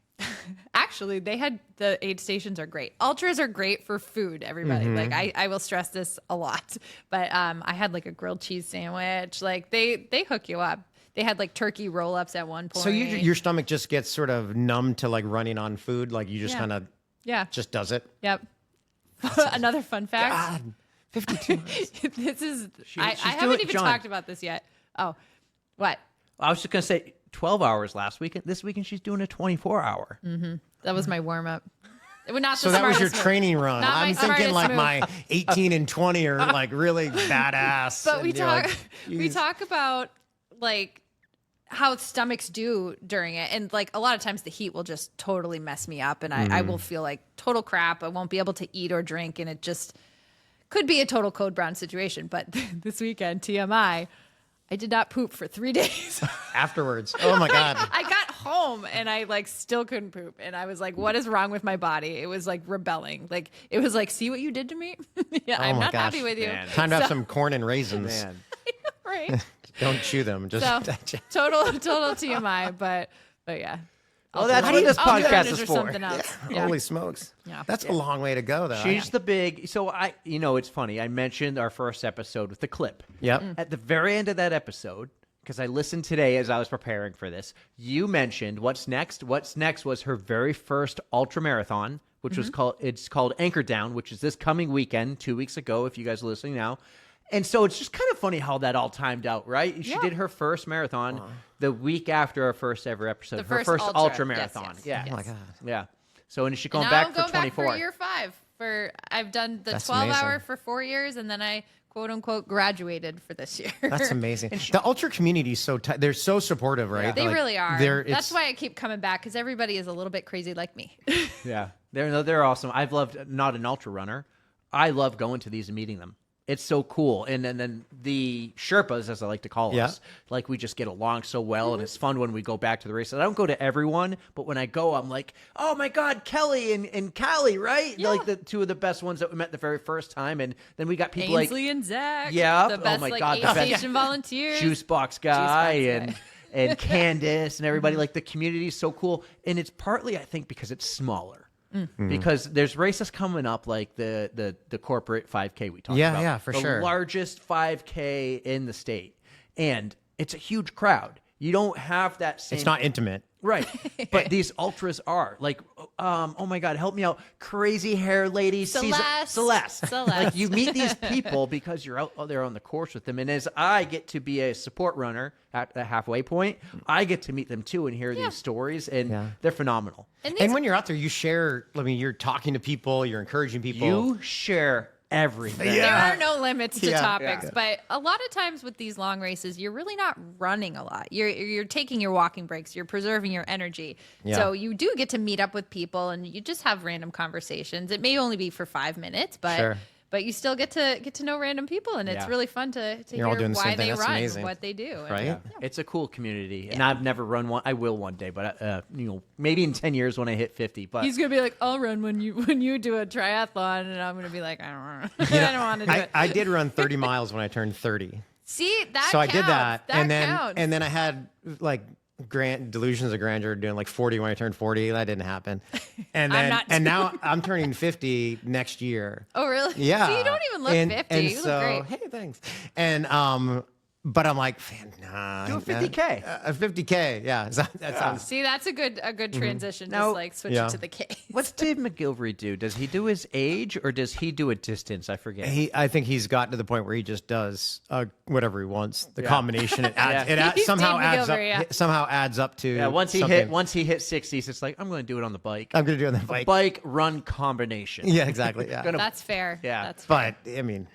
[SPEAKER 2] Actually, the aid stations are great. Ultras are great for food, everybody. Like I will stress this a lot. But I had like a grilled cheese sandwich. Like they hook you up. They had like turkey roll-ups at one point.
[SPEAKER 3] So your stomach just gets sort of numb to like running on food. Like you just kind of just does it.
[SPEAKER 2] Yep. Another fun fact.
[SPEAKER 3] God, 52.
[SPEAKER 2] This is I
[SPEAKER 1] she's
[SPEAKER 2] haven't
[SPEAKER 1] doing-
[SPEAKER 2] even
[SPEAKER 1] John.
[SPEAKER 2] talked about this yet. Oh, what?
[SPEAKER 1] I was just going to say 12 hours last weekend. This weekend, she's doing a 24-hour.
[SPEAKER 2] That was my warm-up. Not
[SPEAKER 3] So
[SPEAKER 2] the
[SPEAKER 3] that was your
[SPEAKER 2] smartest move.
[SPEAKER 3] training run.
[SPEAKER 2] Not my
[SPEAKER 3] I'm thinking
[SPEAKER 2] smartest
[SPEAKER 3] like
[SPEAKER 2] move.
[SPEAKER 3] my 18 and 20 are like really badass.
[SPEAKER 2] But
[SPEAKER 3] and
[SPEAKER 2] we
[SPEAKER 3] you're
[SPEAKER 2] talk
[SPEAKER 3] like,
[SPEAKER 2] we
[SPEAKER 3] "Jeez."
[SPEAKER 2] talk about like how stomachs do during it, and like a lot of times the heat will just totally mess me up, and I will feel like total crap. I won't be able to eat or drink, and it just could be a total Code Brown situation. But this weekend, TMI, I did not poop for 3 days.
[SPEAKER 3] afterwards. Oh my God.
[SPEAKER 2] I got home and I like still couldn't poop, and I was like, what is wrong with my body? It was like rebelling. Like it was like, see what you did to me? Yeah, I'm
[SPEAKER 3] my
[SPEAKER 2] not
[SPEAKER 3] gosh,
[SPEAKER 2] happy with you.
[SPEAKER 1] man.
[SPEAKER 3] Time to have some corn and raisins.
[SPEAKER 1] Man.
[SPEAKER 2] Right.
[SPEAKER 3] Don't chew them. Just
[SPEAKER 2] So total TMI, but yeah.
[SPEAKER 1] Well, that's what this
[SPEAKER 2] I'll do
[SPEAKER 1] podcast
[SPEAKER 2] it
[SPEAKER 1] is
[SPEAKER 2] or
[SPEAKER 1] for.
[SPEAKER 2] something else. Yeah.
[SPEAKER 3] Holy smokes.
[SPEAKER 2] Yeah.
[SPEAKER 3] That's a long way to go, though.
[SPEAKER 1] She's the big. So it's funny. I mentioned our first episode with the clip.
[SPEAKER 3] Yep.
[SPEAKER 1] At the very end of that episode, because I listened today as I was preparing for this, you mentioned what's next. What's next was her very first ultra marathon, which was called Anchor Down, which is this coming weekend, 2 weeks ago. If you guys are listening now. And so it's just kind of funny how that all timed out, right? She did her first marathon the week after our first ever episode.
[SPEAKER 2] The
[SPEAKER 1] Her first
[SPEAKER 2] ultra.
[SPEAKER 1] ultra
[SPEAKER 2] Yes,
[SPEAKER 1] marathon.
[SPEAKER 2] yes,
[SPEAKER 1] Yeah.
[SPEAKER 2] yes.
[SPEAKER 3] Oh my God.
[SPEAKER 1] Yeah. So and she's going
[SPEAKER 2] Now
[SPEAKER 1] back
[SPEAKER 2] I'm
[SPEAKER 1] for
[SPEAKER 2] going
[SPEAKER 1] 24.
[SPEAKER 2] back for year 5. I've done the
[SPEAKER 3] That's
[SPEAKER 2] 12 hour
[SPEAKER 3] amazing.
[SPEAKER 2] for 4 years, and then I quote unquote graduated for this year.
[SPEAKER 3] That's amazing. The ultra community is so they're so supportive, right?
[SPEAKER 2] They
[SPEAKER 3] Like,
[SPEAKER 2] really are.
[SPEAKER 3] It's
[SPEAKER 2] That's why I keep coming back, because everybody is a little bit crazy like me.
[SPEAKER 1] Yeah. They're awesome. I've loved, not an ultra runner, I love going to these and meeting them. It's so cool. And then the Sherpas, as I like to call us, like we just get along so well, and it's fun when we go back to the races. I don't go to everyone, but when I go, I'm like, oh my God, Kelly and Callie, right?
[SPEAKER 2] Yeah.
[SPEAKER 1] Like the two of the best ones that we met the very first time. And then we got people
[SPEAKER 2] Ainsley and Zach.
[SPEAKER 1] Yeah.
[SPEAKER 2] The best
[SPEAKER 1] Oh my
[SPEAKER 2] like
[SPEAKER 1] God, the
[SPEAKER 2] aid
[SPEAKER 1] best.
[SPEAKER 2] station volunteers.
[SPEAKER 1] Juice Box guy
[SPEAKER 2] Juice Box
[SPEAKER 1] and Candace and everybody. Like the community is so cool. And it's partly, I think, because it's smaller. Because there's races coming up like the corporate 5K we talked about.
[SPEAKER 3] Yeah, for sure.
[SPEAKER 1] The largest 5K in the state. And it's a huge crowd. You don't have that same...
[SPEAKER 3] It's not intimate.
[SPEAKER 1] Right. But these ultras are. Like, oh my God, help me out. Crazy hair lady. Celeste. Like, you meet these people because you're out there on the course with them. And as I get to be a support runner at the halfway point, I get to meet them too and hear these stories. And they're phenomenal.
[SPEAKER 3] And when you're out there, you share, I mean, you're talking to people, you're encouraging people.
[SPEAKER 1] You share everything.
[SPEAKER 2] There are no limits to
[SPEAKER 3] Yeah.
[SPEAKER 2] topics,
[SPEAKER 3] Yeah.
[SPEAKER 2] but a lot of times with these long races, you're really not running a lot. You're taking your walking breaks. You're preserving your energy.
[SPEAKER 3] Yeah.
[SPEAKER 2] So you do get to meet up with people, and you just have random conversations. It may only be for 5 minutes, but
[SPEAKER 3] Sure.
[SPEAKER 2] but you still get to know random people, and it's
[SPEAKER 1] Yeah.
[SPEAKER 2] really fun to
[SPEAKER 3] You're all
[SPEAKER 2] hear
[SPEAKER 3] doing the
[SPEAKER 2] why
[SPEAKER 3] same thing.
[SPEAKER 2] they
[SPEAKER 3] That's
[SPEAKER 2] run,
[SPEAKER 3] amazing.
[SPEAKER 2] what they do, and-
[SPEAKER 3] Right?
[SPEAKER 1] Yeah. It's a cool community. And I've never run one. I will one day, but maybe in 10 years when I hit 50. But
[SPEAKER 2] He's gonna be like, "I'll run when you do a triathlon," and I'm gonna be like, "I don't know. I don't want to do it."
[SPEAKER 3] I did run 30 miles when I turned 30.
[SPEAKER 2] See, that
[SPEAKER 3] So I
[SPEAKER 2] counts.
[SPEAKER 3] did that. and
[SPEAKER 2] counts.
[SPEAKER 3] then I had like delusions of grandeur doing like 40 when I turned 40. That didn't happen. And
[SPEAKER 2] I'm
[SPEAKER 3] then
[SPEAKER 2] not
[SPEAKER 3] and now I'm turning 50 next year.
[SPEAKER 2] Oh, really?
[SPEAKER 3] Yeah.
[SPEAKER 2] See, you don't even look 50.
[SPEAKER 3] And
[SPEAKER 2] You
[SPEAKER 3] so,
[SPEAKER 2] look great.
[SPEAKER 3] hey, thanks. And but I'm like, man, nah.
[SPEAKER 1] do a 50K.
[SPEAKER 3] A 50K, yeah. So that sounds.
[SPEAKER 2] See, that's a good transition.
[SPEAKER 1] Now-
[SPEAKER 2] Just like switch
[SPEAKER 3] Yeah.
[SPEAKER 2] it to the K.
[SPEAKER 1] What's Dave McGilvery do? Does he do his age or does he do a distance? I forget.
[SPEAKER 3] I think he's gotten to the point where he just does whatever he wants. The combination it adds,
[SPEAKER 1] Yeah.
[SPEAKER 3] it adds,
[SPEAKER 2] He's
[SPEAKER 3] somehow
[SPEAKER 2] Dave
[SPEAKER 3] adds up.
[SPEAKER 2] McGilvery, yeah.
[SPEAKER 3] Somehow adds up to.
[SPEAKER 1] Yeah, once he
[SPEAKER 3] something.
[SPEAKER 1] hit 60s, it's like I'm going to do it on the bike.
[SPEAKER 3] I'm gonna do it on the bike.
[SPEAKER 1] Bike run combination.
[SPEAKER 3] Yeah, exactly. Yeah.
[SPEAKER 1] Gonna-
[SPEAKER 2] That's fair.
[SPEAKER 1] Yeah.
[SPEAKER 2] That's fair.
[SPEAKER 3] But I mean,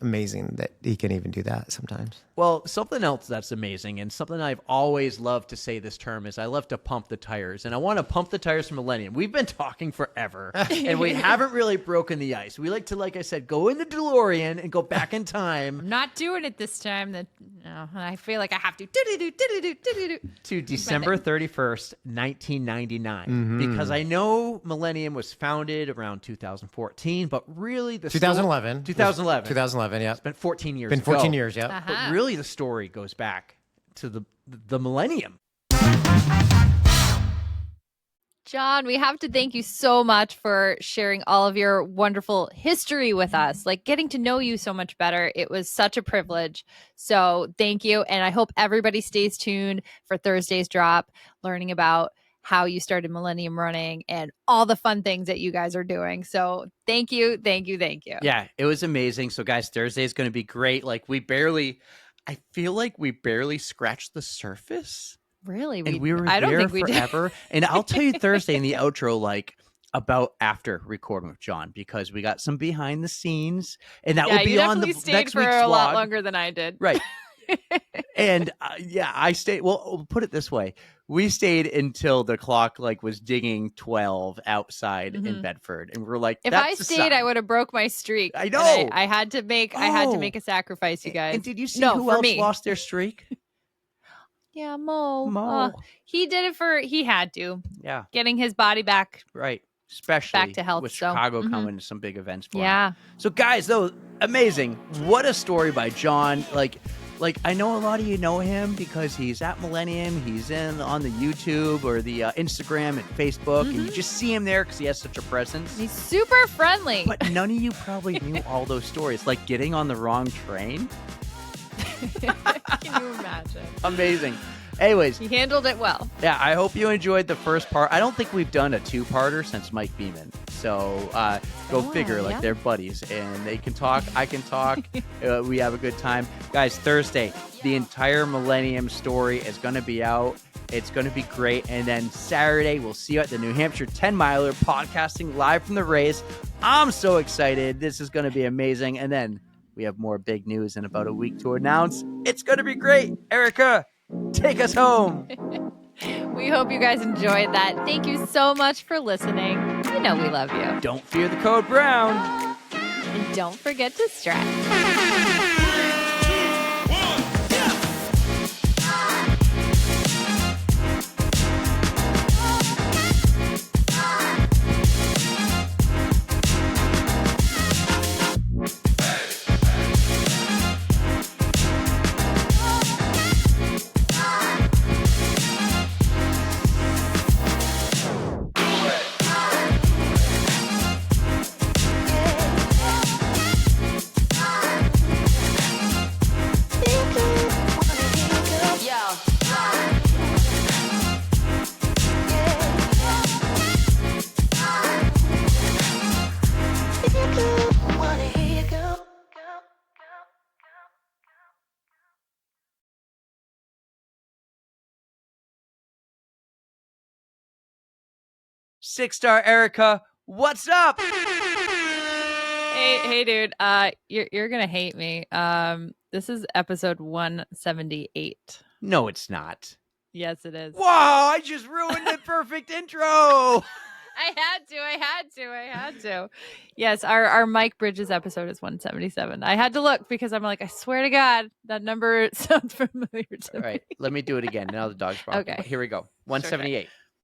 [SPEAKER 3] amazing that he can even do that sometimes.
[SPEAKER 1] Well, Well, something else that's amazing and something I've always loved to say this term is I love to pump the tires. And I want to pump the tires for Millennium. We've been talking forever and we haven't really broken the ice. We like to, like I said, go in the DeLorean and go back in time.
[SPEAKER 2] I'm not doing it this time. I feel like I have to.
[SPEAKER 1] To December 31st, 1999. Because I know Millennium was founded around 2014, but really the
[SPEAKER 3] 2011.
[SPEAKER 1] 2011.
[SPEAKER 3] 2011, yeah.
[SPEAKER 1] It's been 14 years
[SPEAKER 3] Been 14
[SPEAKER 1] ago.
[SPEAKER 3] years, yeah.
[SPEAKER 1] But really the story goes back to the Millennium.
[SPEAKER 2] John, we have to thank you so much for sharing all of your wonderful history with us, like getting to know you so much better. It was such a privilege. So thank you. And I hope everybody stays tuned for Thursday's drop, learning about how you started Millennium Running and all the fun things that you guys are doing. So thank you.
[SPEAKER 1] Yeah, it was amazing. So guys, Thursday is going to be great. Like I feel like we barely scratched the surface.
[SPEAKER 2] Really?
[SPEAKER 1] And we were there forever. And I'll tell you Thursday in the outro, like about after recording with John, because we got some behind the scenes and that will be on the
[SPEAKER 2] stayed
[SPEAKER 1] next
[SPEAKER 2] for
[SPEAKER 1] week's
[SPEAKER 2] a
[SPEAKER 1] vlog.
[SPEAKER 2] lot longer than I did.
[SPEAKER 1] Right. And I stayed. Well, put it this way. We stayed until the clock was dinging 12 outside in Bedford. And we're like,
[SPEAKER 2] if I stayed, I would have broke my streak.
[SPEAKER 1] I know.
[SPEAKER 2] I had to make a sacrifice, you guys.
[SPEAKER 1] And did you see who else lost their streak?
[SPEAKER 2] Yeah, Mo. He did it he had to.
[SPEAKER 1] Yeah.
[SPEAKER 2] Getting his body back.
[SPEAKER 1] Right. Especially
[SPEAKER 2] back to health,
[SPEAKER 1] with Chicago coming to some big events for
[SPEAKER 2] him.
[SPEAKER 1] So guys, though, amazing. What a story by John. Like I know a lot of you know him because he's at Millennium. He's on the YouTube or the Instagram and Facebook, and you just see him there because he has such a presence.
[SPEAKER 2] He's super friendly.
[SPEAKER 1] But none of you probably knew all those stories, like getting on the wrong train.
[SPEAKER 2] Can you imagine?
[SPEAKER 1] Amazing. Anyways,
[SPEAKER 2] he handled it well.
[SPEAKER 1] Yeah, I hope you enjoyed the first part. I don't think we've done a two-parter since Mike Beeman. So go figure, they're buddies and they can talk. I can talk. We have a good time. Guys, Thursday, the entire Millennium story is going to be out. It's going to be great. And then Saturday, we'll see you at the New Hampshire 10-miler podcasting live from the race. I'm so excited. This is going to be amazing. And then we have more big news in about a week to announce. It's going to be great. Erica, take us home.
[SPEAKER 2] We hope you guys enjoyed that. Thank you so much for listening. You know we love you.
[SPEAKER 1] Don't fear the code brown.
[SPEAKER 2] And don't forget to stretch.
[SPEAKER 1] 6-star Erica, what's up?
[SPEAKER 2] Hey, dude. You're gonna hate me. This is episode 178.
[SPEAKER 1] No, it's not.
[SPEAKER 2] Yes, it is.
[SPEAKER 1] Whoa! I just ruined the perfect intro.
[SPEAKER 2] I had to. Yes, our Mike Bridges episode is 177. I had to look because I'm like, I swear to God, that number sounds familiar to me.
[SPEAKER 1] All right, let me do it again. Now the dog's barking.
[SPEAKER 2] Okay.
[SPEAKER 1] Here we go. 178. Sure.